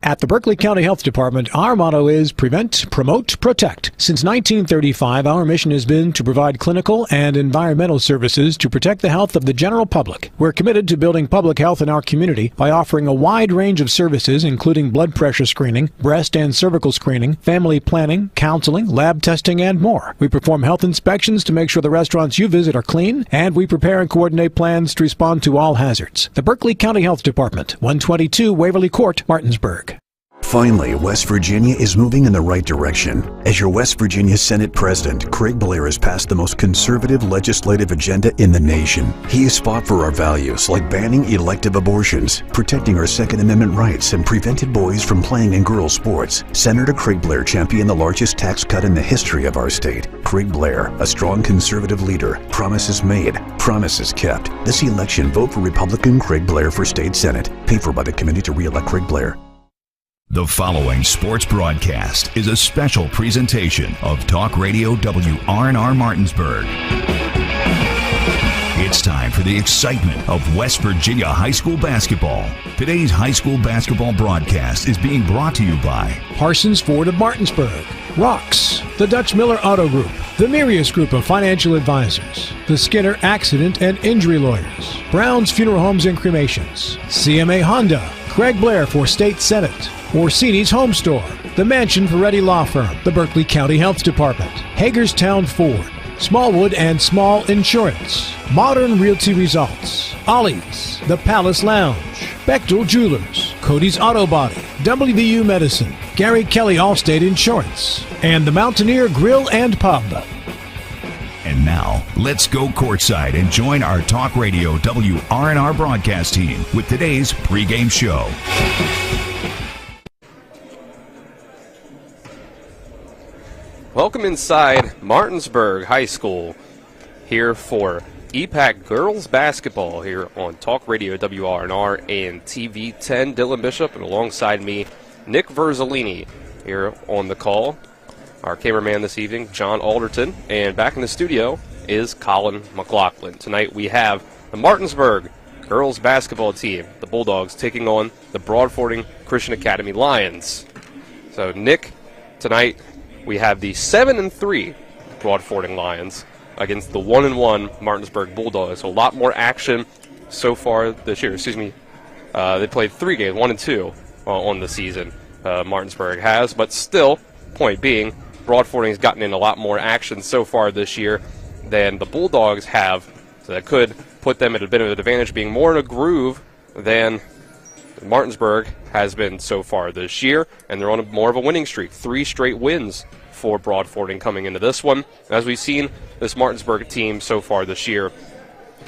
At the Berkeley County Health Department, our motto is Prevent, Promote, Protect. Since 1935, our mission has been to provide clinical and environmental services to protect the health of the general public. We're committed to building public health in our community by offering a wide range of services, including blood pressure screening, breast and cervical screening, family planning, counseling, lab testing, and more. We perform health inspections to make sure the restaurants you visit are clean, and we prepare and coordinate plans to respond to all hazards. The Berkeley County Health Department, 122 Waverly Court, Martinsburg. Finally, West Virginia is moving in the right direction. As your West Virginia Senate President, Craig Blair has passed the most conservative legislative agenda in the nation. He has fought for our values like banning elective abortions, protecting our Second Amendment rights, and prevented boys from playing in girls' sports. Senator Craig Blair championed the largest tax cut in the history of our state. Craig Blair, a strong conservative leader. Promises made, promises kept. This election, vote for Republican Craig Blair for State Senate. Paid for by the Committee to Re-elect Craig Blair. The following sports broadcast is a special presentation of Talk Radio WRNR Martinsburg. It's time for the excitement of West Virginia high school basketball. Today's high school basketball broadcast is being brought to you by Parsons Ford of Martinsburg, Rocks, the Dutch Miller Auto Group, the Mirius Group of Financial Advisors, the Skinner Accident and Injury Lawyers, Brown's Funeral Homes and Cremations, CMA Honda, Craig Blair for State Senate, Orsini's Home Store, the Mansion Ferretti Law Firm, the Berkeley County Health Department, Hagerstown Ford, Smallwood and Small Insurance, Modern Realty Results, Ollie's, the Palace Lounge, Bechtel Jewelers, Cody's Auto Body, WVU Medicine, Gary Kelly Allstate Insurance, and the Mountaineer Grill and Pub. And now, let's go courtside and join our Talk Radio WRNR broadcast team with today's pregame show. Welcome inside Martinsburg High School here for EPAC Girls Basketball here on Talk Radio WRNR and TV 10. Dylan Bishop, and alongside me, Nick Verzolini here on the call. Our cameraman this evening, John Alderton, and back in the studio is Colin McLaughlin. Tonight we have the Martinsburg girls basketball team, the Bulldogs, taking on the Broadfording Christian Academy Lions. So, Nick, tonight we have the 7-3 Broadfording Lions against the 1-1 Martinsburg Bulldogs. So a lot more action so far this year. They played 3 games, 1 and 2 on the season. Martinsburg has, but still, point being, Broadfording has gotten in a lot more action so far this year than the Bulldogs have. So that could put them at a bit of an advantage, being more in a groove than Martinsburg has been so far this year, and they're on more of a winning streak. 3 straight wins for Broadfording coming into this one. As we've seen, this Martinsburg team so far this year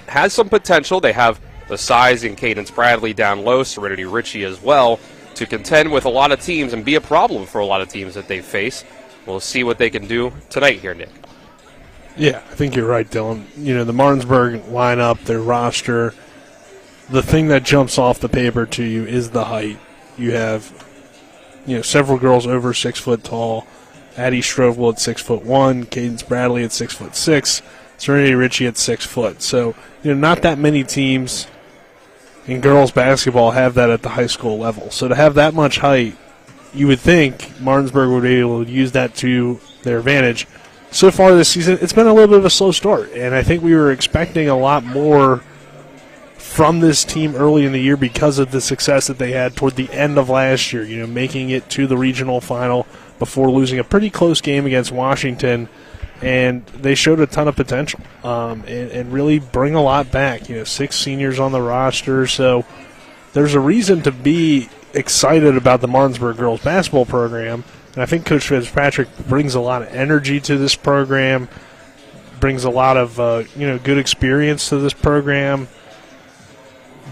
has some potential. They have the size in Cadence Bradley down low, Serenity Ritchie as well, to contend with a lot of teams and be a problem for a lot of teams that they face. We'll see what they can do tonight here, Nick. Yeah, I think you're right, Dylan. You know, the Martinsburg lineup, their roster, the thing that jumps off the paper to you is the height. You have, several girls over 6 foot tall. Addie Strovell at 6'1", Cadence Bradley at 6'6", Serenity Ritchie at 6 foot. So, not that many teams in girls basketball have that at the high school level. So to have that much height, you would think Martinsburg would be able to use that to their advantage. So far this season, it's been a little bit of a slow start, and I think we were expecting a lot more from this team early in the year because of the success that they had toward the end of last year, making it to the regional final before losing a pretty close game against Washington, and they showed a ton of potential and really bring a lot back. 6 seniors on the roster, so there's a reason to be excited about the Martinsburg girls basketball program, and I think Coach Fitzpatrick brings a lot of energy to this program, brings a lot of good experience to this program.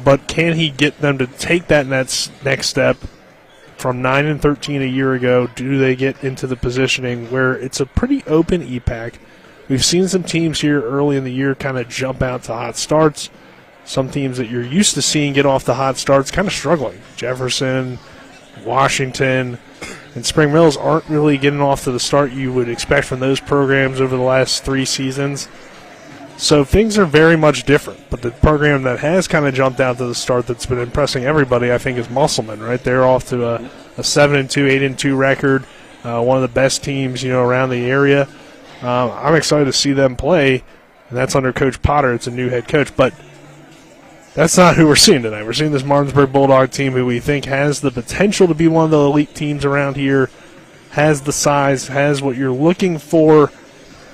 But can he get them to take that next step from 9-13 a year ago? Do they get into the positioning where it's a pretty open EPAC? We've seen some teams here early in the year kind of jump out to hot starts. Some teams that you're used to seeing get off the hot starts kind of struggling. Jefferson, Washington, and Spring Mills aren't really getting off to the start you would expect from those programs over the last 3 seasons. So things are very much different. But the program that has kind of jumped out to the start that's been impressing everybody, I think, is Musselman, right? They're off to a 7-2, 8-2 record, one of the best teams, around the area. I'm excited to see them play, and that's under Coach Potter. It's a new head coach. But that's not who we're seeing tonight. We're seeing this Martinsburg Bulldog team who we think has the potential to be one of the elite teams around here, has the size, has what you're looking for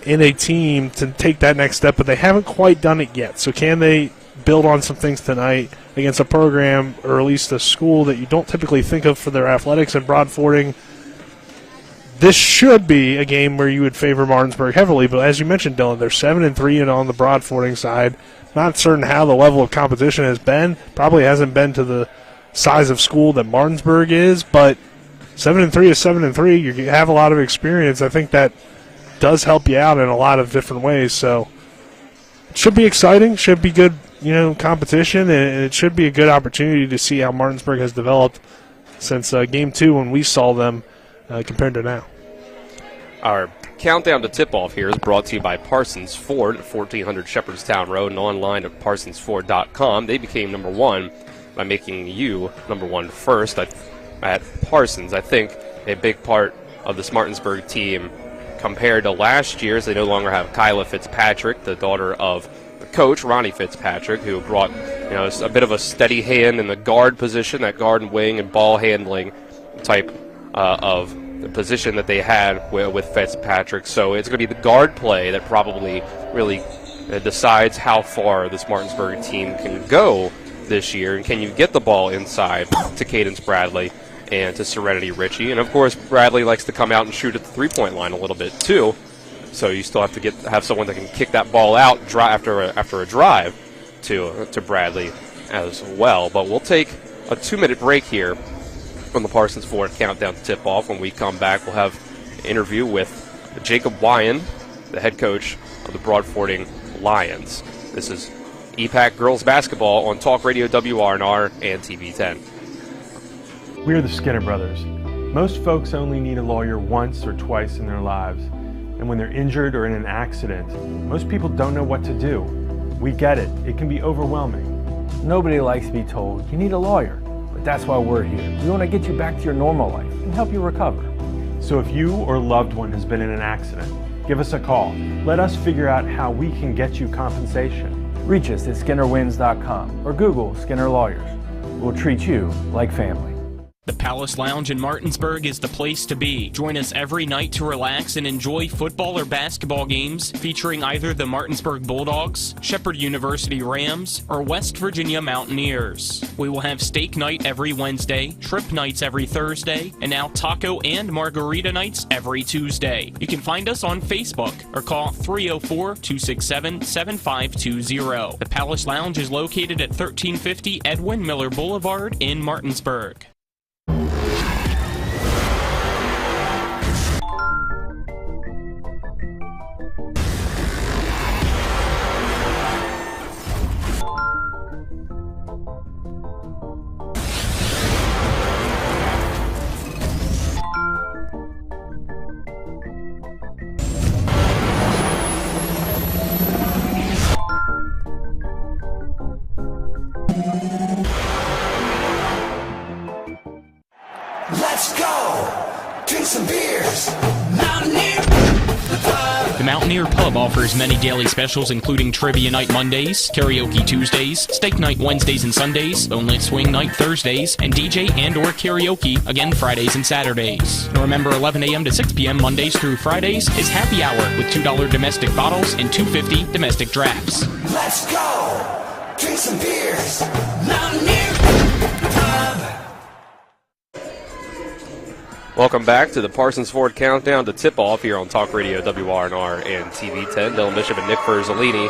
in a team to take that next step, but they haven't quite done it yet. So can they build on some things tonight against a program, or at least a school that you don't typically think of for their athletics and Broadfording? This should be a game where you would favor Martinsburg heavily, but as you mentioned, Dylan, they're 7-3 and on the Broadfording side. Not certain how the level of competition has been. Probably hasn't been to the size of school that Martinsburg is, but 7-3 is 7-3. You have a lot of experience. I think that does help you out in a lot of different ways. So it should be exciting, should be good, competition, and it should be a good opportunity to see how Martinsburg has developed since Game 2 when we saw them compared to now. Our countdown to tip-off here is brought to you by Parsons Ford at 1400 Shepherdstown Road and online at parsonsford.com. They became number one by making you number one first at Parsons. I think a big part of this Martinsburg team compared to last year's, they no longer have Kyla Fitzpatrick, the daughter of the coach, Ronnie Fitzpatrick, who brought a bit of a steady hand in the guard position, that guard and wing and ball handling type of the position that they had with Fitzpatrick. So it's going to be the guard play that probably really decides how far this Martinsburg team can go this year, and can you get the ball inside to Cadence Bradley and to Serenity Ritchie. And, of course, Bradley likes to come out and shoot at the three-point line a little bit, too. So you still have to have someone that can kick that ball out after a drive to Bradley as well. But we'll take a 2-minute break here from the Parsons Ford countdown to tip-off. When we come back, we'll have an interview with Jacob Wyan, the head coach of the Broadfording Lions. This is EPAC Girls Basketball on Talk Radio WRNR and TV 10. We're the Skinner Brothers. Most folks only need a lawyer once or twice in their lives. And when they're injured or in an accident, most people don't know what to do. We get it. It can be overwhelming. Nobody likes to be told, you need a lawyer. But that's why we're here. We want to get you back to your normal life and help you recover. So if you or a loved one has been in an accident, give us a call. Let us figure out how we can get you compensation. Reach us at SkinnerWins.com or Google Skinner Lawyers. We'll treat you like family. The Palace Lounge in Martinsburg is the place to be. Join us every night to relax and enjoy football or basketball games featuring either the Martinsburg Bulldogs, Shepherd University Rams, or West Virginia Mountaineers. We will have steak night every Wednesday, trip nights every Thursday, and now taco and margarita nights every Tuesday. You can find us on Facebook or call 304-267-7520. The Palace Lounge is located at 1350 Edwin Miller Boulevard in Martinsburg. Let's go! Drink some beers! Mountaineer! The Mountaineer Pub offers many daily specials including Trivia Night Mondays, Karaoke Tuesdays, Steak Night Wednesdays and Sundays, Boneless Swing Night Thursdays, and DJ and or karaoke, again Fridays and Saturdays. And remember, 11 a.m. to 6 p.m. Mondays through Fridays is happy hour with $2 domestic bottles and $2.50 domestic drafts. Let's go! Drink some beers! Mountaineer Pub! Welcome back to the Parsons Ford Countdown to Tip-Off here on Talk Radio WRNR and TV 10. Dylan Bishop and Nick Ferzolini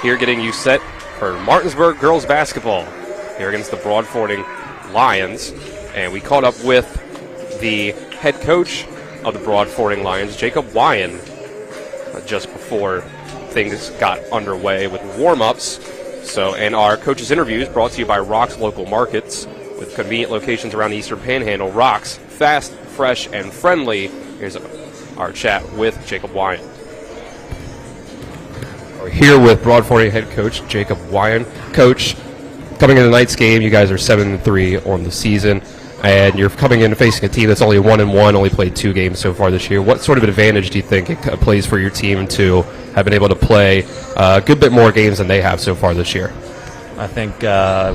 here getting you set for Martinsburg girls basketball here against the Broadfording Lions. And we caught up with the head coach of the Broadfording Lions, Jacob Wyan, just before things got underway with warm-ups. And our coaches' interviews brought to you by Rock's Local Markets with convenient locations around the Eastern Panhandle. Rock's, fast, fresh, and friendly. Here's our chat with Jacob Wyan. We're here with Broadfording head coach Jacob Wyan. Coach, coming into tonight's game, you guys are 7-3 on the season, and you're coming in facing a team that's only 1-1, only played 2 games so far this year. What sort of advantage do you think it plays for your team to have been able to play a good bit more games than they have so far this year? I think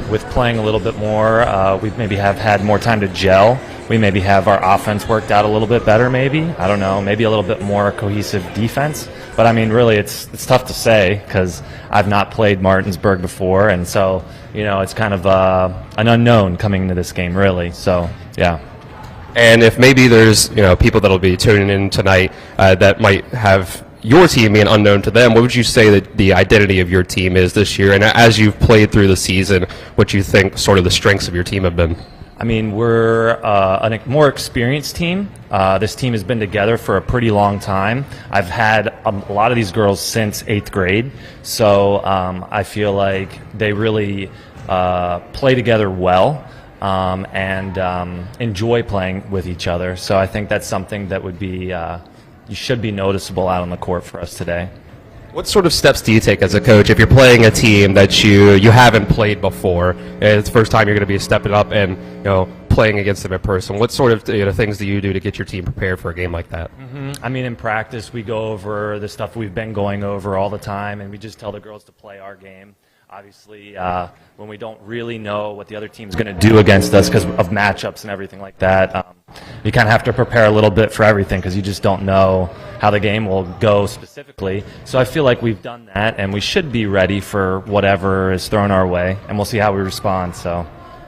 with playing a little bit more, we maybe have had more time to gel. We maybe have our offense worked out a little bit better, maybe. I don't know, maybe a little bit more cohesive defense. But, I mean, really, it's tough to say because I've not played Martinsburg before. And so, it's kind of an unknown coming into this game, really. So, yeah. And if maybe there's, people that'll be tuning in tonight that might have your team being unknown to them, what would you say that the identity of your team is this year? And as you've played through the season, what you think sort of the strengths of your team have been? I mean, we're a more experienced team. This team has been together for a pretty long time. I've had a lot of these girls since 8th grade, so I feel like they really play together well and enjoy playing with each other. So I think that's something that would be should be noticeable out on the court for us today. What sort of steps do you take as a coach if you're playing a team that you haven't played before, and it's the first time you're going to be stepping up and playing against them in person? What sort of things do you do to get your team prepared for a game like that? I mean, in practice, we go over the stuff we've been going over all the time, and we just tell the girls to play our game. Obviously, when we don't really know what the other team's going to do against us because of matchups and everything like that, you kind of have to prepare a little bit for everything because you just don't know how the game will go specifically. So I feel like we've done that, and we should be ready for whatever is thrown our way, and we'll see how we respond. So.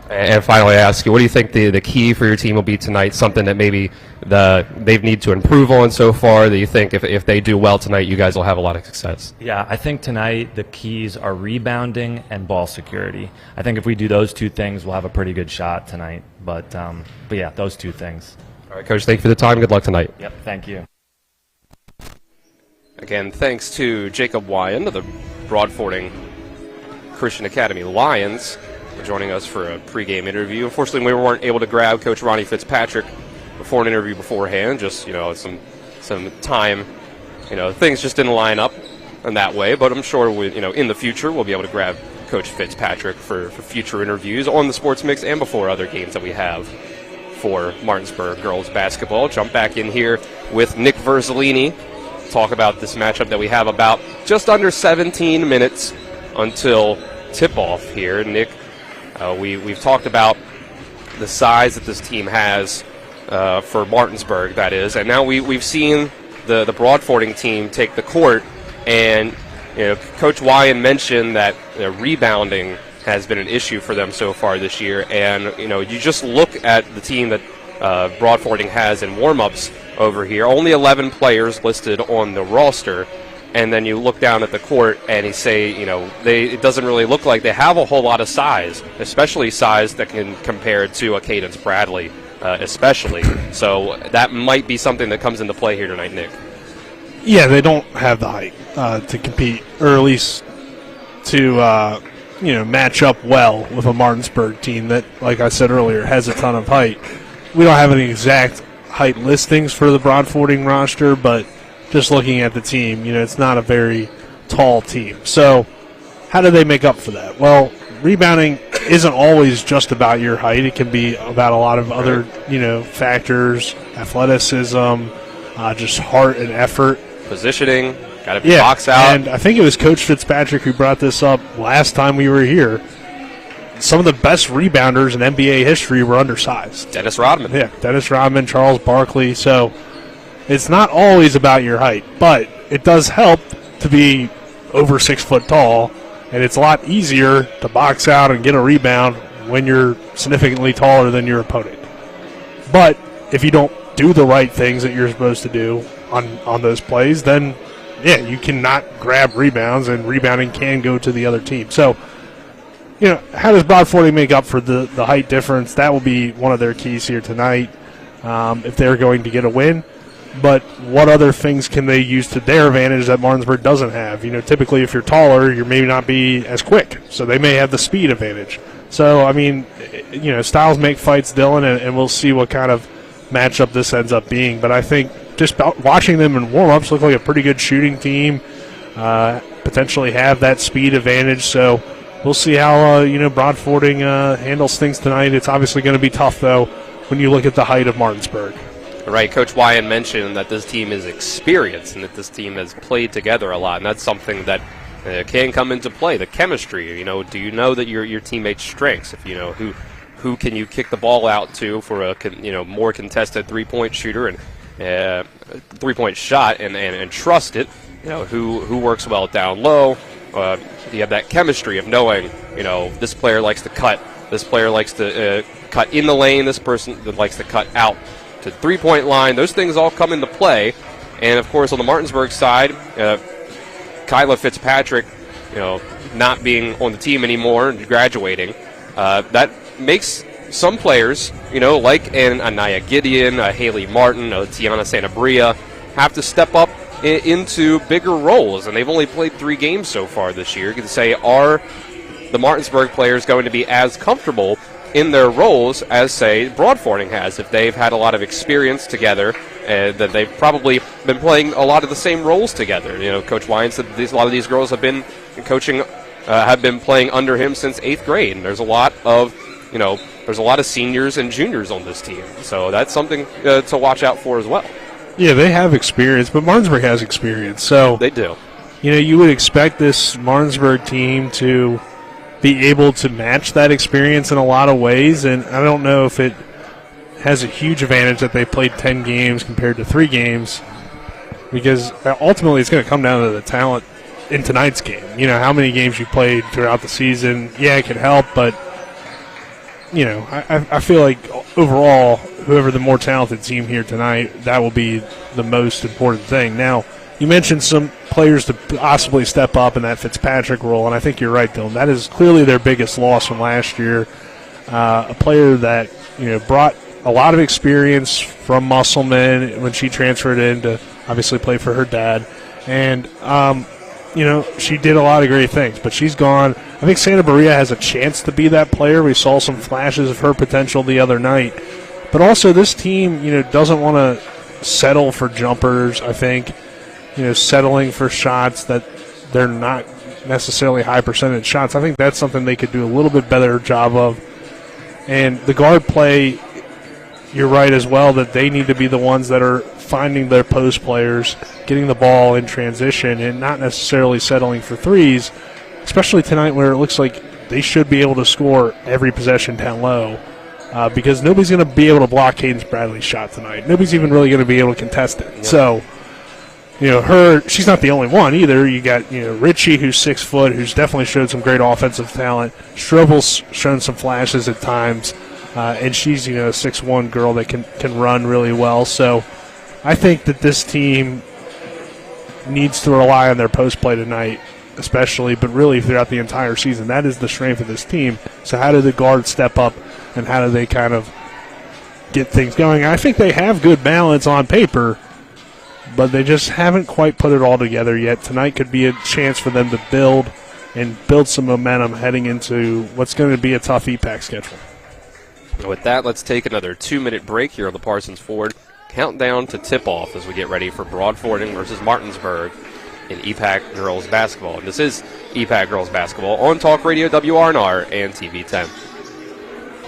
And finally, I ask you, what do you think the key for your team will be tonight? Something that maybe they need to improve on so far that you think if they do well tonight, you guys will have a lot of success? Yeah, I think tonight the keys are rebounding and ball security. I think if we do those 2 things, we'll have a pretty good shot tonight. But yeah, those 2 things. All right, Coach, thank you for the time. Good luck tonight. Yep, thank you. Again, thanks to Jacob Wyan of the Broadfording Christian Academy Lions for joining us for a pregame interview. Unfortunately, we weren't able to grab Coach Ronnie Fitzpatrick before an interview beforehand. Just some time, things just didn't line up in that way. But I'm sure in the future we'll be able to grab Coach Fitzpatrick for future interviews on the Sports Mix and before other games that we have for Martinsburg girls basketball. Jump back in here with Nick Verzolini. Talk about this matchup that we have about just under 17 minutes until tip-off here. Nick, we've talked about the size that this team has for Martinsburg, that is, and now we've seen the Broadfording team take the court, and Coach Wyan mentioned that rebounding has been an issue for them so far this year, and you just look at the team that Broadfording has in warm-ups over here, only 11 players listed on the roster. And then you look down at the court and you say, it doesn't really look like they have a whole lot of size, especially size that can compare to a Cadence Bradley, especially. So that might be something that comes into play here tonight, Nick. Yeah, they don't have the height to compete, or at least to match up well with a Martinsburg team that, like I said earlier, has a ton of height. We don't have any exact height listings for the Broadfording roster, but just looking at the team, it's not a very tall team. So how do they make up for that? Well, rebounding isn't always just about your height. It can be about a lot of other, factors, athleticism, just heart and effort. Positioning, got to box out. And I think it was Coach Fitzpatrick who brought this up last time we were here. Some of the best rebounders in NBA history were undersized. Dennis Rodman. Yeah, Dennis Rodman, Charles Barkley. So it's not always about your height, but it does help to be over 6 foot tall, and it's a lot easier to box out and get a rebound when you're significantly taller than your opponent. But if you don't do the right things that you're supposed to do on those plays, then, yeah, you cannot grab rebounds, and rebounding can go to the other team. So, how does Broadfording make up for the height difference? That will be one of their keys here tonight if they're going to get a win. But what other things can they use to their advantage that Martinsburg doesn't have? Typically if you're taller, you may not be as quick, so they may have the speed advantage. So, I mean, styles make fights, Dylan, and we'll see what kind of matchup this ends up being. But I think just watching them in warm-ups look like a pretty good shooting team. potentially have that speed advantage. So we'll see how Broadfording handles things tonight. It's obviously going to be tough, though, when you look at the height of Martinsburg. Right, Coach Wyan mentioned that this team is experienced and that this team has played together a lot, and that's something that can come into play. The chemistry, do you know that your teammates' strengths? If you know who can you kick the ball out to for a more contested three-point shooter and three-point shot and trust it. Who works well down low. You have that chemistry of knowing this player likes to cut, this player likes to cut in the lane, this person that likes to cut out to the three-point line. Those things all come into play. And, of course, on the Martinsburg side, Kyla Fitzpatrick, not being on the team anymore and graduating, that makes some players, like an Anaya Gideon, Haley Martin, Tiana Santabria, have to step up into bigger roles. And they've only played 3 games so far this year. You can say, are the Martinsburg players going to be as comfortable in their roles as, say, Broadfording has? If they've had a lot of experience together, that they've probably been playing a lot of the same roles together. Coach Wyan said a lot of these girls have been coaching, have been playing under him since 8th grade, and there's a lot of seniors and juniors on this team. So that's something to watch out for as well. Yeah, they have experience, but Martinsburg has experience. So they do. You would expect this Martinsburg team to be able to match that experience in a lot of ways, and I don't know if it has a huge advantage that they played 10 games compared to 3 games, because ultimately it's going to come down to the talent in tonight's game. How many games you played throughout the season. Yeah, it can help, but I feel like overall, whoever the more talented team here tonight, that will be the most important thing. Now, you mentioned some players to possibly step up in that Fitzpatrick role, and I think you're right, Dylan. That is clearly their biggest loss from last year. A player that brought a lot of experience from Musselman when she transferred in to obviously play for her dad, and she did a lot of great things, but she's gone. I think Santabria has a chance to be that player. We saw some flashes of her potential the other night, but also this team doesn't want to settle for jumpers. I think settling for shots that they're not necessarily high percentage shots. I think that's something they could do a little bit better job of. And the guard play, you're right as well, that they need to be the ones that are finding their post players, getting the ball in transition, and not necessarily settling for threes, especially tonight where it looks like they should be able to score every possession down low, because nobody's going to be able to block Cadence Bradley's shot tonight. Nobody's even really going to be able to contest it. Yep. So, she's not the only one either. You got, Richie, who's 6 foot, who's definitely showed some great offensive talent. Strobel's shown some flashes at times, and she's, a 6'1" girl that can run really well. So I think that this team needs to rely on their post play tonight, especially, but really throughout the entire season. That is the strength of this team. So how do the guards step up, and how do they kind of get things going? I think they have good balance on paper, but they just haven't quite put it all together yet. Tonight could be a chance for them to build some momentum heading into what's going to be a tough EPAC schedule. With that, let's take another 2-minute break here on the Parsons Ford countdown to tip-off as we get ready for Broadfording versus Martinsburg in EPAC Girls Basketball. And this is EPAC Girls Basketball on Talk Radio WRNR and TV 10.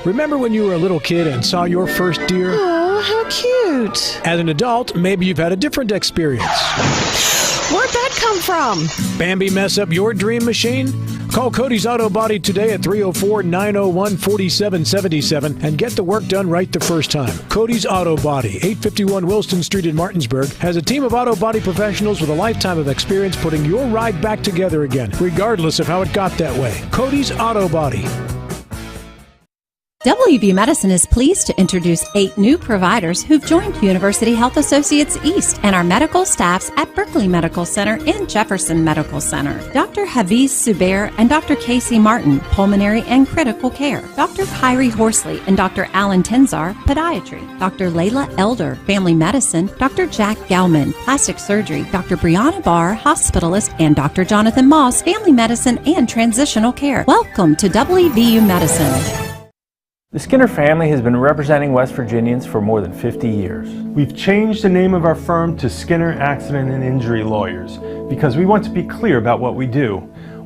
Remember when you were a little kid and saw your first deer? Oh, how cute. As an adult, maybe you've had a different experience. Where'd that come from? Bambi mess up your dream machine? Call Cody's Auto Body today at 304-901-4777 and get the work done right the first time. Cody's Auto Body, 851 Wilston Street in Martinsburg, has a team of auto body professionals with a lifetime of experience putting your ride back together again, regardless of how it got that way. Cody's Auto Body. WVU Medicine is pleased to introduce 8 new providers who've joined University Health Associates East and our medical staffs at Berkeley Medical Center and Jefferson Medical Center. Dr. Hafiz Subair and Dr. Casey Martin, Pulmonary and Critical Care. Dr. Kyrie Horsley and Dr. Alan Tenzar, Podiatry. Dr. Layla Elder, Family Medicine. Dr. Jack Gelman, Plastic Surgery. Dr. Brianna Barr, Hospitalist. And Dr. Jonathan Moss, Family Medicine and Transitional Care. Welcome to WVU Medicine. The Skinner family has been representing West Virginians for more than 50 years. We've changed the name of our firm to Skinner Accident and Injury Lawyers because we want to be clear about what we do.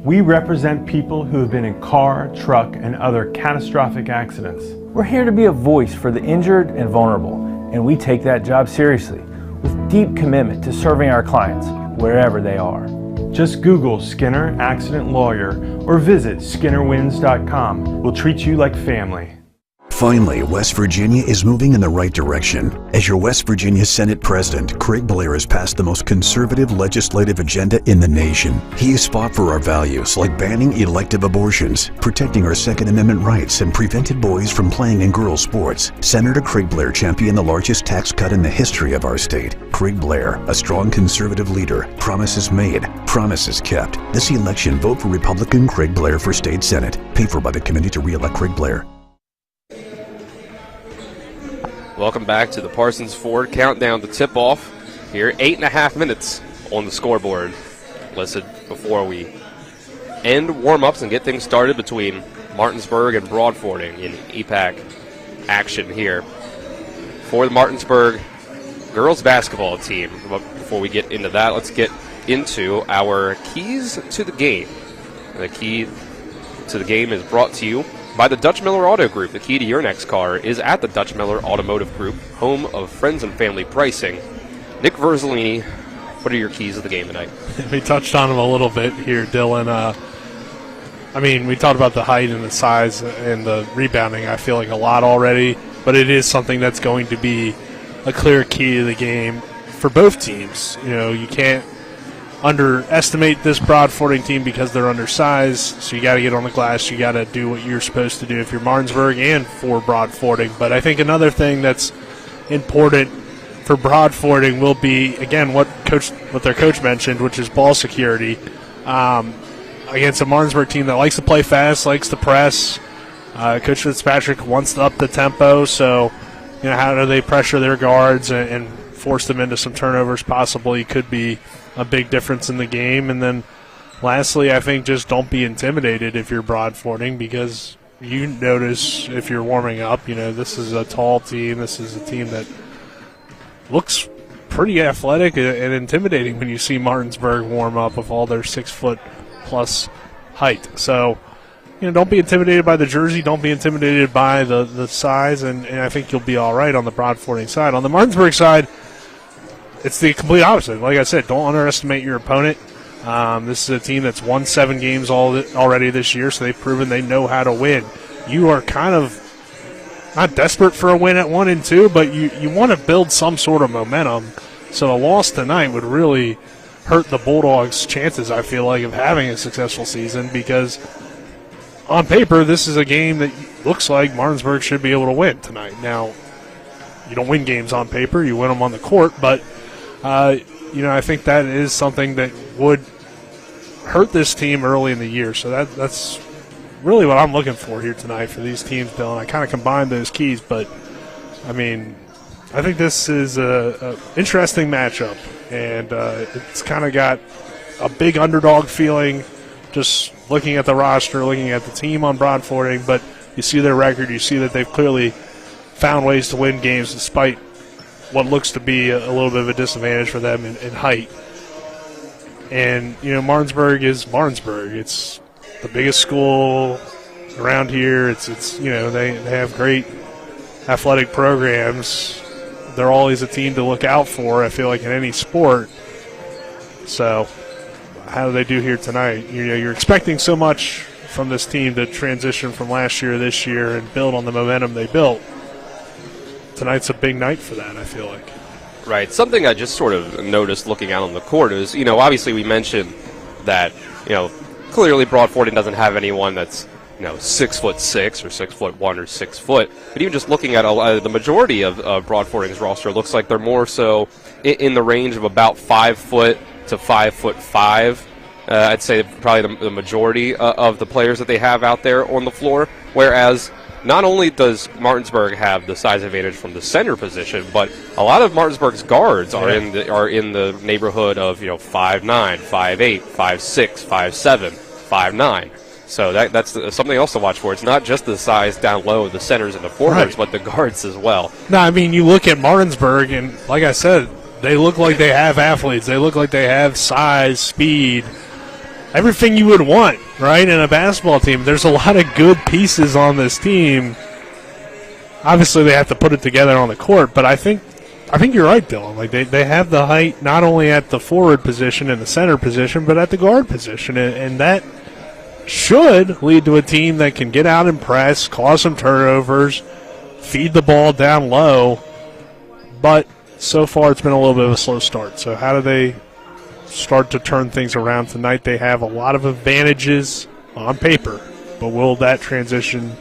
We represent people who have been in car, truck, and other catastrophic accidents. We're here to be a voice for the injured and vulnerable, and we take that job seriously with deep commitment to serving our clients wherever they are. Just Google Skinner Accident Lawyer or visit SkinnerWins.com. We'll treat you like family. Finally, West Virginia is moving in the right direction. As your West Virginia Senate President, Craig Blair has passed the most conservative legislative agenda in the nation. He has fought for our values like banning elective abortions, protecting our Second Amendment rights, and prevented boys from playing in girls' sports. Senator Craig Blair championed the largest tax cut in the history of our state. Craig Blair, a strong conservative leader. Promises made, promises kept. This election, vote for Republican Craig Blair for State Senate. Paid for by the Committee to Re-elect Craig Blair. Welcome back to the Parsons Ford Countdown to tip-off. Here, 8.5 minutes on the scoreboard listed before we end warm-ups and get things started between Martinsburg and Broadfording in EPAC action here. For the Martinsburg girls basketball team, but before we get into that, let's get into our keys to the game. The key to the game is brought to you by the Dutch Miller Auto Group. The key to your next car is at the Dutch Miller Automotive Group, home of friends and family pricing. Nick Verzolini, what are your keys to the game tonight? We touched on them a little bit here, Dylan. We talked about the height and the size and the rebounding, I feel like, a lot already, but it is something that's going to be a clear key to the game for both teams. You can't underestimate this Broadfording team because they're undersized, so you got to get on the glass, you got to do what you're supposed to do if you're Martinsburg and for Broadfording. But I think another thing that's important for Broadfording will be, again, what their coach mentioned, which is ball security. Against a Martinsburg team that likes to play fast, likes to press. Coach Fitzpatrick wants to up the tempo, so how do they pressure their guards and force them into some turnovers possibly could be a big difference in the game. And then lastly, I think just don't be intimidated if you're Broadfording, because you notice if you're warming up, this is a tall team. This is a team that looks pretty athletic and intimidating when you see Martinsburg warm up with all their 6-foot-plus height. So, don't be intimidated by the jersey. Don't be intimidated by the size, and I think you'll be all right on the Broadfording side. On the Martinsburg side, it's the complete opposite. Like I said, don't underestimate your opponent. This is a team that's won 7 games already this year, so they've proven they know how to win. You are kind of not desperate for a win at 1 and 2, but you want to build some sort of momentum. So a loss tonight would really hurt the Bulldogs' chances, I feel like, of having a successful season, because on paper, this is a game that looks like Martinsburg should be able to win tonight. Now, you don't win games on paper, you win them on the court, but I think that is something that would hurt this team early in the year. So that's really what I'm looking for here tonight for these teams, Bill. And I kind of combined those keys, but, I think this is a interesting matchup. And it's kind of got a big underdog feeling just looking at the roster, looking at the team on Broadfording. But you see their record, you see that they've clearly found ways to win games despite what looks to be a little bit of a disadvantage for them in height. And, Martinsburg is Martinsburg. It's the biggest school around here. It's they have great athletic programs. They're always a team to look out for, I feel like, in any sport. So how do they do here tonight? You're expecting so much from this team to transition from last year to this year and build on the momentum they built. Tonight's a big night for that, I feel like. Right. Something I just sort of noticed looking out on the court is, obviously we mentioned that, clearly Broadfording doesn't have anyone that's, 6'6" or 6'1" or 6 foot. But even just looking at the majority of Broadfording's roster, it looks like they're more so in the range of about 5 foot to 5'5". I'd say probably the majority of the players that they have out there on the floor, whereas not only does Martinsburg have the size advantage from the center position, but a lot of Martinsburg's guards are in the neighborhood of 5'9", 5'8", 5'6", 5'7", 5'9". So that's something else to watch for. It's not just the size down low, the centers and the forwards, but the guards as well. No, I mean, you look at Martinsburg, and like I said, they look like they have athletes. They look like they have size, speed, everything you would want, right, in a basketball team. There's a lot of good pieces on this team. Obviously, they have to put it together on the court, but I think you're right, Dylan. Like they have the height not only at the forward position and the center position, but at the guard position, and that should lead to a team that can get out and press, cause some turnovers, feed the ball down low. But so far it's been a little bit of a slow start. So how do they start to turn things around tonight? They have a lot of advantages on paper, but will that transition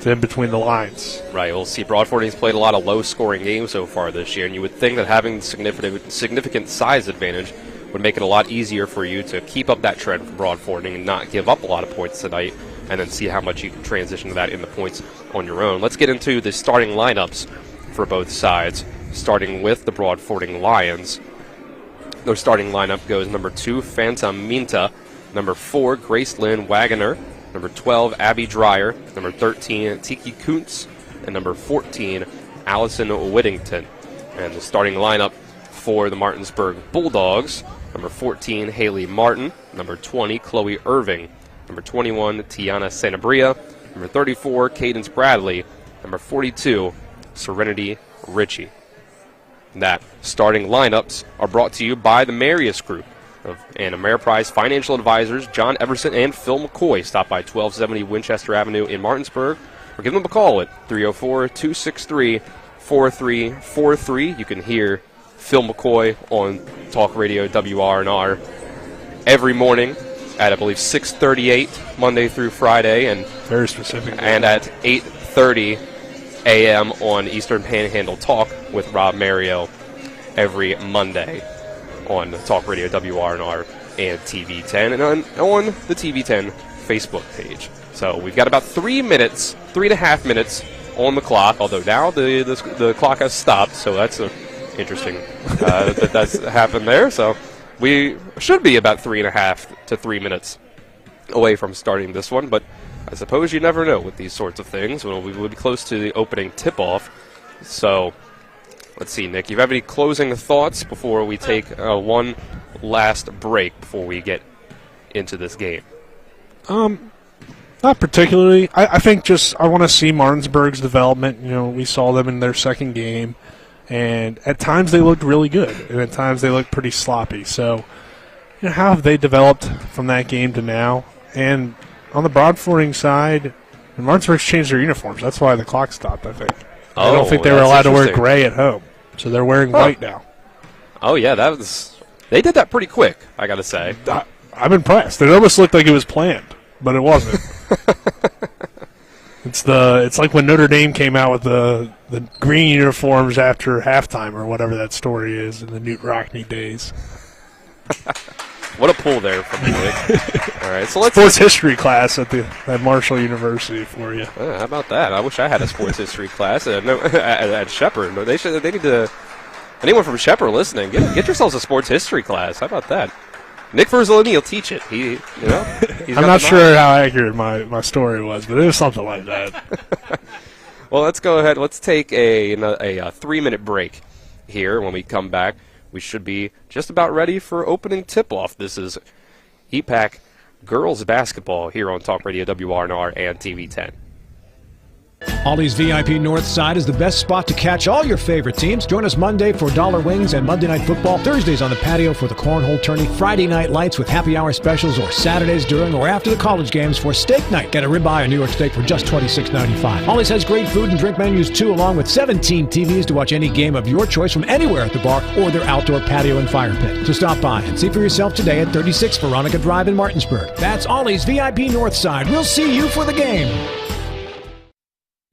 to in between the lines? Right, we'll see. Broadfording's played a lot of low-scoring games so far this year, and you would think that having significant size advantage would make it a lot easier for you to keep up that trend from Broadfording and not give up a lot of points tonight, and then see how much you can transition to that in the points on your own. Let's get into the starting lineups for both sides, starting with the Broadfording Lions. Their starting lineup goes number 2, Phantom Minta, number 4, Grace Lynn Wagoner, number 12, Abby Dreyer, number 13, Tiki Kuntz, and number 14, Allison Whittington. And the starting lineup for the Martinsburg Bulldogs, number 14, Haley Martin, number 20, Chloe Irving, number 21, Tiana Sanabria, number 34, Cadence Bradley, number 42, Serenity Ritchie. That starting lineups are brought to you by the Marius Group and Ameriprise Financial Advisors, John Everson and Phil McCoy. Stop by 1270 Winchester Avenue in Martinsburg or give them a call at 304-263-4343. You can hear Phil McCoy on Talk Radio WRNR every morning at, I believe, 6:38 Monday through Friday, and very specific, and at 8:30 a.m. on Eastern Panhandle Talk with Rob Mario every Monday on Talk Radio WRNR and TV10, and on the TV10 Facebook page. So we've got about 3.5 minutes on the clock, although now the clock has stopped, so that's interesting that's happened there. So we should be about 3.5 to 3 minutes away from starting this one, but I suppose you never know with these sorts of things. Well, we will be close to the opening tip-off. So let's see, Nick, you have any closing thoughts before we take one last break before we get into this game? Not particularly. I think just I want to see Martinsburg's development. You know, we saw them in their second game, and at times they looked really good, and at times they looked pretty sloppy. So, you know, how have they developed from that game to now? And on the Broadfording side, Martinsburg's changed their uniforms. That's why the clock stopped, I think. I don't think they were allowed to wear gray at home, so they're wearing white now. Oh, yeah, they did that pretty quick, I got to say. I'm impressed. It almost looked like it was planned, but it wasn't. It's like when Notre Dame came out with the green uniforms after halftime or whatever that story is in the Newt Rockne days. What a pull there from Nick. All right, so let's sports history class at Marshall University for you. How about that? I wish I had a sports history class at Shepherd. They need to. Anyone from Shepherd listening, get yourselves a sports history class. How about that? Nick Verzolini will teach it. I'm not sure how accurate my story was, but it was something like that. Well, let's go ahead. Let's take a 3-minute break here. When we come back, we should be just about ready for opening tip-off. This is EPAC girls basketball here on Talk Radio WRNR and TV10. Ollie's VIP North Side is the best spot to catch all your favorite teams. Join us Monday for Dollar Wings and Monday Night Football, Thursdays on the patio for the Cornhole Tourney, Friday night lights with happy hour specials, or Saturdays during or after the college games for steak night. Get a ribeye or New York steak for just $26.95. Ollie's has great food and drink menus too, along with 17 TVs to watch any game of your choice from anywhere at the bar or their outdoor patio and fire pit. So stop by and see for yourself today at 36 Veronica Drive in Martinsburg. That's Ollie's VIP North Side. We'll see you for the game.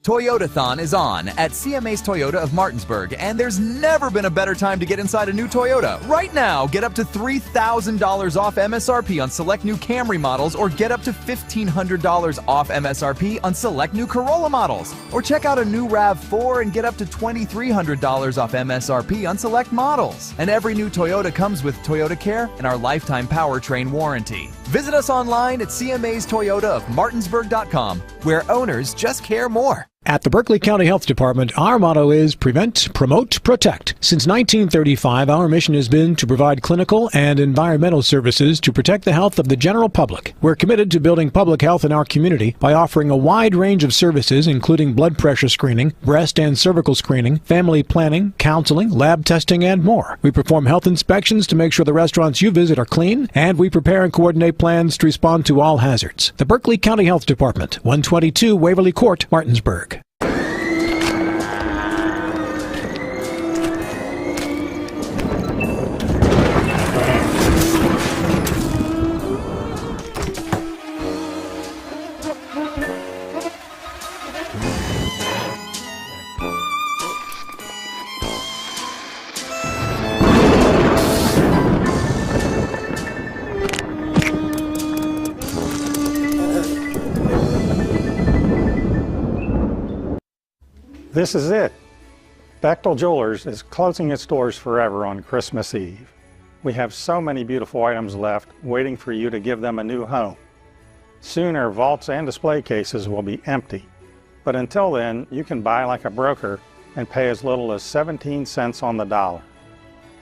Toyotathon is on at CMA's Toyota of Martinsburg, and there's never been a better time to get inside a new Toyota. Right now, get up to $3,000 off MSRP on select new Camry models, or get up to $1,500 off MSRP on select new Corolla models. Or check out a new RAV4 and get up to $2,300 off MSRP on select models. And every new Toyota comes with Toyota Care and our lifetime powertrain warranty. Visit us online at CMA's Toyota of Martinsburg.com, where owners just care more. At the Berkeley County Health Department, our motto is prevent, promote, protect. Since 1935, our mission has been to provide clinical and environmental services to protect the health of the general public. We're committed to building public health in our community by offering a wide range of services, including blood pressure screening, breast and cervical screening, family planning, counseling, lab testing, and more. We perform health inspections to make sure the restaurants you visit are clean, and we prepare and coordinate plans to respond to all hazards. The Berkeley County Health Department, 122 Waverly Court, Martinsburg. This is it. Bechtel Jewelers is closing its doors forever on Christmas Eve. We have so many beautiful items left, waiting for you to give them a new home. Soon our vaults and display cases will be empty. But until then, you can buy like a broker and pay as little as 17 cents on the dollar.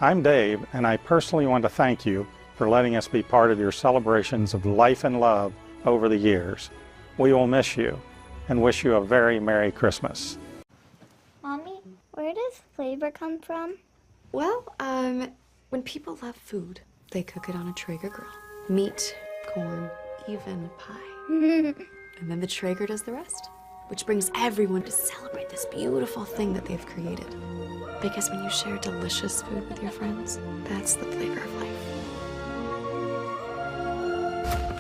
I'm Dave, and I personally want to thank you for letting us be part of your celebrations of life and love over the years. We will miss you and wish you a very Merry Christmas. Mommy, where does flavor come from? Well, when people love food, they cook it on a Traeger grill. Meat, corn, even pie. And then the Traeger does the rest, which brings everyone to celebrate this beautiful thing that they've created. Because when you share delicious food with your friends, that's the flavor of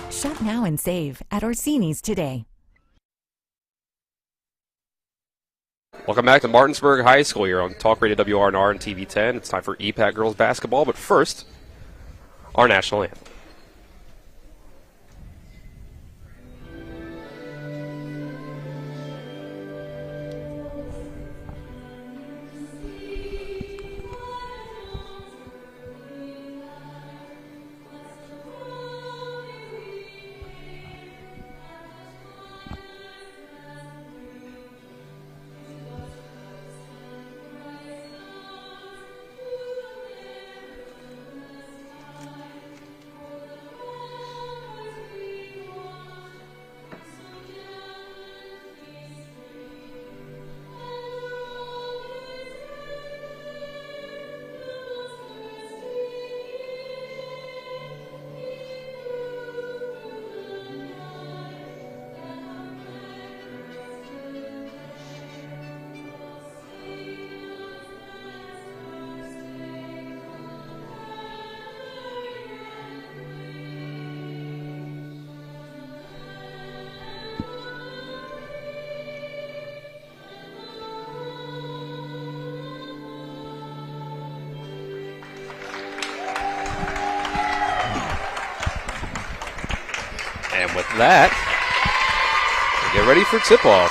life. Shop now and save at Orsini's today. Welcome back to Martinsburg High School here on Talk Radio WRNR and TV 10. It's time for EPAC girls basketball, but first, our national anthem. And with that, we get ready for tip-off.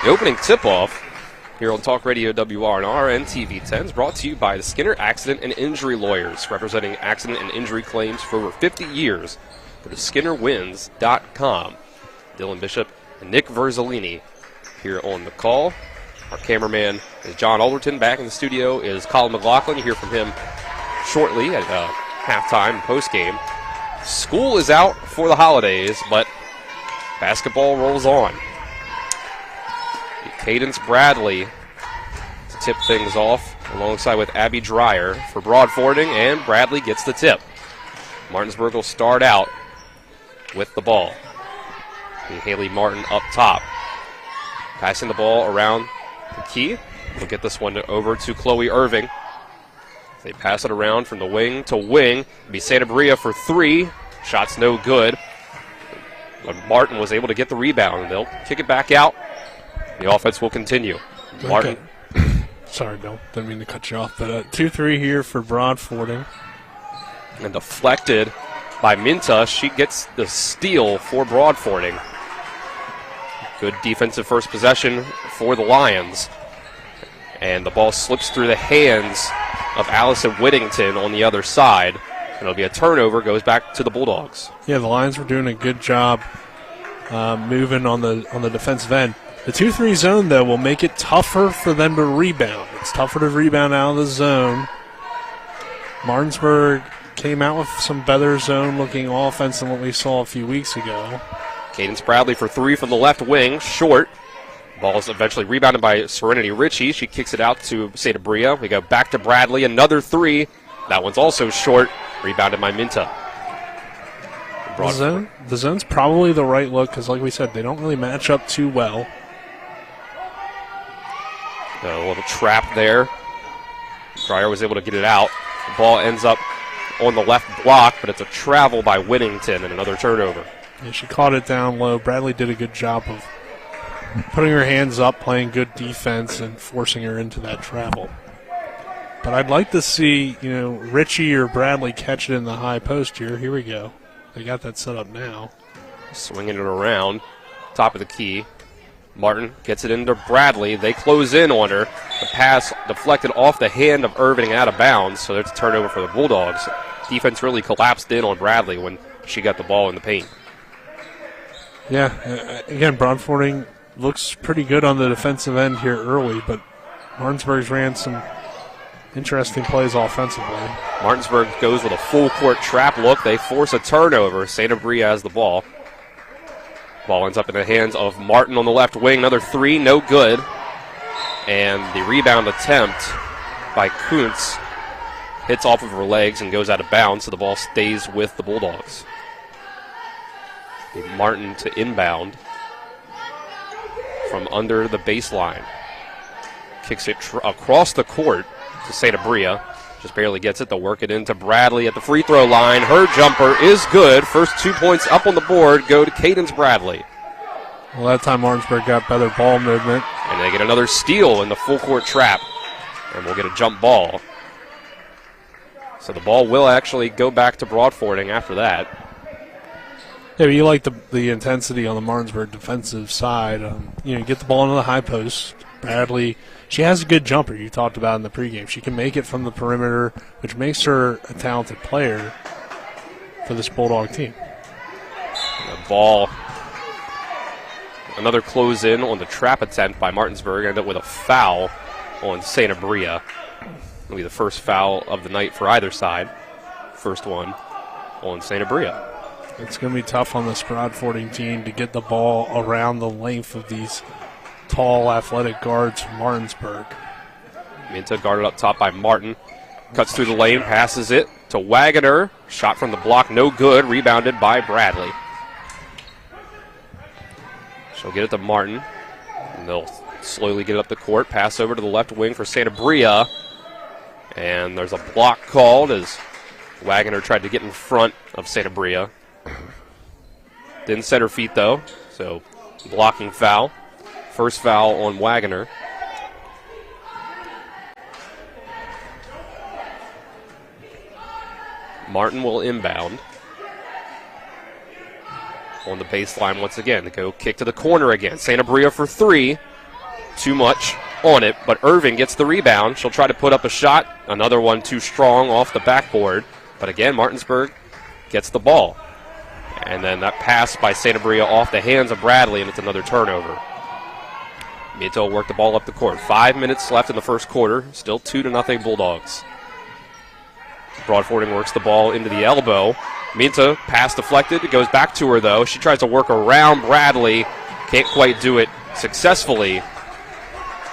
The opening tip-off here on Talk Radio WRNR and TV 10 is brought to you by the Skinner Accident and Injury Lawyers, representing accident and injury claims for over 50 years. Go to SkinnerWins.com. Dylan Bishop and Nick Verzolini here on the call. Our cameraman is John Alderton. Back in the studio is Colin McLaughlin. You hear from him shortly at halftime postgame. School is out for the holidays, but basketball rolls on. Cadence Bradley to tip things off alongside with Abby Dreyer for Broadfording, and Bradley gets the tip. Martinsburg will start out with the ball. Haley Martin up top. Passing the ball around the key. We'll get this one over to Chloe Irving. They pass it around from the wing to wing. It'll be Santa Maria for three. Shot's no good. But Martin was able to get the rebound, and they'll kick it back out. The offense will continue. Martin. Okay. Sorry, Bill. Didn't mean to cut you off. But 2-3 here for Broadfording. And deflected by Minta. She gets the steal for Broadfording. Good defensive first possession for the Lions. And the ball slips through the hands of Allison Whittington on the other side. It'll be a turnover, goes back to the Bulldogs. Yeah, the Lions were doing a good job moving on the defensive end. The 2-3 zone, though, will make it tougher for them to rebound. It's tougher to rebound out of the zone. Martinsburg came out with some better zone-looking offense than what we saw a few weeks ago. Cadence Bradley for 3 from the left wing, short. Ball is eventually rebounded by Serenity Ritchie. She kicks it out to Santa Bria. We go back to Bradley, another 3. That one's also short, rebounded by Minta. The zone's probably the right look because, like we said, they don't really match up too well. A little trap there. Dreyer was able to get it out. The ball ends up on the left block, but it's a travel by Whittington and another turnover. Yeah, she caught it down low. Bradley did a good job of putting her hands up, playing good defense, and forcing her into that travel. But I'd like to see, Ritchie or Bradley catch it in the high post here. Here we go. They got that set up now. Swinging it around, top of the key. Martin gets it into Bradley. They close in on her. The pass deflected off the hand of Irving out of bounds, so it's a turnover for the Bulldogs. Defense really collapsed in on Bradley when she got the ball in the paint. Yeah, again, Broadfording looks pretty good on the defensive end here early, but Martinsburg's ran some interesting plays offensively. Martinsburg goes with a full court trap look. They force a turnover. Santa Bria has the ball. Ball ends up in the hands of Martin on the left wing. Another 3, no good. And the rebound attempt by Kuntz hits off of her legs and goes out of bounds, so the ball stays with the Bulldogs. Martin to inbound from under the baseline. Kicks it across the court to Santa Bria. Just barely gets it. They'll work it into Bradley at the free throw line. Her jumper is good. First 2 points up on the board go to Cadence Bradley. Well, that time Martinsburg got better ball movement. And they get another steal in the full court trap. And we'll get a jump ball. So the ball will actually go back to Broadfording after that. Yeah, but you like the intensity on the Martinsburg defensive side. You get the ball into the high post. Bradley, she has a good jumper you talked about in the pregame. She can make it from the perimeter, which makes her a talented player for this Bulldog team. The ball, another close in on the trap attempt by Martinsburg, ended up with a foul on Santa Bria. It'll be the first foul of the night for either side. First one on Santa Bria. It's going to be tough on this Broadfording team to get the ball around the length of these tall, athletic guards from Martinsburg. Minta guarded up top by Martin. Cuts through the lane, passes it to Wagoner. Shot from the block, no good. Rebounded by Bradley. She'll get it to Martin. And they'll slowly get up the court. Pass over to the left wing for Santa Bria. And there's a block called as Wagoner tried to get in front of Santa Bria. Didn't set her feet, though, so blocking foul. First foul on Wagoner. Martin will inbound. On the baseline once again. To go kick to the corner again. Santa Bria for 3. Too much on it, but Irving gets the rebound. She'll try to put up a shot. Another one too strong off the backboard. But again, Martinsburg gets the ball. And then that pass by Santa Bria off the hands of Bradley, and it's another turnover. Minta will work the ball up the court. 5 minutes left in the first quarter. Still 2-0 Bulldogs. Broadfording works the ball into the elbow. Minta, pass deflected. It goes back to her, though. She tries to work around Bradley. Can't quite do it successfully.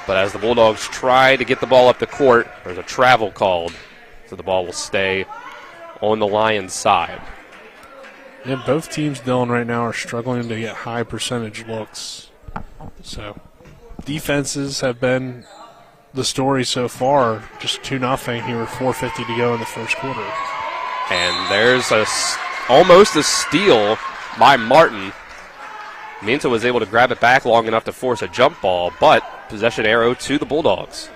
But as the Bulldogs try to get the ball up the court, there's a travel called. So the ball will stay on the Lions' side. Yeah, both teams, Dylan, right now are struggling to get high percentage looks. So defenses have been the story so far. Just 2-0 here with 4:50 to go in the first quarter. And there's almost a steal by Martin. Minta was able to grab it back long enough to force a jump ball, but possession arrow to the Bulldogs.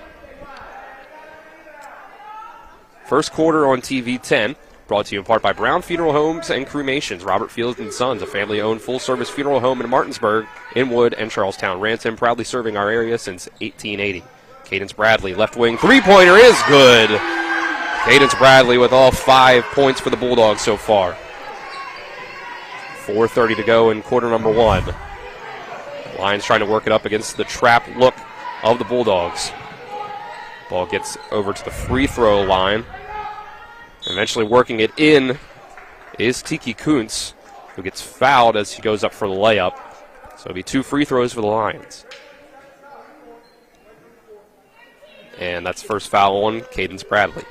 First quarter on TV 10. Brought to you in part by Brown Funeral Homes and Cremations. Robert Fields & Sons, a family-owned full-service funeral home in Martinsburg, Inwood, and Charlestown. Ransom, proudly serving our area since 1880. Cadence Bradley, left wing, three-pointer is good. Cadence Bradley with all 5 points for the Bulldogs so far. 4:30 to go in quarter number 1. Lions trying to work it up against the trap look of the Bulldogs. Ball gets over to the free throw line. Eventually working it in is Tiki Kuntz, who gets fouled as he goes up for the layup. So it'll be 2 free throws for the Lions. And that's first foul on Cadence Bradley.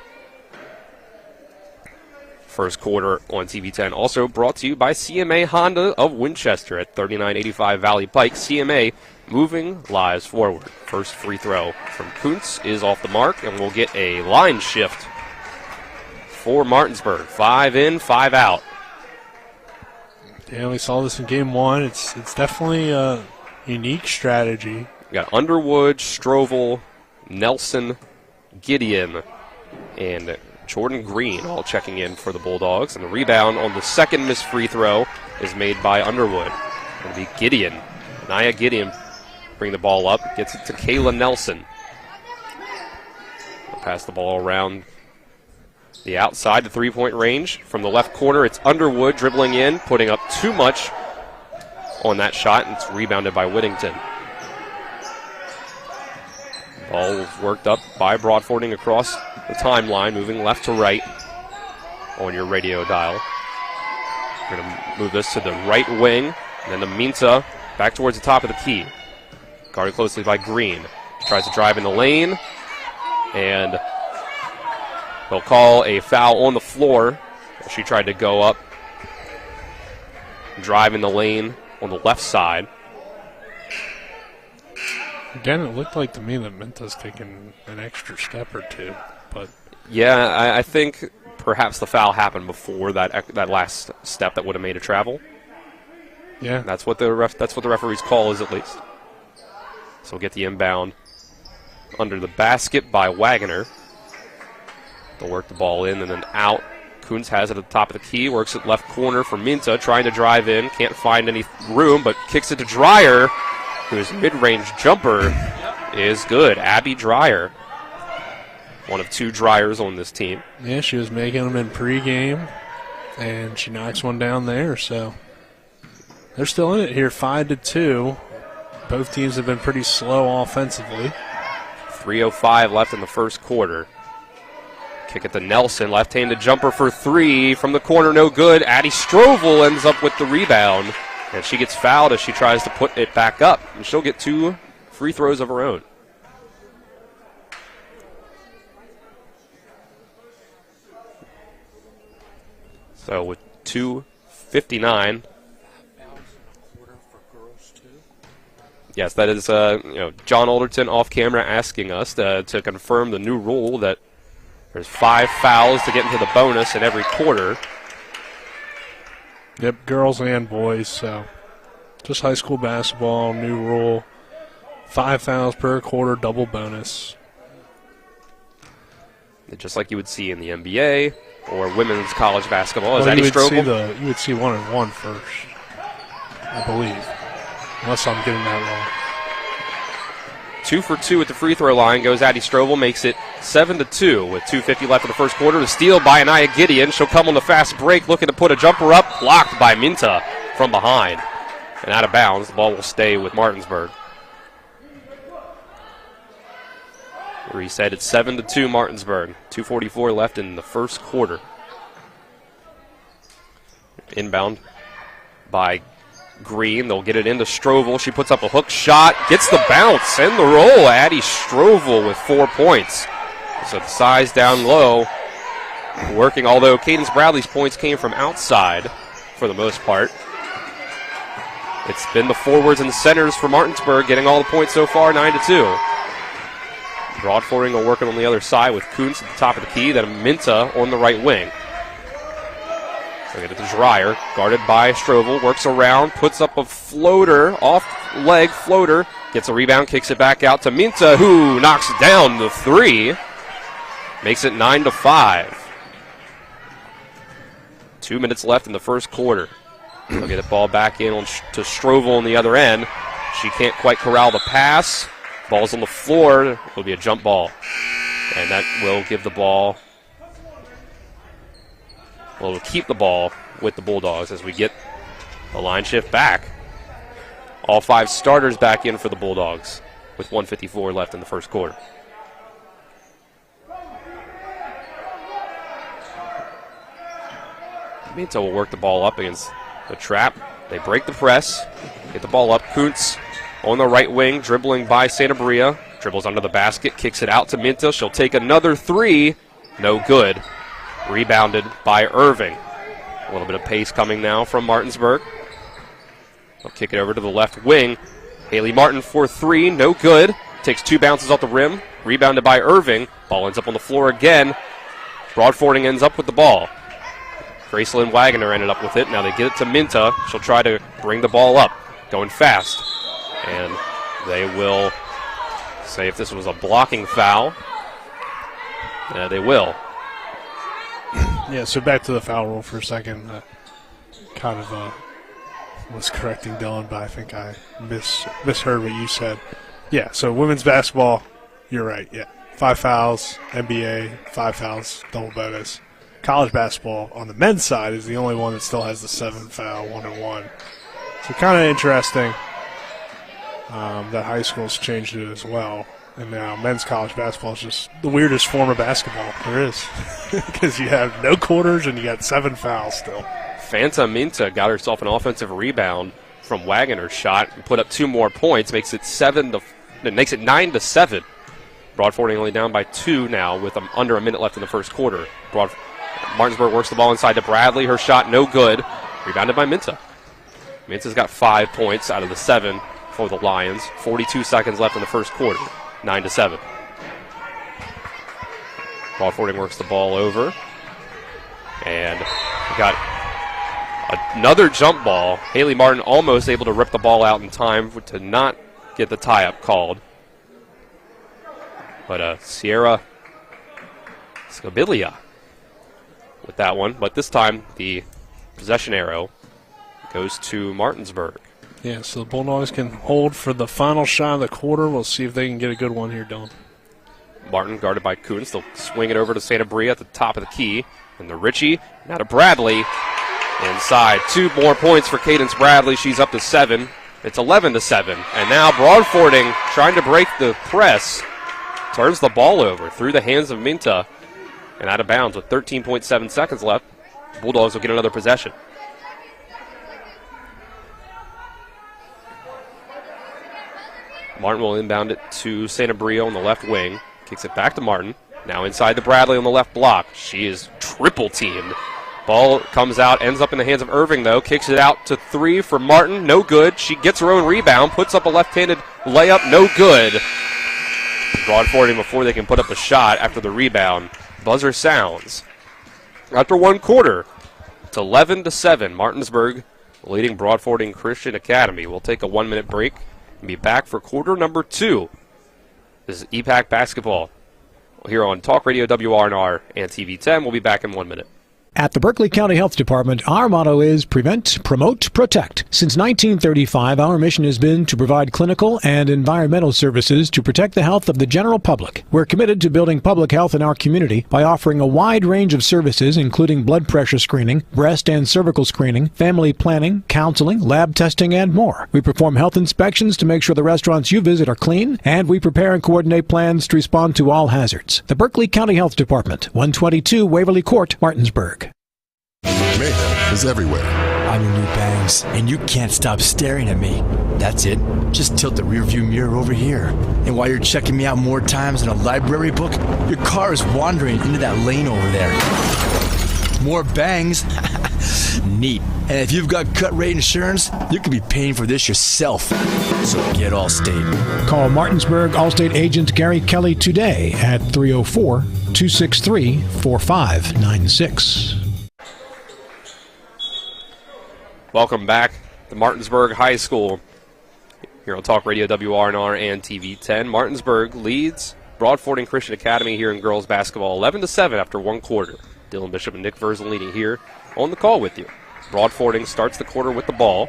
First quarter on TV10 also brought to you by CMA Honda of Winchester at 3985 Valley Pike. CMA moving lives forward. First free throw from Kuntz is off the mark, and we'll get a line shift for Martinsburg. 5 in, 5 out. Yeah, we saw this in game 1. It's definitely a unique strategy. We got Underwood, Strovel, Nelson, Gideon, and Jordan Green all checking in for the Bulldogs. And the rebound on the second missed free throw is made by Underwood. It'll be Gideon. Nia Gideon bring the ball up. Gets it to Kayla Nelson. We'll pass the ball around the outside, the three-point range. From the left corner, it's Underwood dribbling in, putting up too much on that shot, and it's rebounded by Whittington. Ball was worked up by Broadfording across the timeline, moving left to right on your radio dial. We're going to move this to the right wing, and then to Minta back towards the top of the key. Guarded closely by Green. Tries to drive in the lane, and they'll call a foul on the floor. She tried to go up, drive in the lane on the left side. Again, it looked like to me that Minta's taking an extra step or two, but yeah, I think perhaps the foul happened before that last step that would have made a travel. Yeah, that's what the referee's call is, at least. So we'll get the inbound under the basket by Wagoner. They'll work the ball in and then out. Kuntz has it at the top of the key, works it left corner for Minta, trying to drive in, can't find any room, but kicks it to Dreyer, whose mid-range jumper is good. Abby Dreyer, one of 2 Dryers on this team. Yeah, she was making them in pregame, and she knocks one down there. So they're still in it here, 5-2. Both teams have been pretty slow offensively. 3:05 left in the first quarter. Kick it to Nelson, left-handed jumper for 3 from the corner, no good. Addie Strovel ends up with the rebound. And she gets fouled as she tries to put it back up. And she'll get 2 free throws of her own. So with 2:59. Yes, that is John Alderton off camera asking us to confirm the new rule that there's 5 fouls to get into the bonus in every quarter. Yep, girls and boys, so just high school basketball, new rule. 5 fouls per quarter, double bonus. Just like you would see in the NBA or women's college basketball. Well, Is Addie Strobel? You would see 1-on-1 first, I believe, unless I'm getting that wrong. 2 for 2 at the free throw line goes Addie Strobel, makes it 7-2 with 2:50 left in the first quarter. The steal by Anaya Gideon. She'll come on the fast break, looking to put a jumper up, blocked by Minta from behind. And out of bounds, the ball will stay with Martinsburg. Reset at 7-2 Martinsburg. 2:44 left in the first quarter. Inbound by Green. They'll get it into Strovel. She puts up a hook shot, gets the bounce and the roll. Addie Strovel with 4 points. So the size down low working, although Cadence Bradley's points came from outside for the most part. It's been the forwards and the centers for Martinsburg getting all the points so far, 9-2. Broadfording will work it on the other side with Kuntz at the top of the key, then Minta on the right wing. So get it to Dreyer, guarded by Strovel, works around, puts up a floater, off-leg floater, gets a rebound, kicks it back out to Minta, who knocks down the 3, makes it 9-5. 2 minutes left in the first quarter. They'll get the ball back in to Strovel on the other end. She can't quite corral the pass. Ball's on the floor. It'll be a jump ball. And that will give the ball will keep the ball with the Bulldogs as we get the line shift back. All 5 starters back in for the Bulldogs with 1:54 left in the first quarter. Minto will work the ball up against the trap. They break the press, get the ball up. Kuntz on the right wing, dribbling by Santa Maria. Dribbles under the basket, kicks it out to Minto. She'll take another 3. No good. Rebounded by Irving. A little bit of pace coming now from Martinsburg. They'll kick it over to the left wing. Haley Martin for 3, no good. Takes 2 bounces off the rim. Rebounded by Irving. Ball ends up on the floor again. Broadfording ends up with the ball. Gracelyn Wagner ended up with it. Now they get it to Minta. She'll try to bring the ball up. Going fast. And they will say if this was a blocking foul. Yeah, they will. Yeah, so back to the foul rule for a second. Was correcting Dylan, but I think I misheard what you said. Yeah, so women's basketball, you're right, yeah. 5 fouls, NBA, 5 fouls, double bonus. College basketball on the men's side is the only one that still has the 7 foul, 1-on-1. So kind of interesting that high school's changed it as well. And now men's college basketball is just the weirdest form of basketball there is. Because you have no quarters and you got 7 fouls still. Fanta Minta got herself an offensive rebound from Wagner's shot and put up 2 more points, makes it 9-7. Broadfording only down by 2 now with under a minute left in the first quarter. Martinsburg works the ball inside to Bradley. Her shot no good. Rebounded by Minta. Minta's got 5 points out of the 7 for the Lions. 42 seconds left in the first quarter. 9-7. Broadfording works the ball over. And we got another jump ball. Haley Martin almost able to rip the ball out in time to not get the tie-up called. But Sierra Scabilia with that one. But this time the possession arrow goes to Martinsburg. Yeah, so the Bulldogs can hold for the final shot of the quarter. We'll see if they can get a good one here, Dylan. Martin guarded by Kuntz. They'll swing it over to Santa Bria at the top of the key. And the Ritchie, now to Bradley. Inside. 2 more points for Cadence Bradley. She's up to 7. It's 11-7. And now Broadfording trying to break the press. Turns the ball over through the hands of Minta. And out of bounds with 13.7 seconds left. Bulldogs will get another possession. Martin will inbound it to Santa Bria on the left wing. Kicks it back to Martin. Now inside to Bradley on the left block. She is triple teamed. Ball comes out, ends up in the hands of Irving, though. Kicks it out to 3 for Martin. No good. She gets her own rebound, puts up a left-handed layup. No good. Broadfording before they can put up a shot after the rebound. Buzzer sounds. After 1 quarter, it's 11-7. Martinsburg leading Broadfording Christian Academy. We'll take a 1-minute break and be back for quarter number 2. This is EPAC basketball here on Talk Radio WRNR and TV 10. We'll be back in 1 minute. At the Berkeley County Health Department, our motto is prevent, promote, protect. Since 1935, our mission has been to provide clinical and environmental services to protect the health of the general public. We're committed to building public health in our community by offering a wide range of services, including blood pressure screening, breast and cervical screening, family planning, counseling, lab testing, and more. We perform health inspections to make sure the restaurants you visit are clean, and we prepare and coordinate plans to respond to all hazards. The Berkeley County Health Department, 122 Waverly Court, Martinsburg. Mayhem is everywhere. I'm your new bangs, and you can't stop staring at me. That's it. Just tilt the rearview mirror over here. And while you're checking me out more times than a library book, your car is wandering into that lane over there. More bangs? Neat. And if you've got cut rate insurance, you could be paying for this yourself. So get Allstate. Call Martinsburg Allstate agent Gary Kelly today at 304-263-4596. Welcome back to Martinsburg High School here on Talk Radio WRNR and TV 10. Martinsburg leads Broadfording Christian Academy here in girls basketball 11-7 after 1 quarter. Dylan Bishop and Nick Verzel leading here on the call with you. Broadfording starts the quarter with the ball.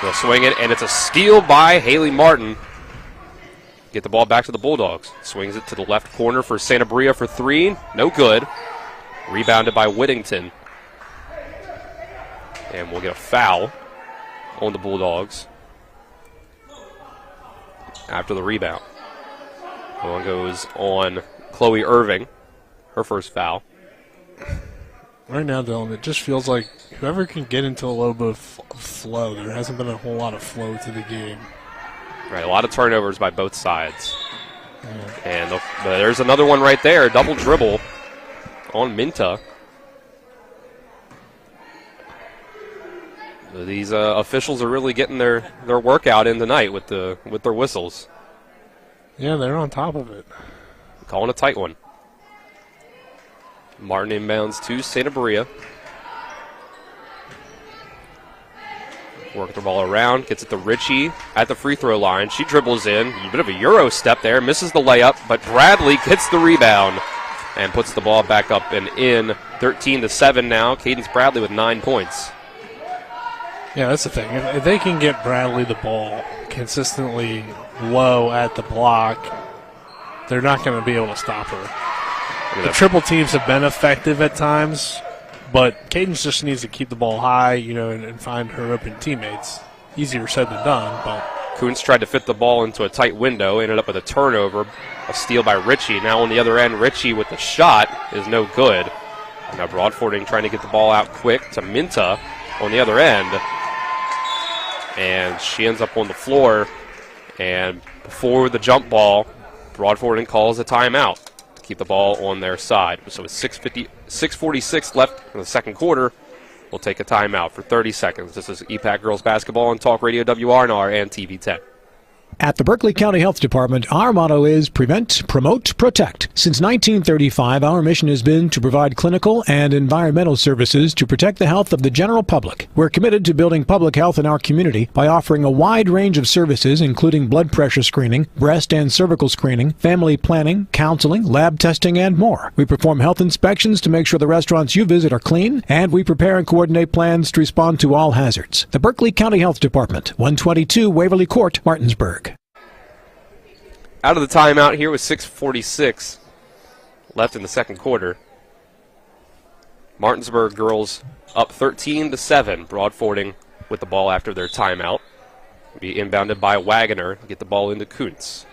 They'll swing it, and it's a steal by Haley Martin. Get the ball back to the Bulldogs. Swings it to the left corner for Santa Bria for 3. No good. Rebounded by Whittington. And we'll get a foul on the Bulldogs after the rebound. One goes on Chloe Irving, her first foul. Right now, Dylan, it just feels like whoever can get into a little bit of flow, there hasn't been a whole lot of flow to the game. Right, a lot of turnovers by both sides. And there's another one right there, double dribble on Minta. These officials are really getting their workout in tonight with their whistles. Yeah, they're on top of it. Calling a tight one. Martin inbounds to Santa Maria. Working the ball around, gets it to Ritchie at the free throw line. She dribbles in, a bit of a Euro step there, misses the layup, but Bradley gets the rebound and puts the ball back up and in. 13-7 now. Cadence Bradley with 9 points. Yeah, that's the thing. If they can get Bradley the ball consistently low at the block, they're not going to be able to stop her. The triple teams have been effective at times, but Cadence just needs to keep the ball high, and find her open teammates. Easier said than done, but Kuntz tried to fit the ball into a tight window, ended up with a turnover, a steal by Ritchie. Now on the other end, Ritchie with the shot is no good. Now Broadfording trying to get the ball out quick to Minta on the other end. And she ends up on the floor. And before the jump ball, Broadfording calls a timeout to keep the ball on their side. So with 6:46 left in the second quarter, we'll take a timeout for 30 seconds. This is EPAC Girls Basketball on Talk Radio WRNR and TV 10. At the Berkeley County Health Department, our motto is prevent, promote, protect. Since 1935, our mission has been to provide clinical and environmental services to protect the health of the general public. We're committed to building public health in our community by offering a wide range of services, including blood pressure screening, breast and cervical screening, family planning, counseling, lab testing, and more. We perform health inspections to make sure the restaurants you visit are clean, and we prepare and coordinate plans to respond to all hazards. The Berkeley County Health Department, 122 Waverly Court, Martinsburg. Out of the timeout here with 6:46 left in the second quarter. Martinsburg girls up 13-7. Broadfording with the ball after their timeout. Be inbounded by Wagoner. Get the ball into Kuntz.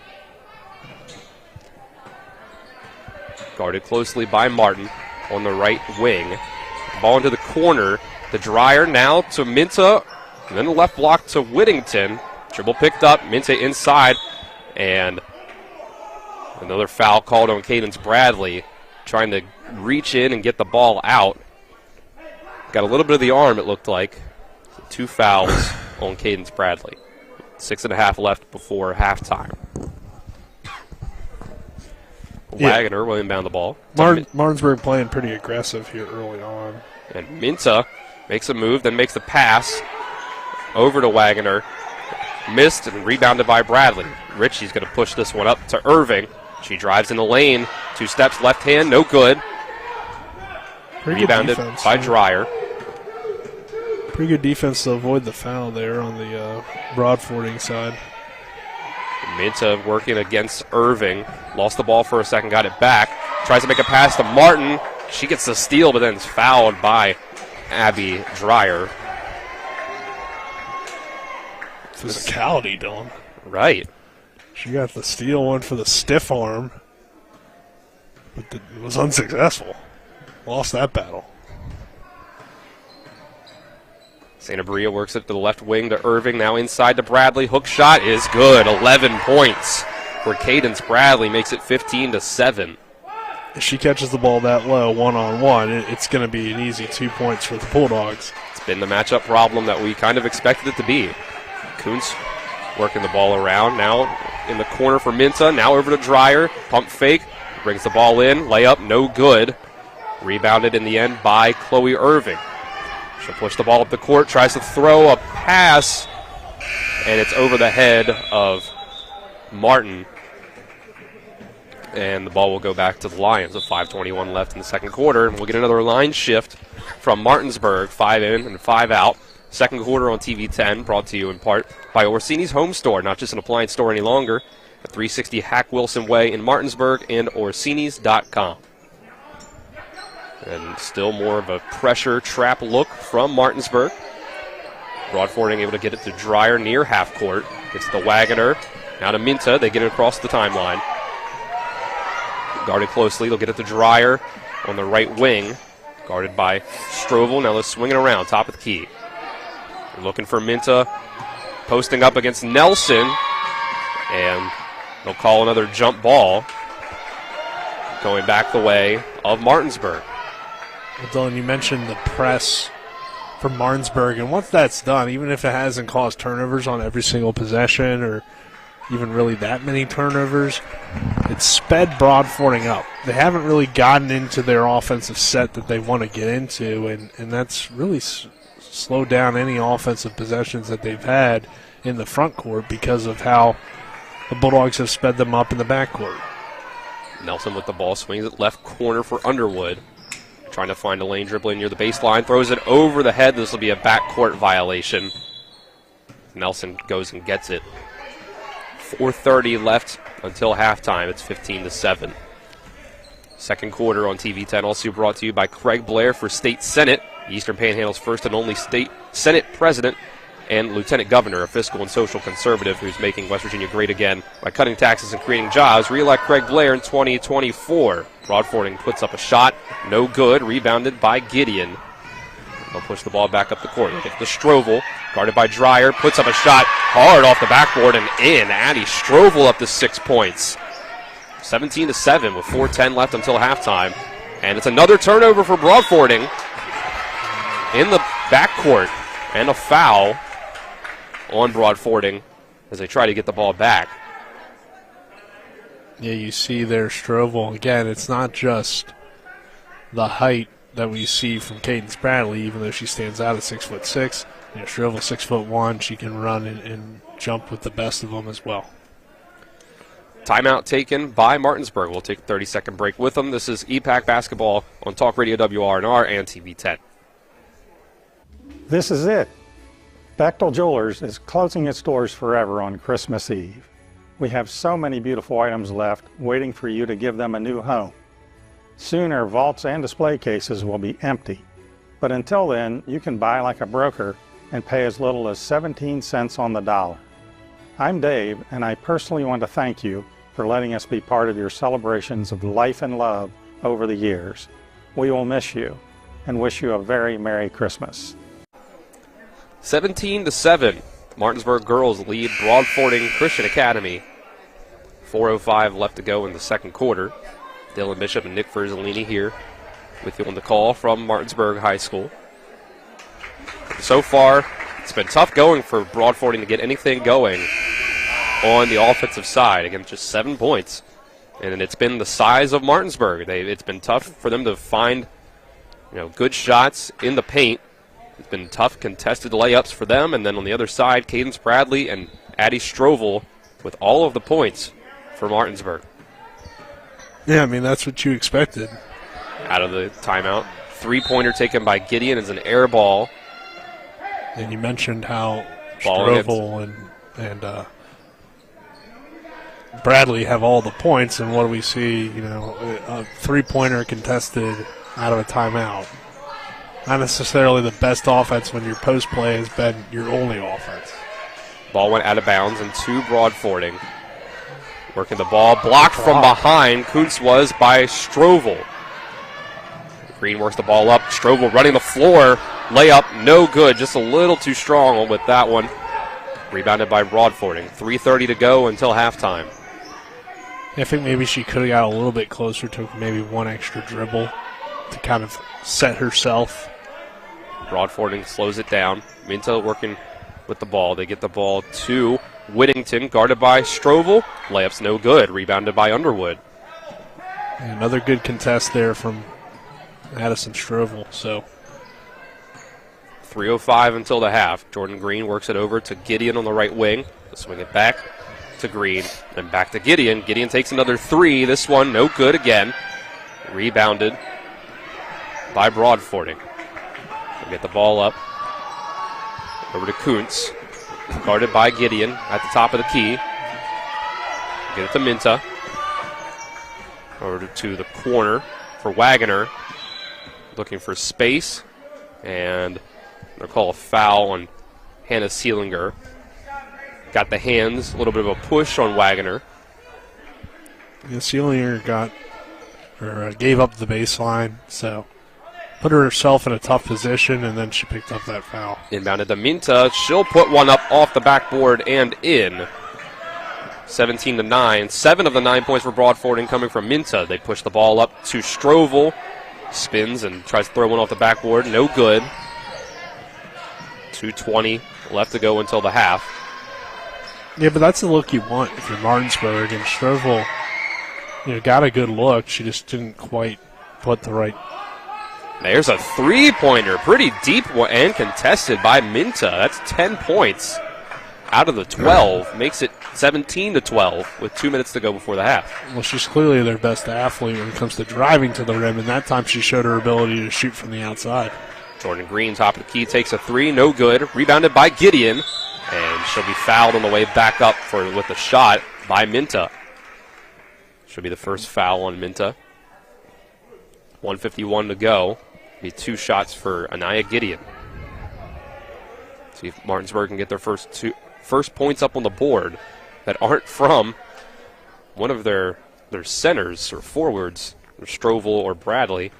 Guarded closely by Martin on the right wing. Ball into the corner. The Dryer now to Minta. And then the left block to Whittington. Dribble picked up. Minta inside. And another foul called on Cadence Bradley, trying to reach in and get the ball out. Got a little bit of the arm, it looked like. 2 fouls on Cadence Bradley. 6.5 left before halftime. Wagoner will inbound the ball. Martinsburg playing pretty aggressive here early on. And Minta makes a move, then makes the pass over to Wagoner. Missed and rebounded by Bradley. Ritchie's going to push this one up to Irving. She drives in the lane. 2 steps left hand, no good. Pretty Rebounded good defense, by Dryer. Pretty good defense to avoid the foul there on the Broadfording side. Minta working against Irving. Lost the ball for a second, got it back. Tries to make a pass to Martin. She gets the steal, but then is fouled by Abby Dryer. Physicality, Dylan. Right. She got the steal, one for the stiff arm, but it was unsuccessful. Lost that battle. Santa Maria works it to the left wing to Irving, now inside to Bradley. Hook shot is good. 11 points for Cadence Bradley, makes it 15-7. If she catches the ball that low, one-on-one, it's going to be an easy 2 points for the Bulldogs. It's been the matchup problem that we kind of expected it to be. Kuntz working the ball around, now in the corner for Minta, now over to Dryer. Pump fake, brings the ball in, layup, no good. Rebounded in the end by Chloe Irving. She'll push the ball up the court, tries to throw a pass, and it's over the head of Martin. And the ball will go back to the Lions with 5:21 left in the second quarter. And we'll get another line shift from Martinsburg, 5 in and 5 out. Second quarter on TV 10, brought to you in part by Orsini's Home Store, not just an appliance store any longer, at 360 Hack Wilson Way in Martinsburg and Orsini's.com. And still more of a pressure trap look from Martinsburg. Broadfording able to get it to Dreyer near half court. Gets to Wagoner. Now to Minta. They get it across the timeline. Guarded closely. They'll get it to Dreyer on the right wing. Guarded by Strovel. Now they're swinging around. Top of the key. They're looking for Minta. Posting up against Nelson. And they'll call another jump ball. Going back the way of Martinsburg. Well, Dylan, you mentioned the press from Martinsburg, and once that's done, even if it hasn't caused turnovers on every single possession or even really that many turnovers, it's sped Broadfording up. They haven't really gotten into their offensive set that they want to get into, and that's really slowed down any offensive possessions that they've had in the front court because of how the Bulldogs have sped them up in the back court. Nelson with the ball, swings it left corner for Underwood. Trying to find a lane, dribbling near the baseline, throws it over the head. This will be a backcourt violation. Nelson goes and gets it. 4:30 left until halftime. It's 15-7. Second quarter on TV 10, also brought to you by Craig Blair for State Senate, Eastern Panhandle's first and only State Senate President and Lieutenant Governor, a fiscal and social conservative who's making West Virginia great again by cutting taxes and creating jobs. Re-elect Craig Blair in 2024. Broadfording puts up a shot, no good, rebounded by Gideon. They'll push the ball back up the court. Get the Strovel, guarded by Dreyer, puts up a shot hard off the backboard and in. Addie Strovel up to 6 points. 17-7 with 4:10 left until halftime. And it's another turnover for Broadfording in the backcourt and a foul on Broadfording as they try to get the ball back. Yeah, you see there Strovel. Again, it's not just the height that we see from Cadence Bradley, even though she stands out at 6'6". You know, Strovel 6'1". She can run and jump with the best of them as well. Timeout taken by Martinsburg. We'll take a 30-second break with them. This is EPAC basketball on Talk Radio WRNR and TV 10. This is it. Bechtel Jewelers is closing its doors forever on Christmas Eve. We have so many beautiful items left, waiting for you to give them a new home. Soon our vaults and display cases will be empty. But until then, you can buy like a broker and pay as little as 17 cents on the dollar. I'm Dave, and I personally want to thank you for letting us be part of your celebrations of life and love over the years. We will miss you and wish you a very Merry Christmas. 17-7. Martinsburg girls lead Broadfording Christian Academy. 4:05 left to go in the second quarter. Dylan Bishop and Nick Ferzolini here with you on the call from Martinsburg High School. So far, it's been tough going for Broadfording to get anything going on the offensive side. Again, just 7 points. And it's been the size of Martinsburg. It's been tough for them to find good shots in the paint. It's been tough contested layups for them. And then on the other side, Cadence Bradley and Addie Strovel with all of the points for Martinsburg. Yeah, I mean, that's what you expected. Out of the timeout. Three-pointer taken by Gideon as an air ball. And you mentioned how Strovel and Bradley have all the points, and what do we see? A three-pointer contested out of a timeout. Not necessarily the best offense when your post play has been your only offense. Ball went out of bounds and to Broadfording. Working the ball, blocked from behind. Kuntz was by Strovel. Green works the ball up. Strovel running the floor. Layup, no good. Just a little too strong with that one. Rebounded by Broadfording. 3:30 to go until halftime. I think maybe she could have got a little bit closer, took maybe one extra dribble to kind of set herself. Broadfording slows it down. Minto working with the ball. They get the ball to Whittington, guarded by Strovel. Layup's no good. Rebounded by Underwood. And another good contest there from Addison Strovel. So 3:05 until the half. Jordan Green works it over to Gideon on the right wing. Swing it back to Green, then back to Gideon. Gideon takes another three. This one no good again. Rebounded by Broadfording. They get the ball up. Over to Kuntz. Guarded by Gideon at the top of the key. Get it to Minta. Over to the corner for Wagoner. looking for space, and they'll call a foul on Hannah Seelinger. Got the hands, a little bit of a push on Wagoner. Yeah, Seelinger gave up the baseline, so put herself in a tough position, and then she picked up that foul. Inbounded to Minta. She'll put one up off the backboard and in. 17-9. 7 of the 9 points for Broadfording coming from Minta. They push the ball up to Strovel. Spins and tries to throw one off the backboard. No good. 2:20 left to go until the half. Yeah, but that's the look you want if you're Martinsburg. And Strovel, got a good look. She just didn't quite put the right. There's a three-pointer. Pretty deep and contested by Minta. That's 10 points out of the 12. Makes it 17-12 with 2 minutes to go before the half. Well, she's clearly their best athlete when it comes to driving to the rim, and that time she showed her ability to shoot from the outside. Jordan Green, top of the key, takes a three. No good. Rebounded by Gideon, and she'll be fouled on the way back up with the shot by Minta. Should be the first foul on Minta. 1:51 to go. Be 2 shots for Anaya Gideon. See if Martinsburg can get their first points up on the board that aren't from one of their centers or forwards, Strovel or Bradley.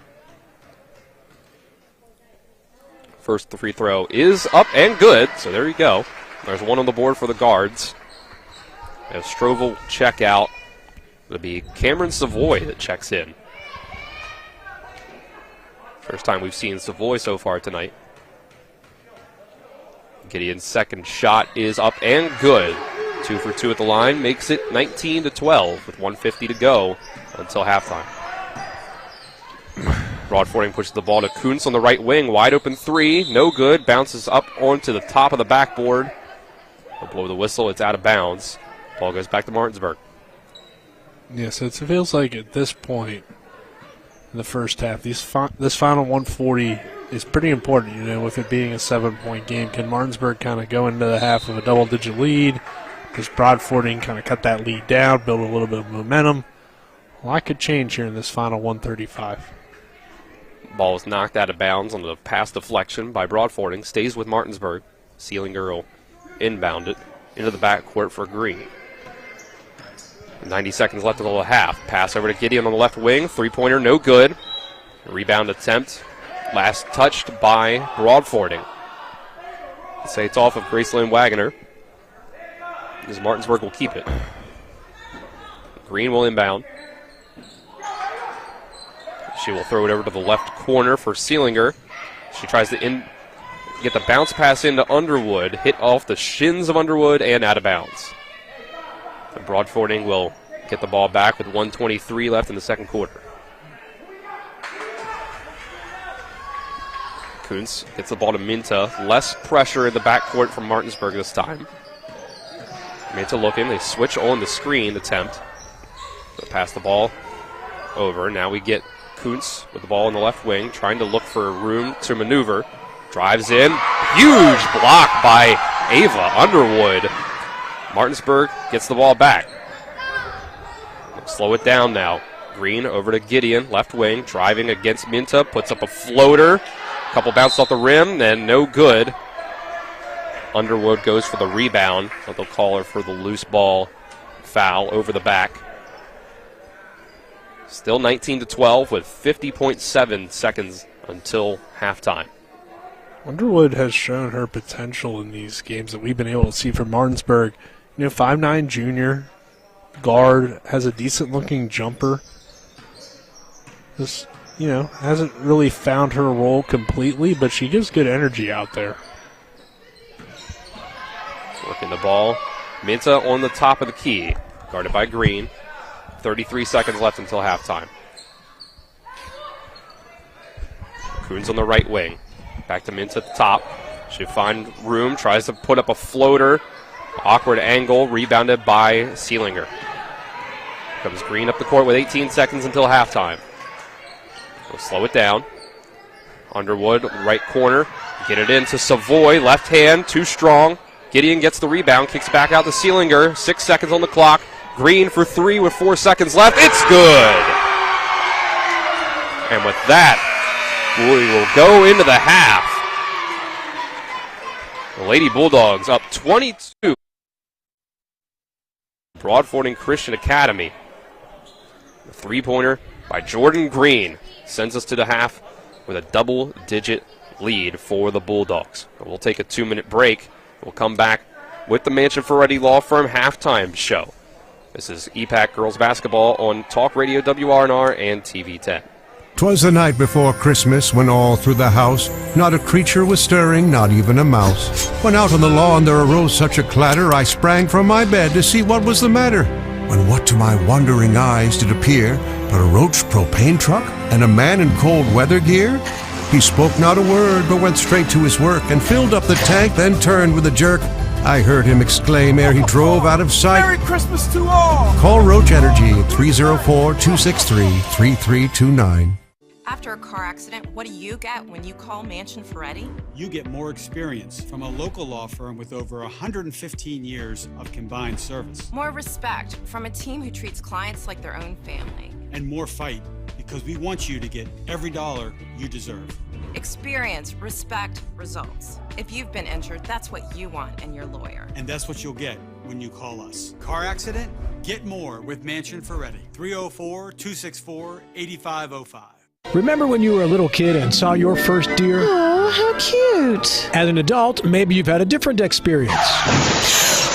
First free throw is up and good, so there you go. There's one on the board for the guards. As Strovel check out, it'll be Cameron Savoy that checks in. First time we've seen Savoy so far tonight. Gideon's second shot is up and good. 2 for 2 at the line, makes it 19-12 with 1:50 to go until halftime. Broadfording pushes the ball to Kuntz on the right wing. Wide open three, no good. Bounces up onto the top of the backboard. They'll blow the whistle, it's out of bounds. Ball goes back to Martinsburg. Yes, it feels like at this point in the first half, this final 140 is pretty important, with it being a 7-point game. Can Martinsburg kind of go into the half of a double-digit lead? Does Broadfording kind of cut that lead down, build a little bit of momentum? A lot could change here in this final 135. Ball is knocked out of bounds on the pass deflection by Broadfording. Stays with Martinsburg. Seelinger will inbound it into the backcourt for Green. 90 seconds left until the half. Pass over to Gideon on the left wing. Three-pointer, no good. Rebound attempt. Last touched by Broadfording. Say it's off of Gracelyn Wagoner. As Martinsburg will keep it. Green will inbound. She will throw it over to the left corner for Seelinger. She tries to get the bounce pass into Underwood. Hit off the shins of Underwood and out of bounds. So Broadfording will get the ball back with 1:23 left in the second quarter. Kuntz gets the ball to Minta. Less pressure in the backcourt from Martinsburg this time. Minta looking. They switch on the screen attempt. They'll pass the ball over. Now we get Kuntz with the ball in the left wing, trying to look for room to maneuver. Drives in. Huge block by Ava Underwood. Martinsburg gets the ball back. They'll slow it down now. Green over to Gideon, left wing, driving against Minta, puts up a floater. Couple bounces off the rim, and no good. Underwood goes for the rebound, but they'll call her for the loose ball foul over the back. Still 19-12 with 50.7 seconds until halftime. Underwood has shown her potential in these games that we've been able to see from Martinsburg. 5'9" junior, guard, has a decent-looking jumper. Just, hasn't really found her role completely, but she gives good energy out there. Working the ball. Minta on the top of the key, guarded by Green. 33 seconds left until halftime. Kuntz on the right wing. Back to Minta at the top. Should find room, tries to put up a floater. Awkward angle, rebounded by Seelinger. Comes Green up the court with 18 seconds until halftime. We'll slow it down. Underwood, right corner. Get it into Savoy, left hand, too strong. Gideon gets the rebound, kicks back out to Seelinger. 6 seconds on the clock. Green for three with 4 seconds left. It's good! And with that, We will go into the half. The Lady Bulldogs up 22. Broadfording Christian Academy. The three-pointer by Jordan Green sends us to the half with a double-digit lead for the Bulldogs. We'll take a 2-minute break. We'll come back with the Mansion Ferretti Law Firm halftime show. This is EPAC Girls Basketball on Talk Radio WRNR and TV 10. 'Twas the night before Christmas when all through the house not a creature was stirring, not even a mouse. When out on the lawn there arose such a clatter, I sprang from my bed to see what was the matter. When what to my wondering eyes did appear but a roached propane truck and a man in cold weather gear? He spoke not a word but went straight to his work and filled up the tank, then turned with a jerk. I heard him exclaim ere he drove out of sight, Merry Christmas to all! Call Roach Energy at 304-263-3329. After a car accident, what do you get when you call Mansion Ferretti? You get more experience from a local law firm with over 115 years of combined service. More respect from a team who treats clients like their own family. And more fight, because we want you to get every dollar you deserve. Experience, respect, results. If you've been injured, that's what you want in your lawyer. And that's what you'll get when you call us. Car accident? Get more with Mansion Ferretti. 304-264-8505. Remember when you were a little kid and saw your first deer? Oh, how cute. As an adult, maybe you've had a different experience.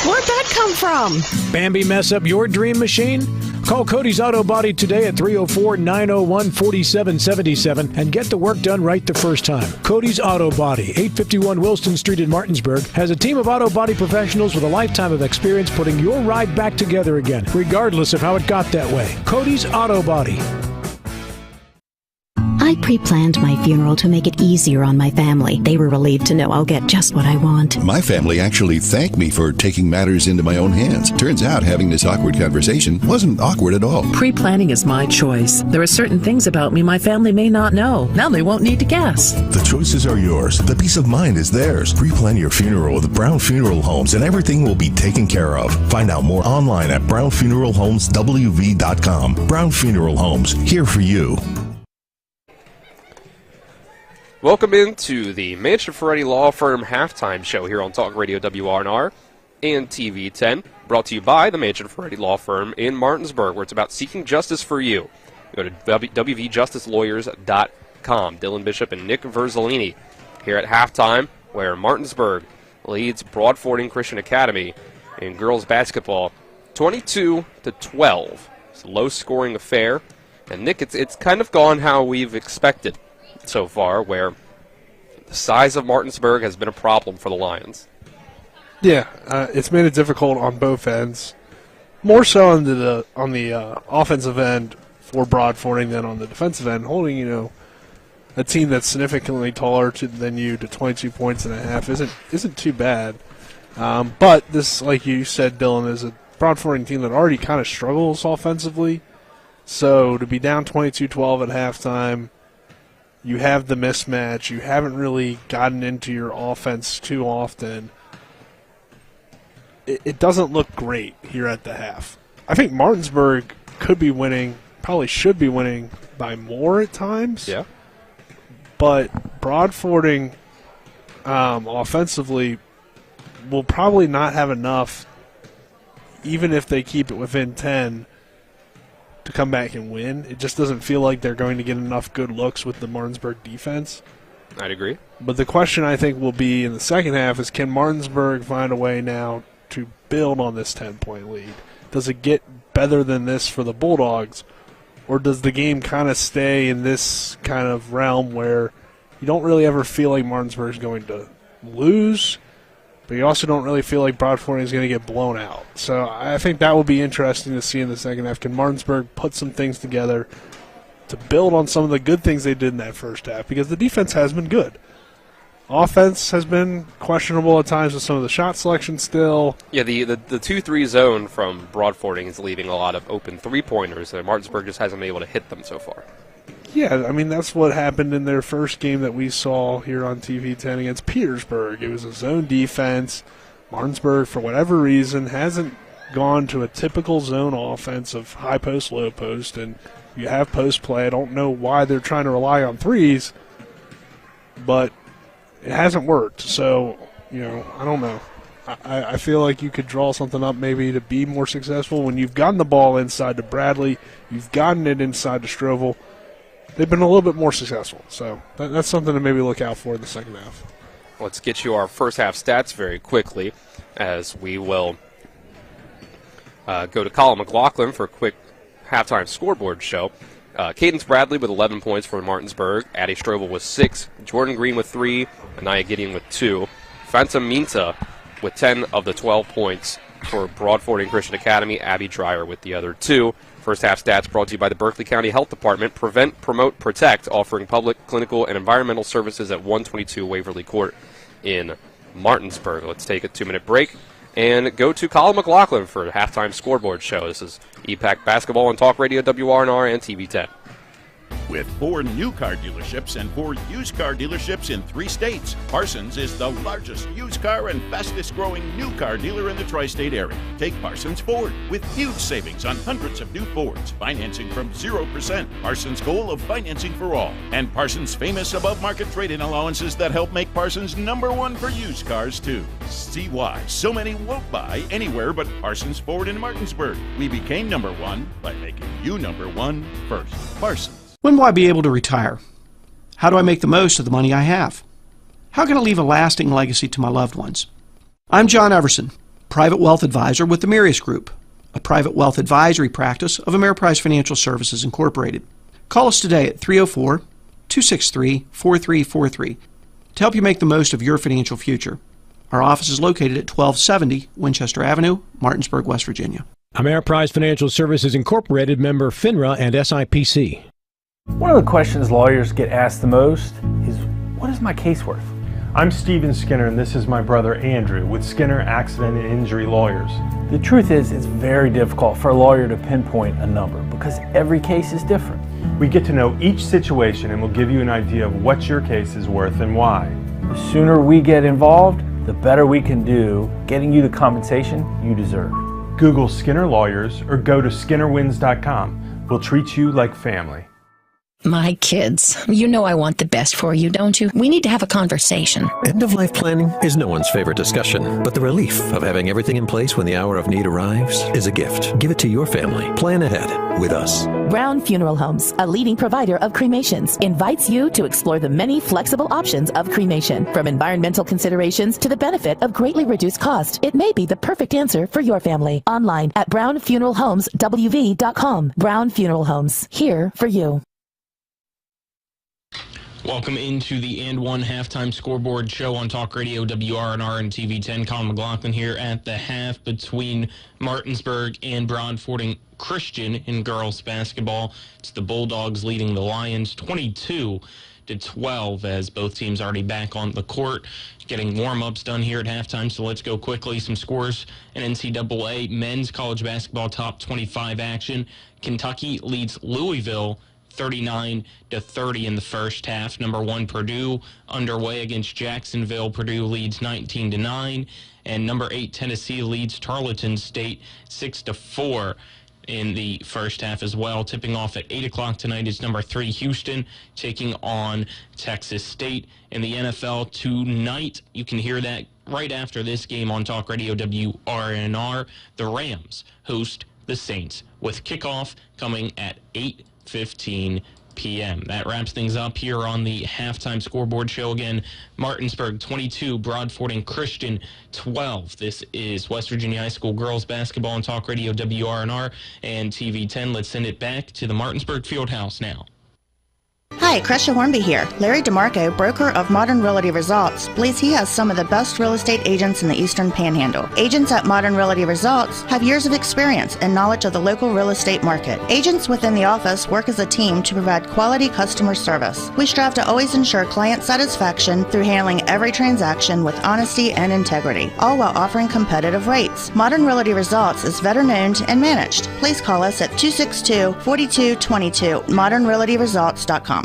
Where'd that come from? Bambi mess up your dream machine? Call Cody's Auto Body today at 304-901-4777 and get the work done right the first time. Cody's Auto Body, 851 Wilston Street in Martinsburg, has a team of auto body professionals with a lifetime of experience putting your ride back together again, regardless of how it got that way. Cody's Auto Body. I pre-planned my funeral to make it easier on my family. They were relieved to know I'll get just what I want. My family actually thanked me for taking matters into my own hands. Turns out having this awkward conversation wasn't awkward at all. Pre-planning is my choice. There are certain things about me my family may not know. Now they won't need to guess. The choices are yours. The peace of mind is theirs. Pre-plan your funeral with Brown Funeral Homes and everything will be taken care of. Find out more online at brownfuneralhomeswv.com. Brown Funeral Homes, here for you. Welcome into the Mansion Ferretti Law Firm halftime show here on Talk Radio WRNR and TV 10, brought to you by the Mansion Ferretti Law Firm in Martinsburg, where it's about seeking justice for you. Go to wvjusticelawyers.com. Dylan Bishop and Nick Verzolini here at halftime, where Martinsburg leads Broadfording Christian Academy in girls basketball 22-12. It's a low-scoring affair. And Nick, it's kind of gone how we've expected so far, where the size of Martinsburg has been a problem for the Lions. Yeah, it's made it difficult on both ends. More so on the offensive end for Broadfording than on the defensive end, holding a team that's significantly taller than you to 22 points and a half isn't too bad. But this, like you said, Dylan, is a Broadfording team that already kind of struggles offensively. So to be down 22-12 at halftime, you have the mismatch. You haven't really gotten into your offense too often. It doesn't look great here at the half. I think Martinsburg could be winning, probably should be winning by more at times. Yeah. But Broadfording offensively will probably not have enough, even if they keep it within 10, to come back and win. It just doesn't feel like they're going to get enough good looks with the Martinsburg defense. I'd agree. But the question I think will be in the second half is, can Martinsburg find a way now to build on this 10-point lead? Does it get better than this for the Bulldogs? Or does the game kind of stay in this kind of realm where you don't really ever feel like Martinsburg is going to lose, but you also don't really feel like Broadfording is going to get blown out. So I think that will be interesting to see in the second half. Can Martinsburg put some things together to build on some of the good things they did in that first half? Because the defense has been good. Offense has been questionable at times with some of the shot selection still. Yeah, the 2-3 zone from Broadfording is leaving a lot of open three-pointers, and Martinsburg just hasn't been able to hit them so far. Yeah, I mean, that's what happened in their first game that we saw here on TV 10 against Petersburg. It was a zone defense. Martinsburg, for whatever reason, hasn't gone to a typical zone offense of high post, low post, and you have post play. I don't know why they're trying to rely on threes, but it hasn't worked. So, I don't know. I feel like you could draw something up maybe to be more successful. When you've gotten the ball inside to Bradley, you've gotten it inside to Strovel, they've been a little bit more successful. So that's something to maybe look out for in the second half. Let's get you our first half stats very quickly as we will go to Colin McLaughlin for a quick halftime scoreboard show. Cadence Bradley with 11 points for Martinsburg. Addie Strovel with 6. Jordan Green with 3. Anaya Gideon with 2. Phantom Minta with 10 of the 12 points for Broadfording Christian Academy. Abby Dreyer with the other 2. First half stats brought to you by the Berkeley County Health Department. Prevent, Promote, Protect, offering public, clinical, and environmental services at 122 Waverly Court in Martinsburg. Let's take a 2-minute break and go to Colin McLaughlin for a halftime scoreboard show. This is EPAC Basketball on Talk Radio WRNR and TV10. With 4 new car dealerships and 4 used car dealerships in 3 states, Parsons is the largest used car and fastest growing new car dealer in the tri-state area. Take Parsons Ford with huge savings on hundreds of new Fords, financing from 0%. Parsons' goal of financing for all. And Parsons' famous above-market trade-in allowances that help make Parsons #1 for used cars, too. See why so many won't buy anywhere but Parsons Ford in Martinsburg. We became #1 by making you #1 first. Parsons. When will I be able to retire? How do I make the most of the money I have? How can I leave a lasting legacy to my loved ones? I'm John Everson, Private Wealth Advisor with the Mirius Group, a private wealth advisory practice of Ameriprise Financial Services Incorporated. Call us today at 304-263-4343 to help you make the most of your financial future. Our office is located at 1270 Winchester Avenue, Martinsburg, West Virginia. Ameriprise Financial Services Incorporated, member FINRA and SIPC. One of the questions lawyers get asked the most is, what is my case worth? I'm Steven Skinner, and this is my brother Andrew with Skinner Accident and Injury Lawyers. The truth is, it's very difficult for a lawyer to pinpoint a number because every case is different. We get to know each situation and we'll give you an idea of what your case is worth and why. The sooner we get involved, the better we can do getting you the compensation you deserve. Google Skinner Lawyers or go to skinnerwins.com. We'll treat you like family. My kids, you know I want the best for you, don't you? We need to have a conversation. End-of-life planning is no one's favorite discussion, but the relief of having everything in place when the hour of need arrives is a gift. Give it to your family. Plan ahead with us. Brown Funeral Homes, a leading provider of cremations, invites you to explore the many flexible options of cremation. From environmental considerations to the benefit of greatly reduced cost, it may be the perfect answer for your family. Online at brownfuneralhomeswv.com. Brown Funeral Homes, here for you. Welcome into the And One Halftime Scoreboard Show on Talk Radio WRNR and TV10. Colin McLaughlin here at the half between Martinsburg and Broadfording Christian in girls basketball. It's the Bulldogs leading the Lions 22-12 as both teams already back on the court, getting warm-ups done here at halftime. So let's go quickly. Some scores in NCAA men's college basketball top 25 action. Kentucky leads Louisville 39-30 in the first half. Number 1 Purdue underway against Jacksonville. Purdue leads 19-9, and number 8 Tennessee leads Tarleton State 6-4 in the first half as well. Tipping off at 8 o'clock tonight is number 3 Houston taking on Texas State. In the NFL tonight, you can hear that right after this game on Talk Radio WRNR. The Rams host the Saints with kickoff coming at 8:15 p.m. That wraps things up here on the halftime scoreboard show. Again, Martinsburg 22, Broadfording Christian 12. This is West Virginia High School girls basketball on Talk Radio WRNR and TV10. Let's send it back to the Martinsburg Fieldhouse now. Hi, Crescia Hornby here. Larry DeMarco, broker of Modern Realty Results, believes he has some of the best real estate agents in the Eastern Panhandle. Agents at Modern Realty Results have years of experience and knowledge of the local real estate market. Agents within the office work as a team to provide quality customer service. We strive to always ensure client satisfaction through handling every transaction with honesty and integrity, all while offering competitive rates. Modern Realty Results is veteran-owned and managed. Please call us at 262-4222, modernrealtyresults.com.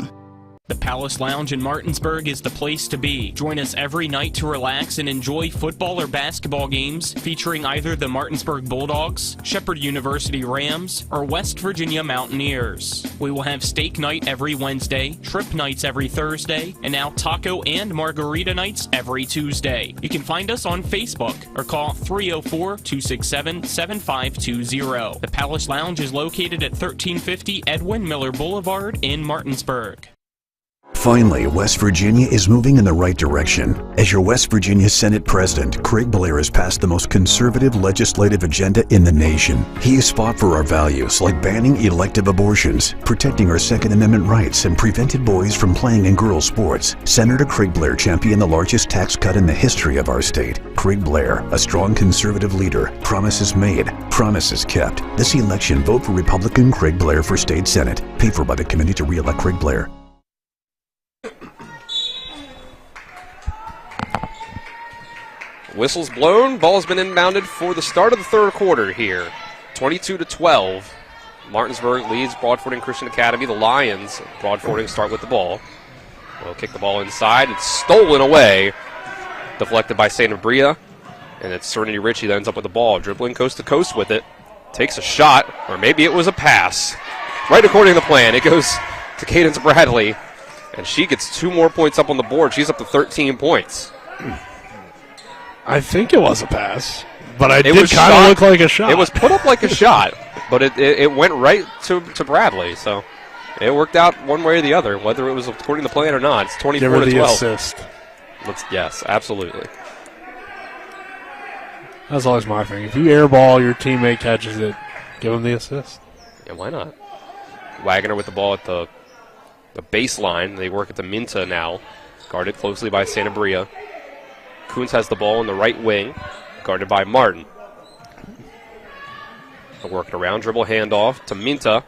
The Palace Lounge in Martinsburg is the place to be. Join us every night to relax and enjoy football or basketball games featuring either the Martinsburg Bulldogs, Shepherd University Rams, or West Virginia Mountaineers. We will have steak night every Wednesday, trip nights every Thursday, and now taco and margarita nights every Tuesday. You can find us on Facebook or call 304-267-7520. The Palace Lounge is located at 1350 Edwin Miller Boulevard in Martinsburg. Finally, West Virginia is moving in the right direction. As your West Virginia Senate President, Craig Blair has passed the most conservative legislative agenda in the nation. He has fought for our values like banning elective abortions, protecting our Second Amendment rights, and prevented boys from playing in girls' sports. Senator Craig Blair championed the largest tax cut in the history of our state. Craig Blair, a strong conservative leader. Promises made, promises kept. This election, vote for Republican Craig Blair for State Senate. Paid for by the committee to re-elect Craig Blair. Whistle's blown. Ball's been inbounded for the start of the third quarter here. 22-12. Martinsburg leads Broadfording Christian Academy. The Lions, Broadfording, start with the ball. They'll kick the ball inside. It's stolen away. Deflected by Santa Bria. And it's Serenity Ritchie that ends up with the ball. Dribbling coast to coast with it. Takes a shot, or maybe it was a pass. Right according to the plan. It goes to Cadence Bradley. And she gets 2 more points up on the board. She's up to 13 points. I think it was a pass, but it did kind of look like a shot. It was put up like a shot, but it went right to Bradley. So it worked out one way or the other, whether it was according to plan or not. It's 24-12. Give her the assist. Yes, absolutely. That's always my thing. If you airball, your teammate catches it, give him the assist. Yeah, why not? Wagner with the ball at the baseline. They work at the Minta now, guarded closely by Santa Bria. Kuntz has the ball in the right wing, guarded by Martin. They're working around, dribble handoff to Minta.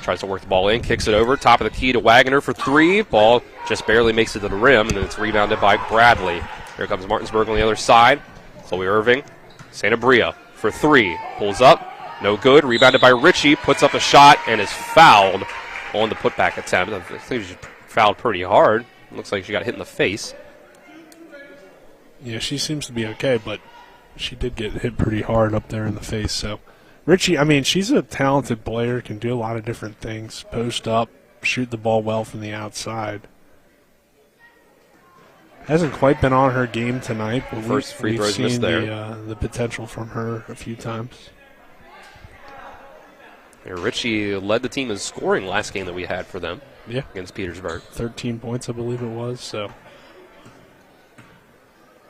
Tries to work the ball in, kicks it over, top of the key to Wagner for 3. Ball just barely makes it to the rim, and then it's rebounded by Bradley. Here comes Martinsburg on the other side. Chloe Irving, Santa Bria for 3. Pulls up, no good. Rebounded by Ritchie, puts up a shot, and is fouled on the putback attempt. I think she fouled pretty hard. Looks like she got hit in the face. Yeah, she seems to be okay, but she did get hit pretty hard up there in the face. So, Ritchie, I mean, she's a talented player, can do a lot of different things. Post up, shoot the ball well from the outside. Hasn't quite been on her game tonight, but First free throws we've missed seen there. the potential from her a few times. Yeah, Ritchie led the team in scoring last game that we had for them against Petersburg. 13 points, I believe it was. So.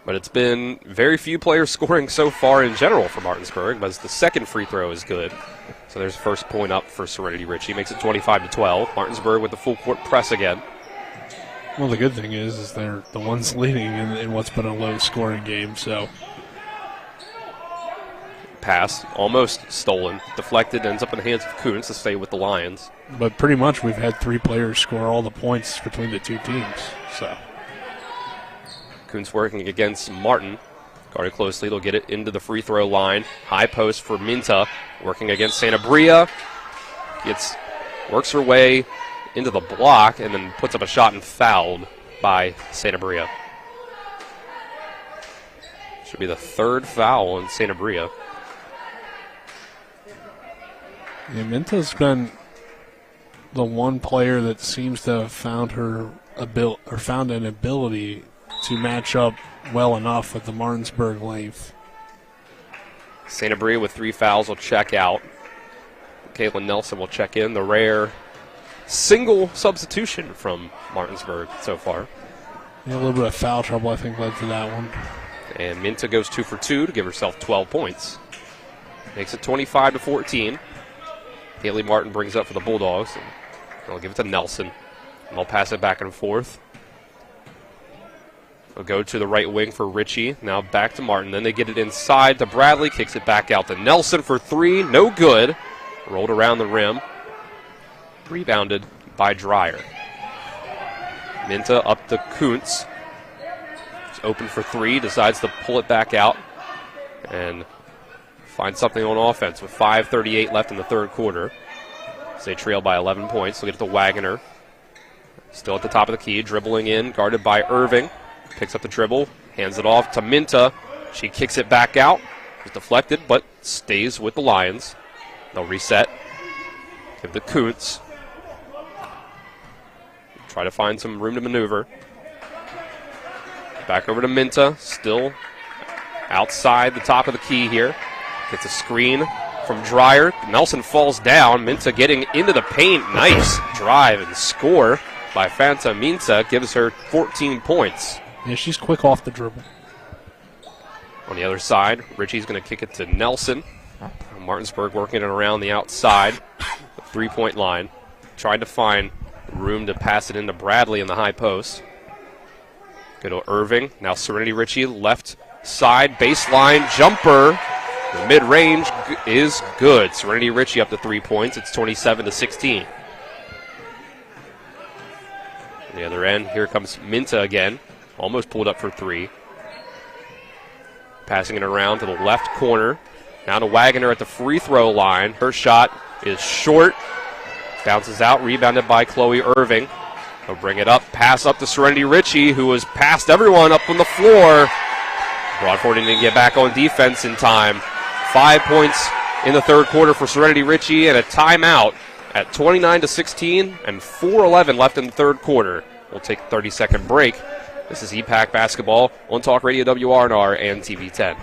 But it's been very few players scoring so far in general for Martinsburg, but the second free throw is good. So there's first point up for Serenity Ritchie. Makes it 25-12. Martinsburg with the full court press again. Well, the good thing is they're the ones leading in what's been a low-scoring game. So pass, almost stolen. Deflected, ends up in the hands of Kuntz to stay with the Lions. But pretty much we've had 3 players score all the points between the 2 teams. So Kuntz working against Martin. Guarded closely. They'll get it into the free throw line. High post for Minta. Working against Santa Bria. Works her way into the block and then puts up a shot and fouled by Santa Bria. Should be the 3rd foul on Santa Bria. Yeah, Minta's been the one player that seems to have found an ability to match up well enough with the Martinsburg length. Santa Bria with 3 fouls will check out. Caitlin Nelson will check in. The rare single substitution from Martinsburg so far. Yeah, a little bit of foul trouble, I think, led to that one. And Minta goes 2 for 2 to give herself 12 points. Makes it 25-14. Haley Martin brings up for the Bulldogs. They'll give it to Nelson. And they'll pass it back and forth. They'll go to the right wing for Ritchie. Now back to Martin. Then they get it inside to Bradley. Kicks it back out to Nelson for 3. No good. Rolled around the rim. Rebounded by Dreyer. Minta up to Kuntz. He's open for 3. Decides to pull it back out. And find something on offense with 5:38 left in the third quarter. So they trail by 11 points. They'll get it to Wagner. Still at the top of the key, dribbling in, guarded by Irving. Picks up the dribble, hands it off to Minta. She kicks it back out. It's deflected, but stays with the Lions. They'll reset. Give to Kuntz. Try to find some room to maneuver. Back over to Minta, still outside the top of the key here. Gets a screen from Dreyer. Nelson falls down. Minta getting into the paint. Nice drive and score by Fanta Minta. Gives her 14 points. Yeah, she's quick off the dribble. On the other side, Ritchie's going to kick it to Nelson. Martinsburg working it around the outside. The three-point line. Trying to find room to pass it into Bradley in the high post. Go to Irving. Now Serenity Ritchie, left side, baseline, jumper. The mid-range is good. Serenity Ritchie up to 3 points. It's 27-16. On the other end, here comes Minta again. Almost pulled up for three. Passing it around to the left corner. Now to Wagner at the free throw line. Her shot is short. Bounces out, rebounded by Chloe Irving. They'll bring it up, pass up to Serenity Ritchie, who has passed everyone up on the floor. Broadfording didn't get back on defense in time. 5 points in the third quarter for Serenity Ritchie, and a timeout at 29-16 and 4:11 left in the third quarter. We'll take a 30-second break. This is EPAC basketball on Talk Radio WRNR and TV10.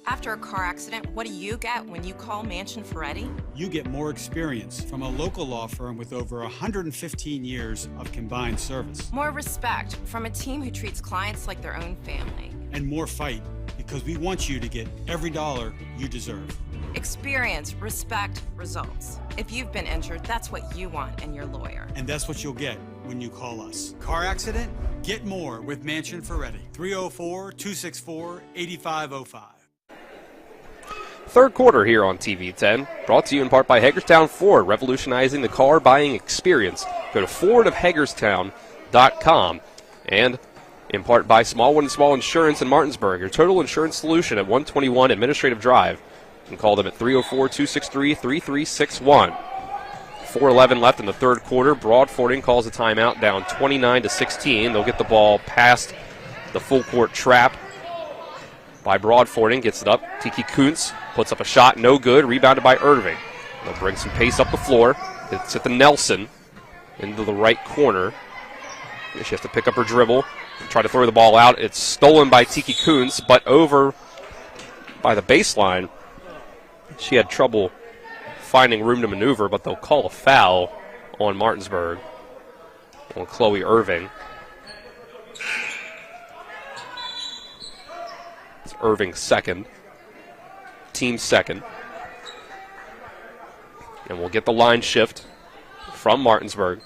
After a car accident, what do you get when you call Mansion Ferretti? You get more experience from a local law firm with over 115 years of combined service. More respect from a team who treats clients like their own family. And more fight, because we want you to get every dollar you deserve. Experience, respect, results. If you've been injured, that's what you want in your lawyer. And that's what you'll get when you call us. Car accident? Get more with Mansion Ferretti. 304-264-8505. Third quarter here on TV10, brought to you in part by Hagerstown Ford, revolutionizing the car buying experience. Go to fordofhagerstown.com. And in part by Smallwood & Small Insurance in Martinsburg, your total insurance solution at 121 Administrative Drive. You can call them at 304-263-3361. 4:11 left in the third quarter. Broadfording calls a timeout, down 29-16. They'll get the ball past the full court trap by Broadfording. Gets it up. Tiki Kuntz puts up a shot, no good. Rebounded by Irving. They'll bring some pace up the floor. It's at the Nelson into the right corner. She has to pick up her dribble, try to throw the ball out. It's stolen by Tiki Kuntz, but over by the baseline. She had trouble finding room to maneuver, but they'll call a foul on Martinsburg, on Chloe Irving. It's Irving's second, team's second. And we'll get the line shift from Martinsburg.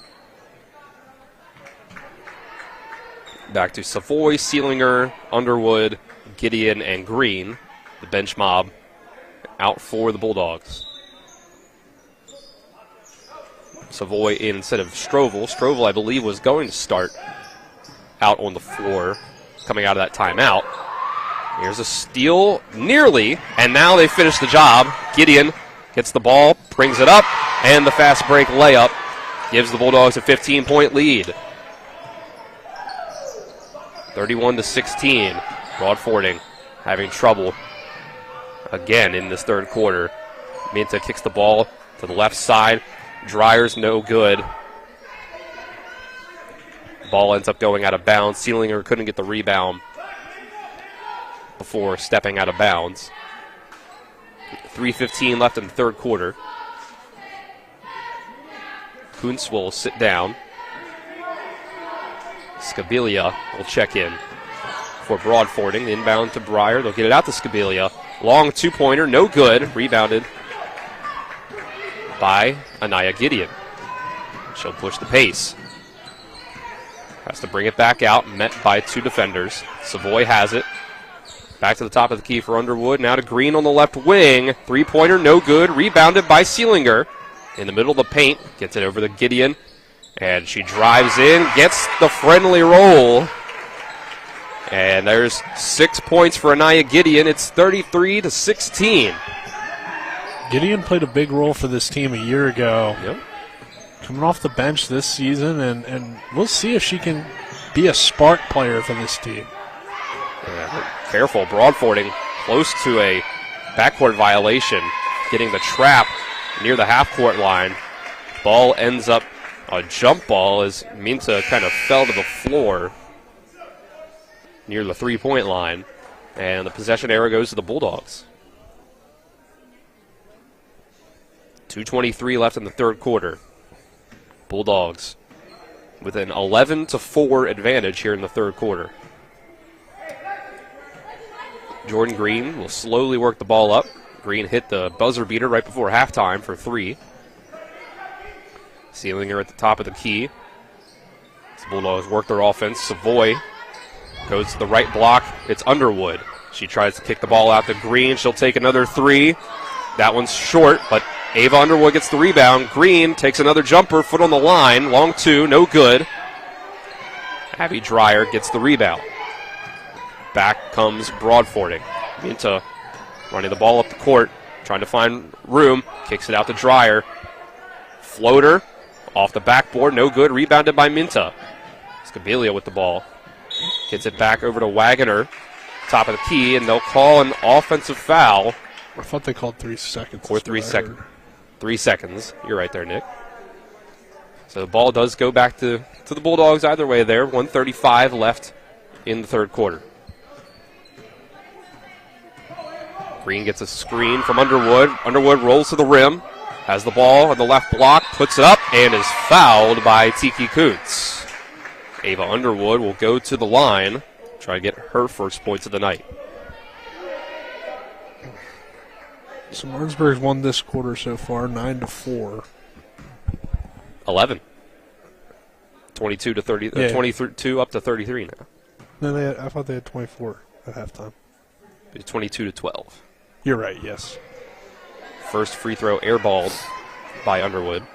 Back to Savoy, Sealinger, Underwood, Gideon, and Green. The bench mob out for the Bulldogs. Savoy in instead of Strovel. Strovel, I believe, was going to start out on the floor coming out of that timeout. Here's a steal, nearly, and now they finish the job. Gideon gets the ball, brings it up, and the fast break layup gives the Bulldogs a 15-point lead. 31-16. Broadfording having trouble again in this third quarter. Minta kicks the ball to the left side. Dreyer's no good. Ball ends up going out of bounds. Sealinger couldn't get the rebound before stepping out of bounds. 3:15 left in the third quarter. Kuntz will sit down. Skabilia will check in for Broadfording. Inbound to Breyer. They'll get it out to Skabilia. Long two-pointer, no good. Rebounded by Anaya Gideon. She'll push the pace. Has to bring it back out, met by two defenders. Savoy has it. Back to the top of the key for Underwood. Now to Green on the left wing. Three-pointer, no good. Rebounded by Sealinger. In the middle of the paint. Gets it over to Gideon. And she drives in, gets the friendly roll. And there's 6 points for Anaya Gideon. It's 33-16. Gideon played a big role for this team a year ago. Yep. coming off the bench this season, and we'll see if she can be a spark player for this team. Yeah, careful. Broadfording close to a backcourt violation, getting the trap near the half-court line. Ball ends up a jump ball as Minta kind of fell to the floor near the three-point line, and the possession error goes to the Bulldogs. 2:23 left in the third quarter. Bulldogs with an 11-4 advantage here in the third quarter. Jordan Green will slowly work the ball up. Green hit the buzzer beater right before halftime for 3. Sealing her at the top of the key. The Bulldogs work their offense. Savoy goes to the right block. It's Underwood. She tries to kick the ball out to Green. She'll take another 3. That one's short, but Ava Underwood gets the rebound. Green takes another jumper, foot on the line. Long 2, no good. Abby Dreyer gets the rebound. Back comes Broadfording. Minta running the ball up the court, trying to find room. Kicks it out to Dreyer. Floater off the backboard, no good. Rebounded by Minta. Scabilia with the ball. Gets it back over to Wagoner. Top of the key, and they'll call an offensive foul. I thought they called 3 seconds. Or 3 seconds. 3 seconds. You're right there, Nick. So the ball does go back to the Bulldogs either way there. 1:35 left in the third quarter. Green gets a screen from Underwood. Underwood rolls to the rim. Has the ball on the left block. Puts it up and is fouled by Tiki Kuntz. Ava Underwood will go to the line. Try to get her first points of the night. So Martinsburg's won this quarter so far, 9-4. 11. 22 to 30. Yeah. 22 up to 33 now. No, I thought they had 24 at halftime. It's 22 to 12. You're right. Yes. First free throw airballed by Underwood.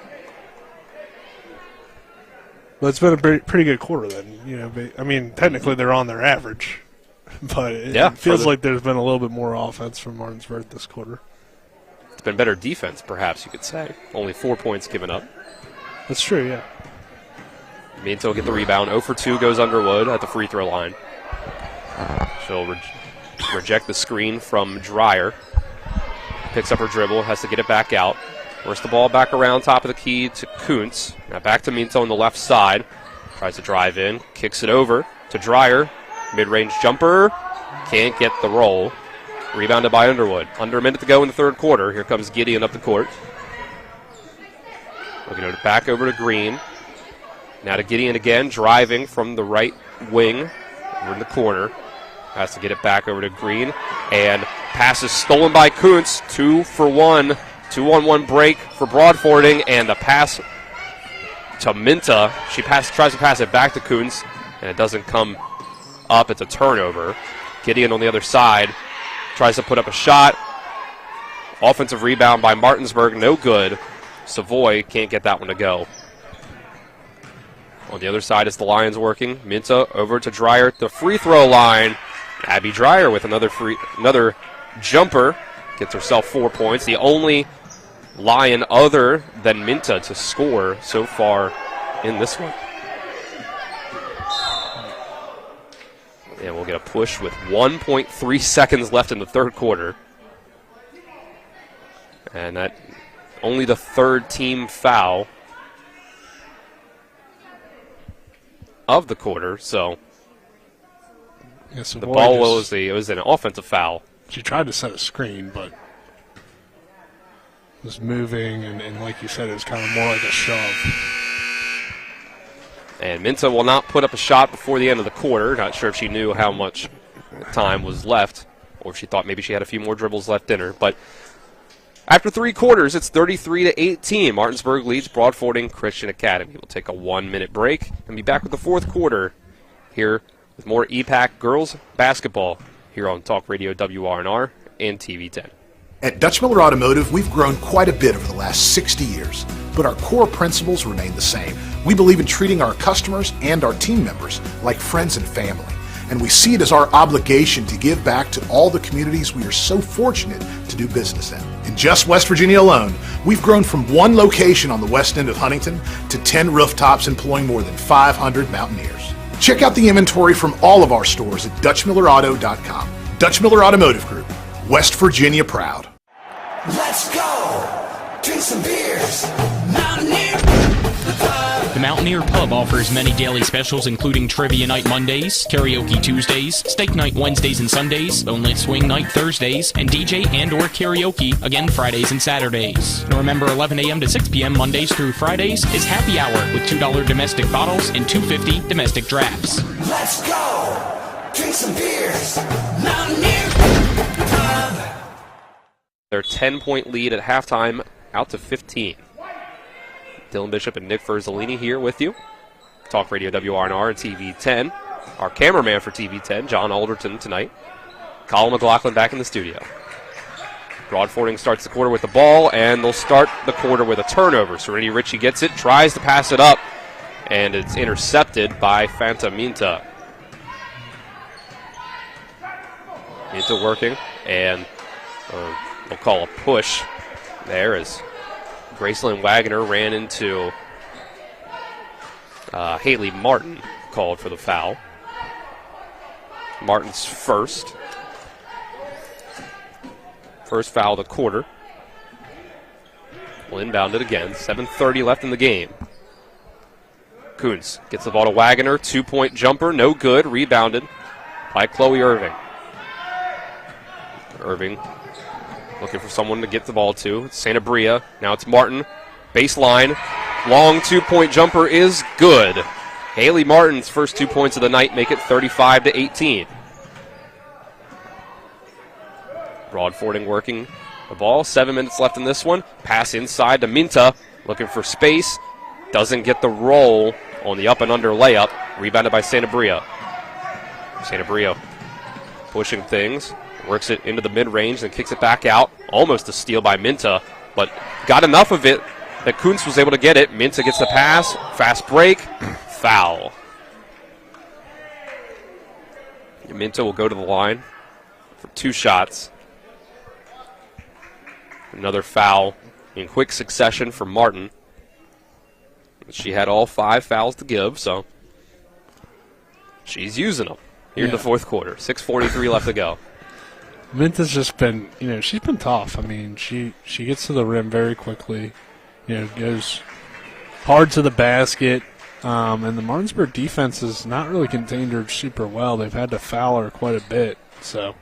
Well, it's been a pretty good quarter then. You know, I mean, technically they're on their average, but it feels like there's been a little bit more offense from Martinsburg this quarter. It's been better defense, perhaps you could say. Only 4 points given up. That's true, yeah. Minta will get the rebound. 0 for 2 goes Underwood at the free throw line. She'll reject the screen from Dreyer. Picks up her dribble, has to get it back out. Works the ball back around top of the key to Kuntz. Now back to Minta on the left side. Tries to drive in, kicks it over to Dreyer. Mid-range jumper. Can't get the roll. Rebounded by Underwood. Under a minute to go in the third quarter. Here comes Gideon up the court. Looking it back over to Green. Now to Gideon again, driving from the right wing. Over in the corner. Has to get it back over to Green. And pass is stolen by Kuntz. 2 for 1. 2-on-1 break for Broadfording. And the pass to Minta. She tries to pass it back to Kuntz. And it doesn't come up. It's a turnover. Gideon on the other side. Tries to put up a shot. Offensive rebound by Martinsburg. No good. Savoy can't get that one to go. On the other side is the Lions working. Minta over to Dreyer at the free throw line. Abby Dreyer with another jumper. Gets herself 4 points. The only Lion other than Minta to score so far in this one. And we'll get a push with 1.3 seconds left in the third quarter. And that only the third team foul of the quarter, so the ball was an offensive foul. She tried to set a screen, but was moving, and like you said, it was kind of more like a shove. And Minta will not put up a shot before the end of the quarter. Not sure if she knew how much time was left, or if she thought maybe she had a few more dribbles left in her. But after 3 quarters, it's 33-18. Martinsburg leads Broadfording Christian Academy. We'll take a 1-minute break and be back with the fourth quarter here with more EPAC girls basketball here on Talk Radio WRNR and TV 10. At Dutch Miller Automotive, we've grown quite a bit over the last 60 years, but our core principles remain the same. We believe in treating our customers and our team members like friends and family. and we see it as our obligation to give back to all the communities we are so fortunate to do business in. In just West Virginia alone, we've grown from one location on the west end of Huntington to 10 rooftops employing more than 500 Mountaineers. Check out the inventory from all of our stores at DutchMillerAuto.com. Dutch Miller Automotive Group, West Virginia proud. Let's go! Drink some beers! Mountaineer! The Mountaineer Pub offers many daily specials including Trivia Night Mondays, Karaoke Tuesdays, Steak Night Wednesdays and Sundays, Boneless Swing Night Thursdays, and DJ and/or karaoke, again Fridays and Saturdays. And remember, 11 a.m. to 6 p.m. Mondays through Fridays is happy hour with $2 domestic bottles and $2.50 domestic drafts. Let's go! Drink some beers! Mountaineer Pub! Their 10-point lead at halftime out to 15. Dylan Bishop and Nick Ferzolini here with you. Talk Radio WRNR and TV 10. Our cameraman for TV 10, John Alderton, tonight. Colin McLaughlin back in the studio. Broadfording starts the quarter with the ball, and they'll start the quarter with a turnover. Serenity Ritchie gets it, tries to pass it up, and it's intercepted by Fanta Minta. Minta working, and we'll call a push there as Gracelyn Wagner ran into Haley Martin, called for the foul. Martin's first foul of the quarter. We'll inbound it again. 7:30 left in the game. Kuntz gets the ball to Wagner. 2-point jumper, no good. Rebounded by Chloe Irving. Irving looking for someone to get the ball to. It's Santa Bria. Now it's Martin. Baseline. Long 2-point jumper is good. Haley Martin's first 2 points of the night make it 35-18. Broadfording working the ball. 7 minutes left in this one. Pass inside to Minta. Looking for space. Doesn't get the roll on the up and under layup. Rebounded by Santa Bria. Santa Bria pushing things. Works it into the mid-range and kicks it back out. Almost a steal by Minta, but got enough of it that Kuntz was able to get it. Minta gets the pass. Fast break. Foul. Minta will go to the line for 2 shots. Another foul in quick succession for Martin. She had all 5 fouls to give, so she's using them here in the fourth quarter. 6:43 left to go. Minta's just been, she's been tough. I mean, she gets to the rim very quickly, goes hard to the basket, and the Martinsburg defense has not really contained her super well. They've had to foul her quite a bit, so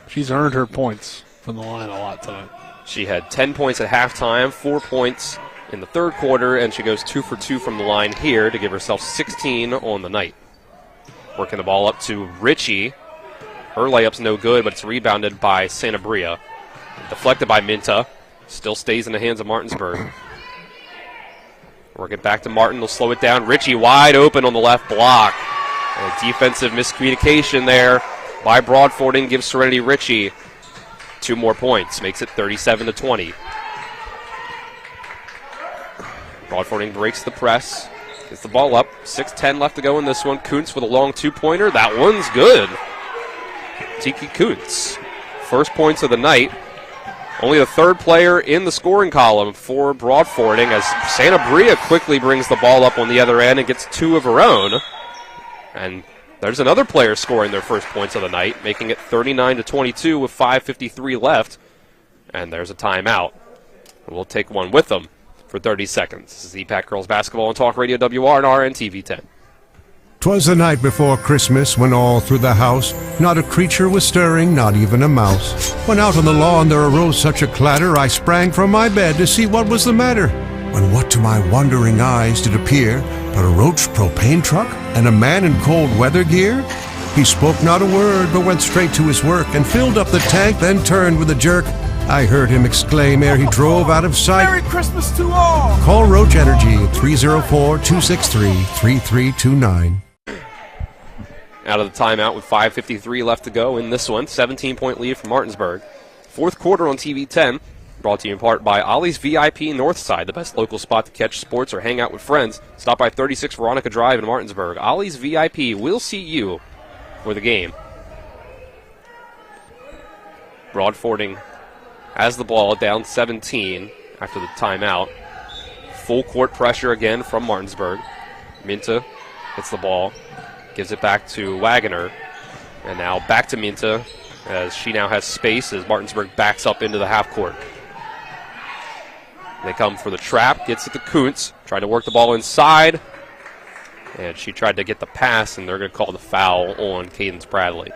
she's earned her points from the line a lot tonight. She had 10 points at halftime, 4 points in the third quarter, and she goes 2 for 2 from the line here to give herself 16 on the night. Working the ball up to Ritchie. Her layup's no good, but it's rebounded by Santa Bria. Deflected by Minta. Still stays in the hands of Martinsburg. Work it back to Martin. They'll slow it down. Ritchie wide open on the left block. And a defensive miscommunication there by Broadfording gives Serenity Ritchie 2 more points. Makes it 37-20. Broadfording breaks the press. Gets the ball up. 6:10 left to go in this one. Kuntz with a long 2-pointer. That one's good. Tiki Kuntz. First points of the night. Only the third player in the scoring column for Broadfording as Santa Bria quickly brings the ball up on the other end and gets 2 of her own. And there's another player scoring their first points of the night, making it 39-22 with 5:53 left. And there's a timeout. We'll take one with them for 30 seconds. This is EPAC Girls Basketball on Talk Radio WRNR and TV 10. 'Twas the night before Christmas when all through the house not a creature was stirring, not even a mouse. When out on the lawn there arose such a clatter, I sprang from my bed to see what was the matter. When what to my wondering eyes did appear but a roach propane truck and a man in cold weather gear? He spoke not a word but went straight to his work and filled up the tank, then turned with a jerk. I heard him exclaim ere he drove out of sight, Merry Christmas to all! Call Roach Energy at 304-263-3329. Out of the timeout with 5:53 left to go in this one. 17-point lead for Martinsburg. Fourth quarter on TV 10. Brought to you in part by Ollie's VIP Northside, the best local spot to catch sports or hang out with friends. Stop by 36 Veronica Drive in Martinsburg. Ollie's VIP will see you for the game. Broadfording has the ball down 17 after the timeout. Full court pressure again from Martinsburg. Minta gets the ball, gives it back to Wagoner, and now back to Minta as she now has space as Martinsburg backs up into the half court. They come for the trap, gets it to Kuntz, trying to work the ball inside, and she tried to get the pass, and they're going to call the foul on Cadence Bradley.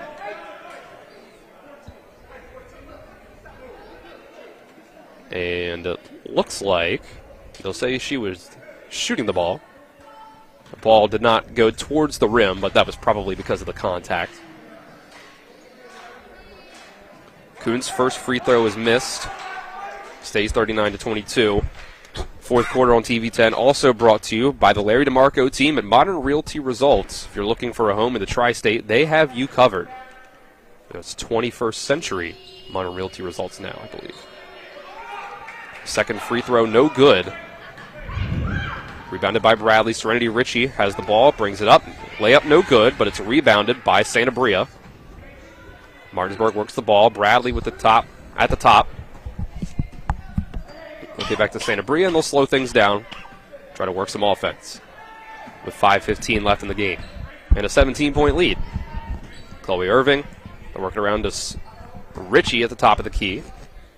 And it looks like they'll say she was shooting the ball. The ball did not go towards the rim, but that was probably because of the contact. Kuhn's first free throw is missed. Stays 39-22. Fourth quarter on TV 10 also brought to you by the Larry DeMarco team at Modern Realty Results. If you're looking for a home in the Tri-State, they have you covered. It's 21st century Modern Realty Results now, I believe. Second free throw, no good. Rebounded by Bradley. Serenity Ritchie has the ball, brings it up. Layup, no good, but it's rebounded by Santa Bria. Martinsburg works the ball. Bradley with the top, at the top. They'll get back to Santa Bria, and they'll slow things down. Try to work some offense with 5:15 left in the game. And a 17-point lead. Chloe Irving, they're working around to Ritchie at the top of the key.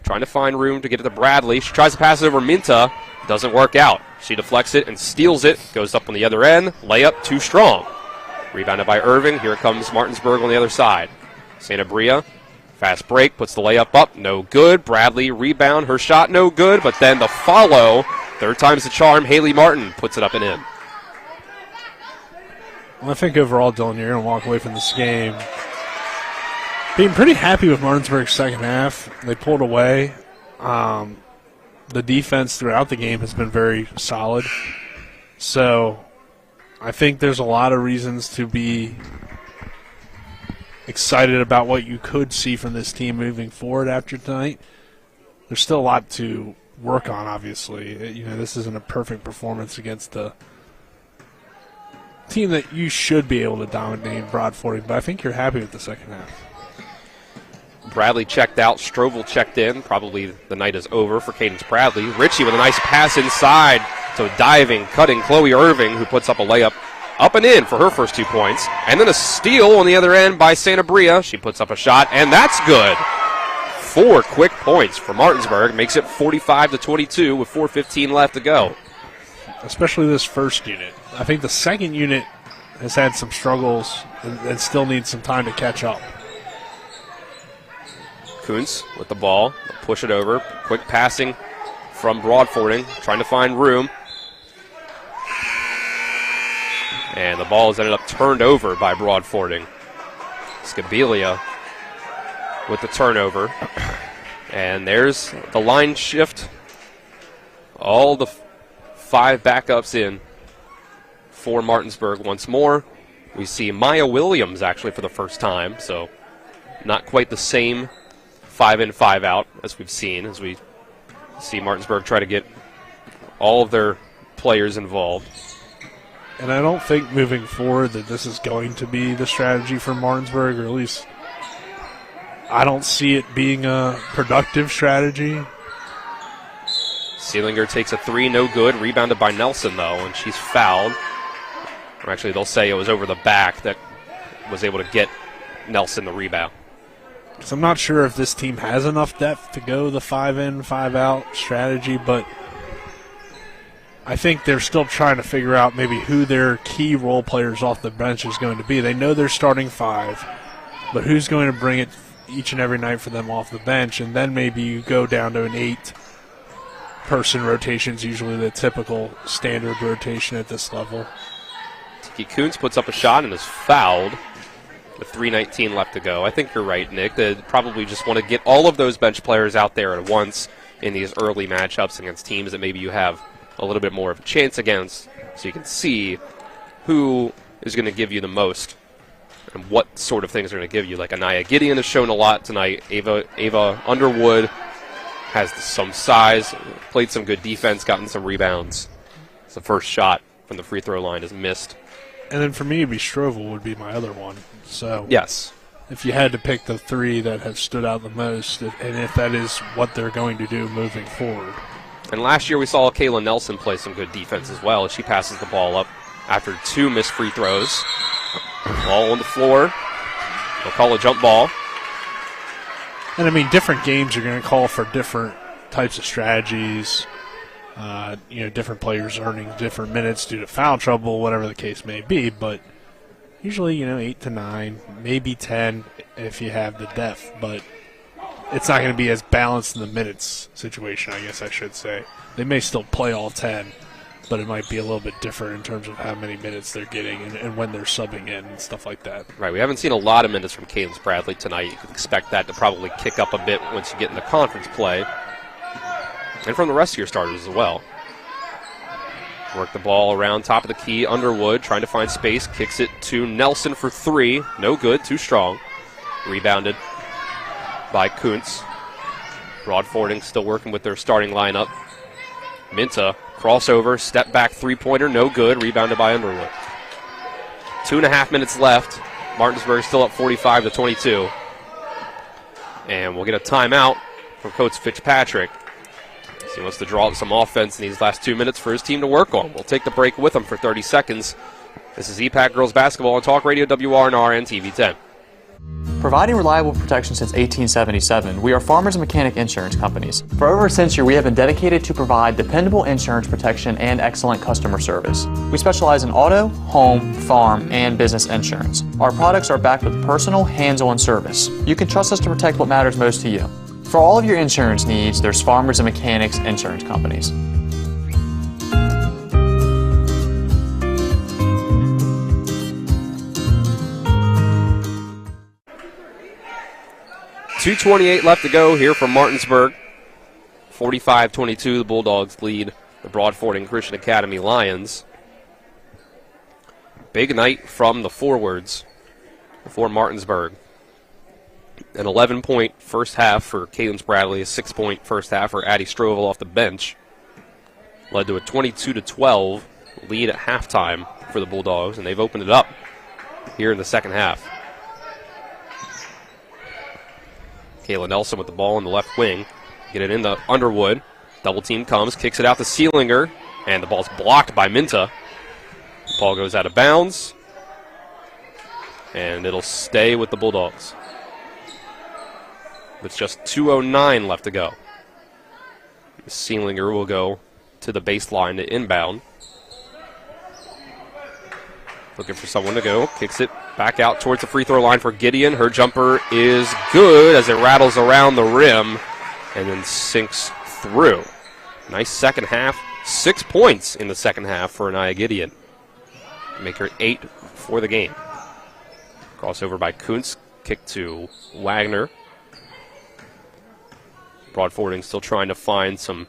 Trying to find room to get it to Bradley. She tries to pass it over Minta. Doesn't work out. She deflects it and steals it. Goes up on the other end. Layup too strong. Rebounded by Irving. Here comes Martinsburg on the other side. Santa Bria. Fast break. Puts the layup up. No good. Bradley rebound. Her shot no good. But then the follow. Third time's the charm. Haley Martin puts it up and in. Well, I think overall, Dylan, you're going to walk away from this game being pretty happy with Martinsburg's second half. They pulled away. The defense throughout the game has been very solid. So I think there's a lot of reasons to be excited about what you could see from this team moving forward after tonight. There's still a lot to work on, obviously. This isn't a perfect performance against a team that you should be able to dominate Broadfording, but I think you're happy with the second half. Bradley checked out. Strovel checked in. Probably the night is over for Cadence Bradley. Ritchie with a nice pass inside to diving, cutting Chloe Irving, who puts up a layup up and in for her first 2 points. And then a steal on the other end by Santa Bria. She puts up a shot, and that's good. 4 quick points for Martinsburg. Makes it 45-22 with 4:15 left to go. Especially this first unit. I think the second unit has had some struggles and still needs some time to catch up. Kuntz with the ball. Push it over. Quick passing from Broadfording. Trying to find room. And the ball has ended up turned over by Broadfording. Scabilia with the turnover. And there's the line shift. All the 5 backups in for Martinsburg once more. We see Maya Williams actually for the first time, so not quite the same 5 in, 5 out as we've seen, as we see Martinsburg try to get all of their players involved. And I don't think moving forward that this is going to be the strategy for Martinsburg, or at least I don't see it being a productive strategy. Seelinger takes a 3, no good. Rebounded by Nelson, though, and she's fouled. Or actually, they'll say it was over the back that was able to get Nelson the rebound. So I'm not sure if this team has enough depth to go the 5 in, 5 out strategy, but I think they're still trying to figure out maybe who their key role players off the bench is going to be. They know they're starting 5, but who's going to bring it each and every night for them off the bench? And then maybe you go down to an 8-person rotation is usually the typical standard rotation at this level. Tiki Kuntz puts up a shot and is fouled with 3:19 left to go. I think you're right, Nick. They probably just want to get all of those bench players out there at once in these early matchups against teams that maybe you have a little bit more of a chance against, so you can see who is going to give you the most and what sort of things are going to give you. Like Anaya Gideon has shown a lot tonight. Ava Underwood has some size, played some good defense, gotten some rebounds. The first shot from the free throw line is missed And then for me, it'd be Strovel would be my other one. So yes, if you had to pick the three that have stood out the most, and if that is what they're going to do moving forward. And last year we saw Kayla Nelson play some good defense as well as she passes the ball up after 2 missed free throws. Ball on the floor. They'll call a jump ball. And, I mean, different games are going to call for different types of strategies. Different players earning different minutes due to foul trouble, whatever the case may be. But usually, 8 to 9, maybe 10 if you have the depth. But it's not going to be as balanced in the minutes situation, I guess I should say. They may still play all 10, but it might be a little bit different in terms of how many minutes they're getting and when they're subbing in and stuff like that. Right, we haven't seen a lot of minutes from Cadence Bradley tonight. You could expect that to probably kick up a bit once you get into conference play. And from the rest of your starters as well. Work the ball around top of the key. Underwood trying to find space. Kicks it to Nelson for 3. No good, too strong. Rebounded by Kuntz. Broadfording still working with their starting lineup. Minta, crossover, step back three-pointer, no good. Rebounded by Underwood. 2.5 minutes left. Martinsburg still up 45-22. And we'll get a timeout from Coach Fitzpatrick. So he wants to draw up some offense in these last 2 minutes for his team to work on. We'll take the break with him for 30 seconds. This is EPAC Girls Basketball on Talk Radio WRNR and TV 10. Providing reliable protection since 1877, we are Farmers and Mechanic Insurance Companies. For over a century, we have been dedicated to provide dependable insurance protection and excellent customer service. We specialize in auto, home, farm, and business insurance. Our products are backed with personal, hands-on service. You can trust us to protect what matters most to you. For all of your insurance needs, there's Farmers and Mechanics Insurance Companies. .228 left to go here from Martinsburg. 45-22, the Bulldogs lead the Broadfording Christian Academy Lions. Big night from the forwards for Martinsburg. An 11-point first half for Cadence Bradley, a 6-point first half for Addie Strovel off the bench. Led to a 22-12 lead at halftime for the Bulldogs, and they've opened it up here in the second half. Kayla Nelson with the ball in the left wing. Get it into Underwood. Double team comes, kicks it out to Seelinger, and the ball's blocked by Minta. The ball goes out of bounds, and it'll stay with the Bulldogs. With just 2:09 left to go. Seelinger will go to the baseline to inbound. Looking for someone to go. Kicks it back out towards the free throw line for Gideon. Her jumper is good as it rattles around the rim and then sinks through. Nice second half. 6 points in the second half for Anaya Gideon. Make her 8 for the game. Crossover by Kuntz. Kick to Wagner. Broadfording still trying to find some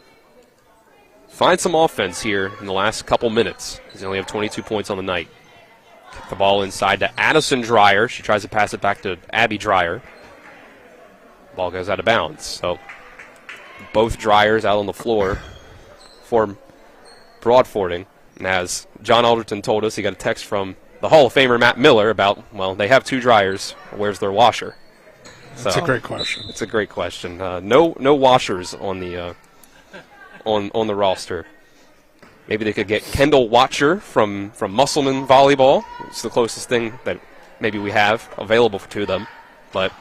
offense here in the last couple minutes. They only have 22 points on the night. Kick the ball inside to Addison Dreyer. She tries to pass it back to Abby Dreyer. Ball goes out of bounds. So both Dryers out on the floor for Broadfording. And as John Alderton told us, he got a text from the Hall of Famer Matt Miller about, well, they have 2 Dryers. Where's their washer? That's a great question. It's a great question. No washers on the on the roster. Maybe they could get Kendall Watcher from Musselman Volleyball. It's the closest thing that maybe we have available to them. But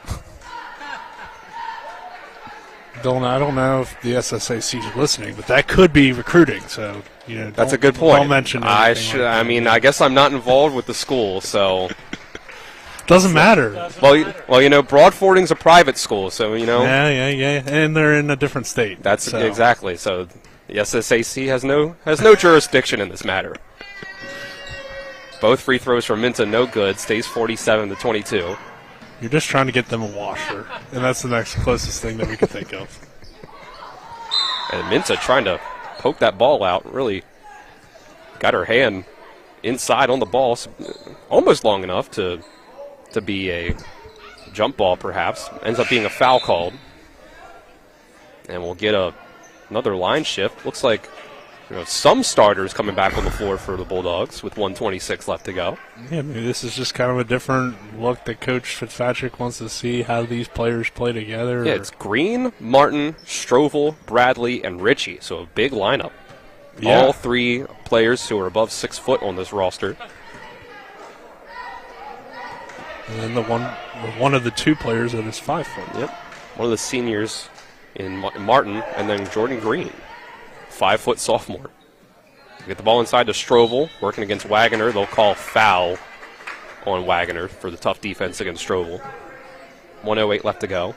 Dylan, I don't know if the SSAC is listening, but that could be recruiting. So that's a good point. Don't mention. I guess I'm not involved with the school, so. Doesn't matter. Well, Broadfording's a private school, so Yeah, and they're in a different state. That's exactly. So the SSAC has no jurisdiction in this matter. Both free throws from Minta, no good. Stays 47-22. You're just trying to get them a washer, and that's the next closest thing that we could think of. And Minta trying to poke that ball out, really got her hand inside on the ball, almost long enough to be a jump ball, perhaps. Ends up being a foul called. And we'll get another line shift. Looks like Some starters coming back on the floor for the Bulldogs with 1:26 left to go. Yeah, maybe this is just kind of a different look that Coach Fitzpatrick wants to see how these players play together. Yeah, it's Green, Martin, Strovel, Bradley, and Ritchie. So a big lineup. Yeah. All three players who are above 6 foot on this roster. And then one of the two players that is 5 foot. Yep. One of the seniors in Martin, and then Jordan Green, 5 foot sophomore. Get the ball inside to Strovel, working against Wagoner. They'll call foul on Wagoner for the tough defense against Strovel. 1:08 left to go.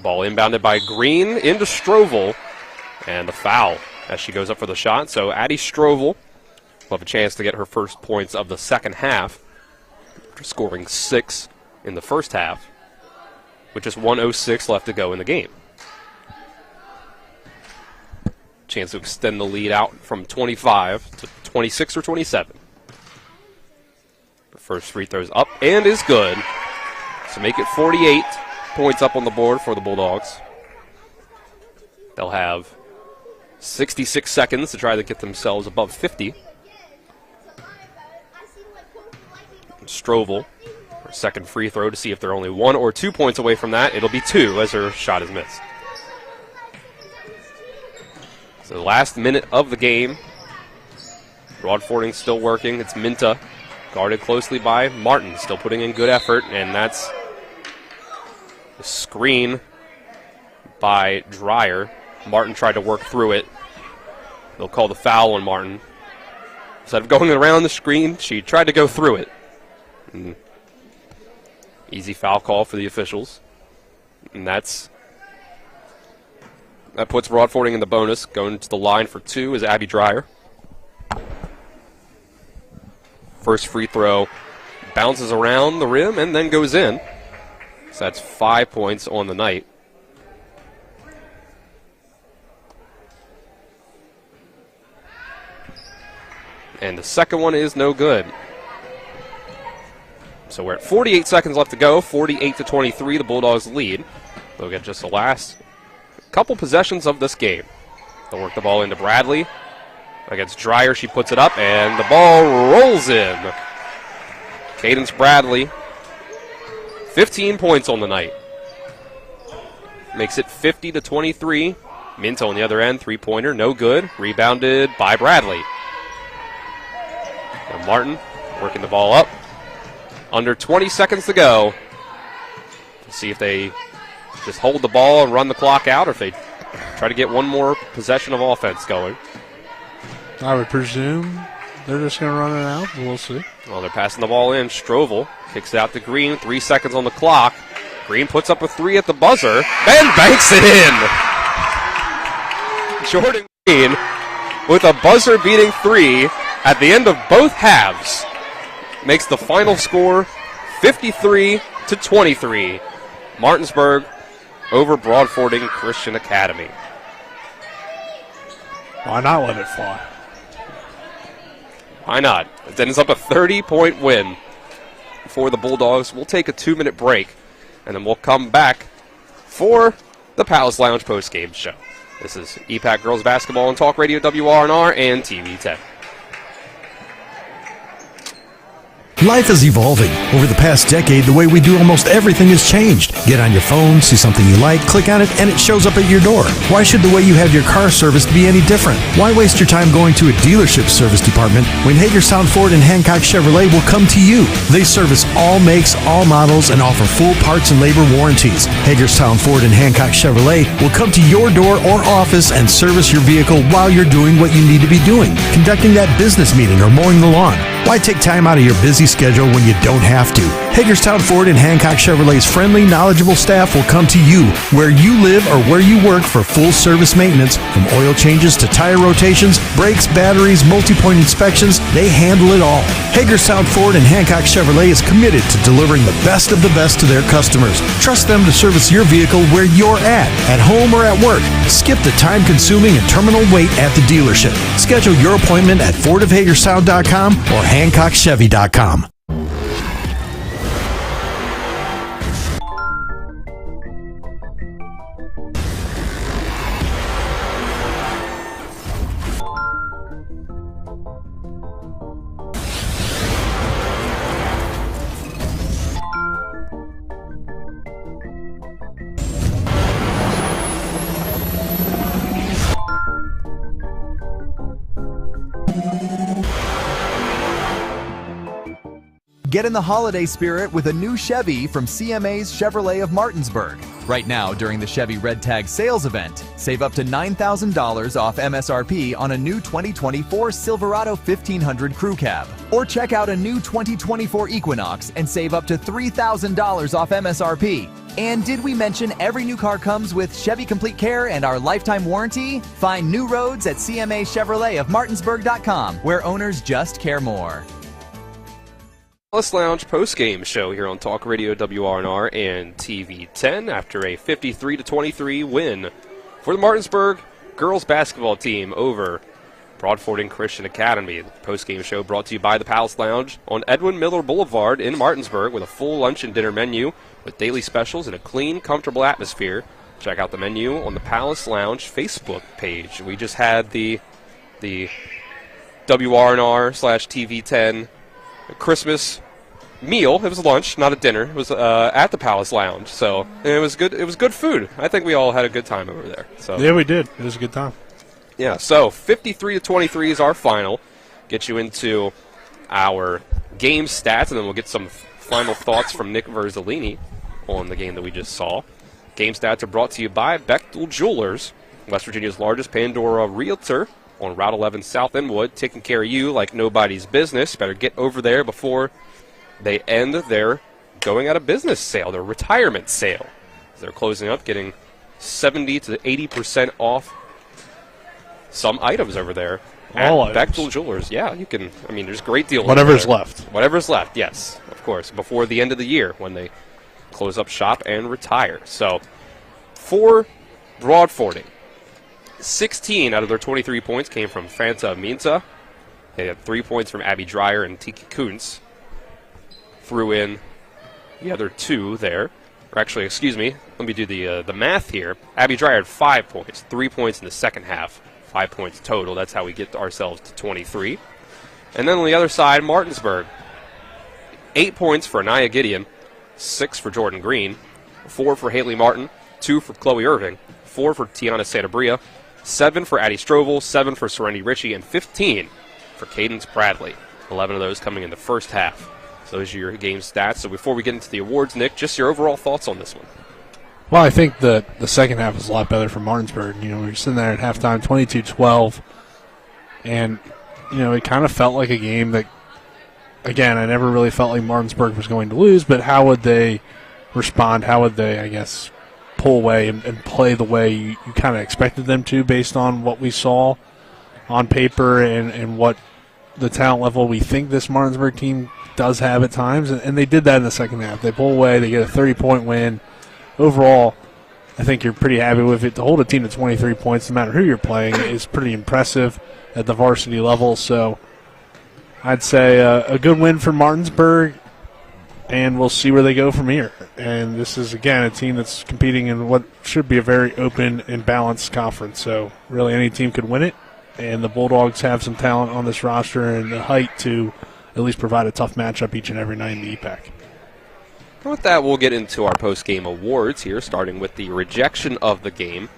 Ball inbounded by Green into Strovel, and the foul as she goes up for the shot. So Addie Strovel will have a chance to get her first points of the second half, after scoring 6 in the first half, with just 1:06 left to go in the game. Chance to extend the lead out from 25 to 26 or 27. The first free throw's up and is good. So make it 48 points up on the board for the Bulldogs. They'll have 66 seconds to try to get themselves above 50. Strovel, her second free throw to see if they're only 1 or 2 points away from that. It'll be 2 as her shot is missed. So the last minute of the game. Broadfording still working. It's Minta, guarded closely by Martin, still putting in good effort, and that's a screen by Dreyer. Martin tried to work through it. They'll call the foul on Martin. Instead of going around the screen, she tried to go through it. Easy foul call for the officials. And that puts Broadfording in the bonus. Going to the line for 2 is Abby Dreyer. First free throw bounces around the rim and then goes in. So that's 5 points on the night. And the second one is no good. So we're at 48 seconds left to go. 48-23, the Bulldogs lead. They'll get just the last couple possessions of this game. They'll work the ball into Bradley. Against Dreyer, she puts it up, and the ball rolls in. Cadence Bradley, 15 points on the night. Makes it 50-23. Minto on the other end, three-pointer, no good. Rebounded by Bradley. Now Martin working the ball up. Under 20 seconds to go. Let's see if they just hold the ball and run the clock out, or if they try to get one more possession of offense going. I would presume they're just going to run it out. We'll see. Well, they're passing the ball in. Strovel kicks it out to Green. 3 seconds on the clock. Green puts up a 3 at the buzzer and banks it in. Jordan Green with a buzzer-beating 3 at the end of both halves makes the final score 53-23. Martinsburg over Broadfording Christian Academy. Why not let it fly? Why not? It ends up a 30-point win for the Bulldogs. We'll take a 2-minute break, and then we'll come back for the Palace Lounge postgame show. This is EPAC Girls Basketball on Talk Radio WRNR and TV 10. Life is evolving. Over the past decade, the way we do almost everything has changed. Get on your phone, see something you like, click on it, and it shows up at your door. Why should the way you have your car serviced be any different? Why waste your time going to a dealership service department when Hagerstown Ford and Hancock Chevrolet will come to you? They service all makes, all models, and offer full parts and labor warranties. Hagerstown Ford and Hancock Chevrolet will come to your door or office and service your vehicle while you're doing what you need to be doing, conducting that business meeting or mowing the lawn. Why take time out of your busy schedule when you don't have to? Hagerstown Ford and Hancock Chevrolet's friendly, knowledgeable staff will come to you where you live or where you work for full service maintenance, from oil changes to tire rotations, brakes, batteries, multi-point inspections. They handle it all. Hagerstown Ford and Hancock Chevrolet is committed to delivering the best of the best to their customers. Trust them to service your vehicle where you're at home or at work. Skip the time-consuming and terminal wait at the dealership. Schedule your appointment at fordofhagerstown.com or HancockChevy.com. Get in the holiday spirit with a new Chevy from CMA's Chevrolet of Martinsburg. Right now, during the Chevy Red Tag sales event, save up to $9,000 off MSRP on a new 2024 Silverado 1500 Crew Cab. Or check out a new 2024 Equinox and save up to $3,000 off MSRP. And did we mention every new car comes with Chevy Complete Care and our lifetime warranty? Find new roads at CMA Chevrolet of Martinsburg.com, where owners just care more. Palace Lounge postgame show here on Talk Radio WRNR and TV 10 after a 53-23 win for the Martinsburg girls basketball team over Broadfording Christian Academy. The postgame show brought to you by the Palace Lounge on Edwin Miller Boulevard in Martinsburg with a full lunch and dinner menu with daily specials and a clean, comfortable atmosphere. Check out the menu on the Palace Lounge Facebook page. We just had the WRNR/TV10 Christmas meal. It was lunch, not a dinner. It was at the Palace Lounge, so it was good. It was good food. I think we all had a good time over there. So yeah, we did. It was a good time. Yeah. So 53-23 is our final. Get you into our game stats, and then we'll get some final thoughts from Nick Verzolini on the game that we just saw. Game stats are brought to you by Bechtel Jewelers, West Virginia's largest Pandora realtor on Route 11 South Inwood, taking care of you like nobody's business. Better get over there before they end their going out of business sale, their retirement sale. They're closing up, getting 70 to 80% off some items over there All at Bechtel Jewelers. Yeah, you can. I mean, there's great deals. Whatever's left. Whatever's left, yes, of course, before the end of the year when they close up shop and retire. So, for Broadfording, 16 out of their 23 points came from Fanta Minta. They had 3 points from Abby Dreyer and Tiki Kuntz. Threw in the other two there. Or actually, excuse me, let me do the math here. Abby Dreyer had 5 points, 3 points in the second half, 5 points total. That's how we get ourselves to 23. And then on the other side, Martinsburg, 8 points for Anaya Gideon, 6 for Jordan Green, 4 for Haley Martin, 2 for Chloe Irving, 4 for Tiana Santabria, 7 for Addie Strovel, 7 for Serenity Ritchie, and 15 for Cadence Bradley. 11 of those coming in the first half. So those are your game stats. So before we get into the awards, Nick, just your overall thoughts on this one. Well, I think the second half was a lot better for Martinsburg. You know, we were sitting there at halftime, 22-12, and, you know, it kind of felt like a game that, again, I never really felt like Martinsburg was going to lose, but how would they respond? How would they, I guess, pull away and play the way you kind of expected them to based on what we saw on paper and what the talent level we think this Martinsburg team does have at times, and they did that in the second half. They pull away, they get a 30-point win. Overall, I think you're pretty happy with it. To hold a team to 23 points, no matter who you're playing, is pretty impressive at the varsity level. So I'd say a good win for Martinsburg, and we'll see where they go from here. And this is, again, a team that's competing in what should be a very open and balanced conference. So really any team could win it, and the Bulldogs have some talent on this roster and the height to at least provide a tough matchup each and every night in the EPAC. With that, we'll get into our post-game awards here, starting with the rejection of the game.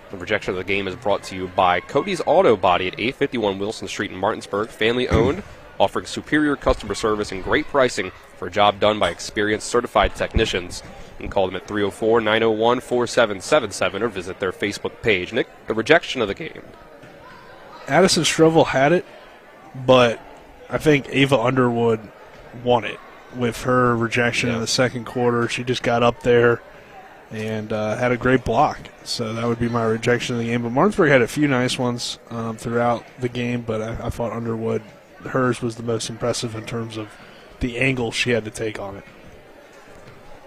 The rejection of the game is brought to you by Cody's Auto Body at 851 Wilson Street in Martinsburg, family-owned, offering superior customer service and great pricing for a job done by experienced certified technicians. You can call them at 304-901-4777 or visit their Facebook page. Nick, the rejection of the game. Addison Strovel had it, but I think Ava Underwood won it with her rejection in the second quarter. She just got up there and had a great block. So that would be my rejection of the game. But Martinsburg had a few nice ones throughout the game, but I thought Underwood, hers was the most impressive in terms of the angle she had to take on it.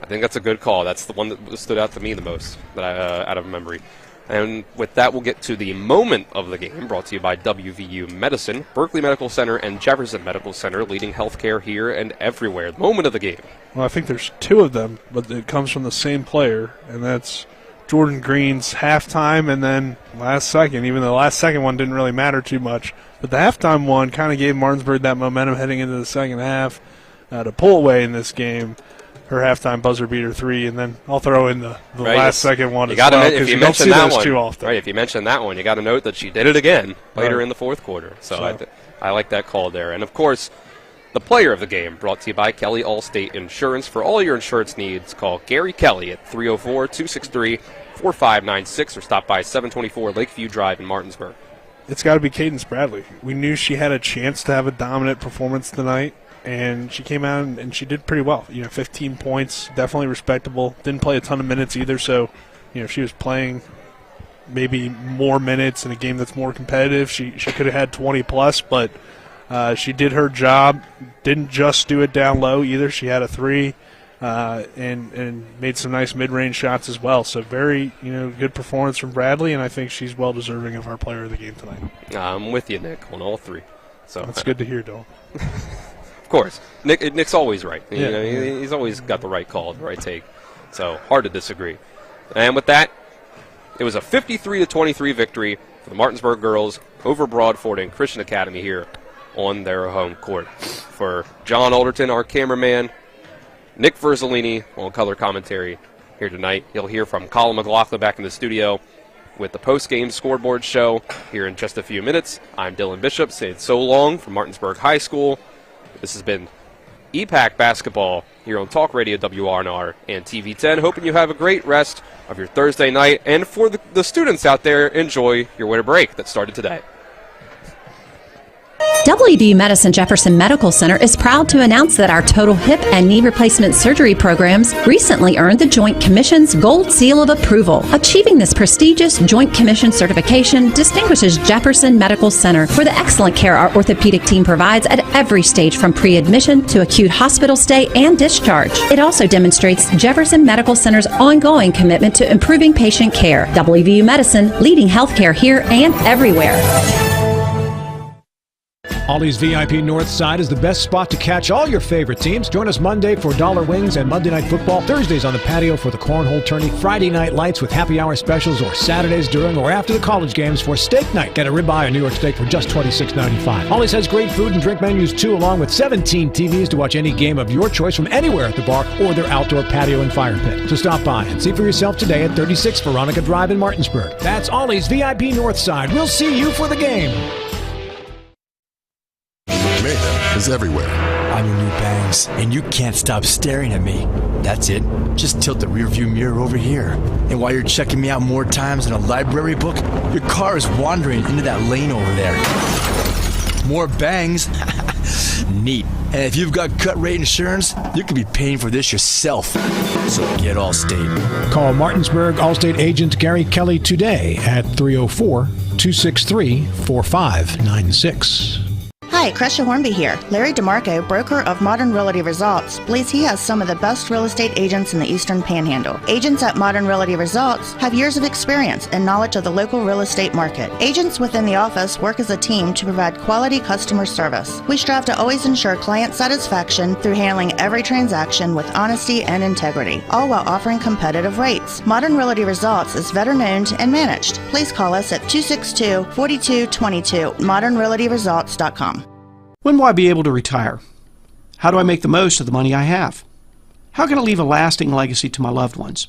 I think that's a good call. That's the one that stood out to me the most that out of memory. And with that, we'll get to the moment of the game, brought to you by WVU Medicine, Berkeley Medical Center, and Jefferson Medical Center, leading healthcare here and everywhere. The moment of the game. Well, I think there's two of them, but it comes from the same player, and that's Jordan Green's halftime and then last second, even though the last second one didn't really matter too much. But the halftime one kind of gave Martinsburg that momentum heading into the second half to pull away in this game. Her halftime buzzer beater 3, and then I'll throw in the Right, last second one you as well, if because you you don't mention see that those one, too often. right? If you mention that one, you got to note that she did it again later Right. in the fourth quarter. So I like that call there. And of course, the player of the game, brought to you by Kelly Allstate Insurance. For all your insurance needs, call Gary Kelly at 304-263-4596 or stop by 724 Lakeview Drive in Martinsburg. It's got to be Cadence Bradley. We knew she had a chance to have a dominant performance tonight, and she came out and she did pretty well. 15 points, definitely respectable. Didn't play a ton of minutes either, so if she was playing maybe more minutes in a game that's more competitive, she could have had 20 plus, but she did her job. Didn't just do it down low either. She had a 3 and made some nice mid-range shots as well. So very good performance from Bradley, and I think she's well deserving of our player of the game tonight. I'm with you, Nick, on all 3. So that's good to hear, Dylan. Of course. Nick's always right. Yeah. He's always got the right call, the right take. So hard to disagree. And with that, it was a 53-23 victory for the Martinsburg girls over Broadfording Christian Academy here on their home court. For John Alderton, our cameraman, Nick Verzolini on color commentary here tonight. You'll hear from Colin McLaughlin back in the studio with the post-game scoreboard show here in just a few minutes. I'm Dylan Bishop saying so long from Martinsburg High School. This has been EPAC Basketball here on Talk Radio WRNR and TV10. Hoping you have a great rest of your Thursday night. And for the students out there, enjoy your winter break that started today. WVU Medicine Jefferson Medical Center is proud to announce that our total hip and knee replacement surgery programs recently earned the Joint Commission's Gold Seal of Approval. Achieving this prestigious Joint Commission certification distinguishes Jefferson Medical Center for the excellent care our orthopedic team provides at every stage from pre-admission to acute hospital stay and discharge. It also demonstrates Jefferson Medical Center's ongoing commitment to improving patient care. WVU Medicine, leading healthcare here and everywhere. Ollie's VIP North Side is the best spot to catch all your favorite teams. Join us Monday for Dollar Wings and Monday Night Football, Thursdays on the patio for the Cornhole Tourney, Friday night lights with happy hour specials, or Saturdays during or after the college games for steak night. Get a ribeye or New York steak for just $26.95. Ollie's has great food and drink menus too, along with 17 TVs to watch any game of your choice from anywhere at the bar or their outdoor patio and fire pit. So stop by and see for yourself today at 36 Veronica Drive in Martinsburg. That's Ollie's VIP North Side. We'll see you for the game. Mayhem is everywhere. I'm your new bangs, and you can't stop staring at me. That's it. Just tilt the rearview mirror over here. And while you're checking me out more times than a library book, your car is wandering into that lane over there. More bangs? Neat. And if you've got cut rate insurance, you could be paying for this yourself. So get Allstate. Call Martinsburg Allstate agent Gary Kelly today at 304-263-4596. Hi, Crescia Hornby here. Larry DeMarco, broker of Modern Realty Results, believes he has some of the best real estate agents in the Eastern Panhandle. Agents at Modern Realty Results have years of experience and knowledge of the local real estate market. Agents within the office work as a team to provide quality customer service. We strive to always ensure client satisfaction through handling every transaction with honesty and integrity, all while offering competitive rates. Modern Realty Results is veteran-owned and managed. Please call us at 262-4222, modernrealtyresults.com. When will I be able to retire? How do I make the most of the money I have? How can I leave a lasting legacy to my loved ones?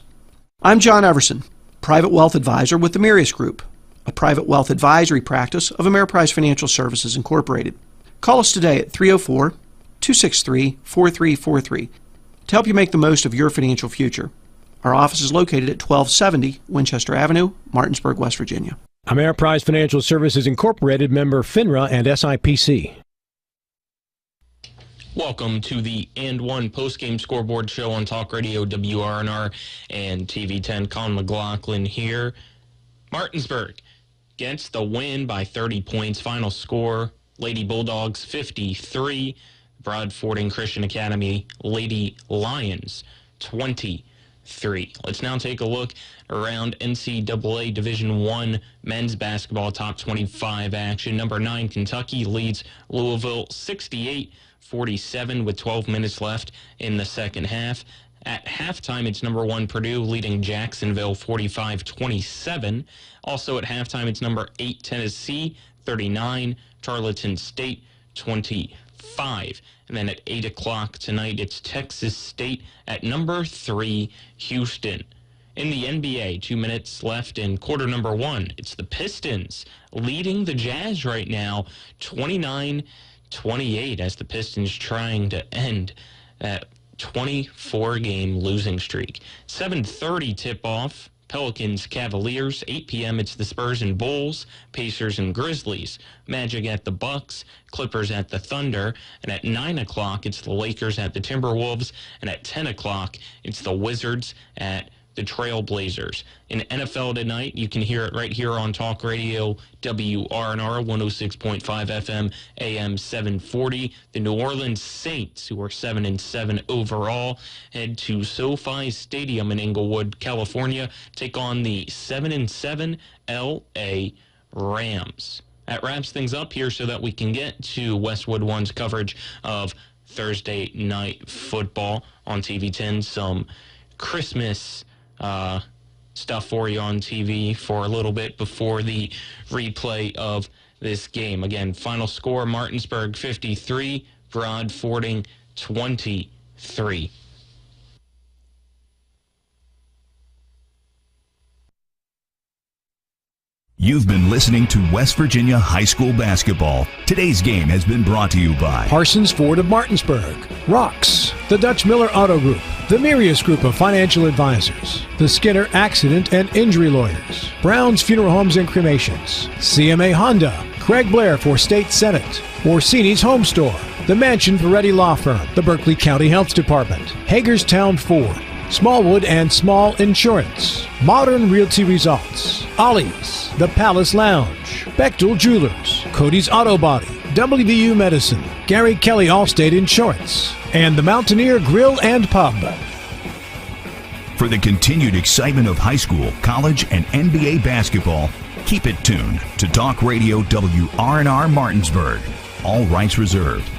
I'm John Everson, private wealth advisor with the Mirius Group, a private wealth advisory practice of Ameriprise Financial Services Incorporated. Call us today at 304-263-4343 to help you make the most of your financial future. Our office is located at 1270 Winchester Avenue, Martinsburg, West Virginia. Ameriprise Financial Services Incorporated, member FINRA and SIPC. Welcome to the And One postgame scoreboard show on Talk Radio WRNR and TV10. Colin McLaughlin here. Martinsburg gets the win by 30 points. Final score, Lady Bulldogs 53, Broadfording Christian Academy Lady Lions 20. Let's now take a look around NCAA Division I men's basketball top 25 action. Number 9, Kentucky leads Louisville 68-47 with 12 minutes left in the second half. At halftime, it's number 1 Purdue leading Jacksonville 45-27. Also at halftime, it's number 8 Tennessee 39, Tarleton State 25. And then at 8 o'clock tonight, it's Texas State at number 3 Houston. In the NBA, 2 minutes left in quarter number 1. It's the Pistons leading the Jazz right now 29-28 as the Pistons trying to end that 24-game losing streak. 7:30 tip-off, Pelicans, Cavaliers. 8 p.m. it's the Spurs and Bulls, Pacers and Grizzlies, Magic at the Bucks, Clippers at the Thunder, and at 9 o'clock it's the Lakers at the Timberwolves, and at 10 o'clock it's the Wizards at the Trailblazers. In NFL tonight, you can hear it right here on Talk Radio WRNR 106.5 FM AM 740. The New Orleans Saints, who are 7-7 overall, head to SoFi Stadium in Inglewood, California, take on the 7-7 LA Rams. That wraps things up here so that we can get to Westwood One's coverage of Thursday night football on TV 10. Some Christmas stuff for you on TV for a little bit before the replay of this game. Again, final score, Martinsburg 53, Broadfording 23. You've been listening to West Virginia High School Basketball. Today's game has been brought to you by Parsons Ford of Martinsburg, Rocks, the Dutch Miller Auto Group, the Mirius Group of Financial Advisors, the Skinner Accident and Injury Lawyers, Brown's Funeral Homes and Cremations, CMA Honda, Craig Blair for State Senate, Orsini's Home Store, the Mansion Peretti Law Firm, the Berkeley County Health Department, Hagerstown Ford, Smallwood and Small Insurance, Modern Realty Results, Ollie's, The Palace Lounge, Bechtel Jewelers, Cody's Auto Body, WVU Medicine, Gary Kelly Allstate Insurance, and the Mountaineer Grill and Pub. For the continued excitement of high school, college, and NBA basketball, keep it tuned to Talk Radio WRNR Martinsburg. All rights reserved.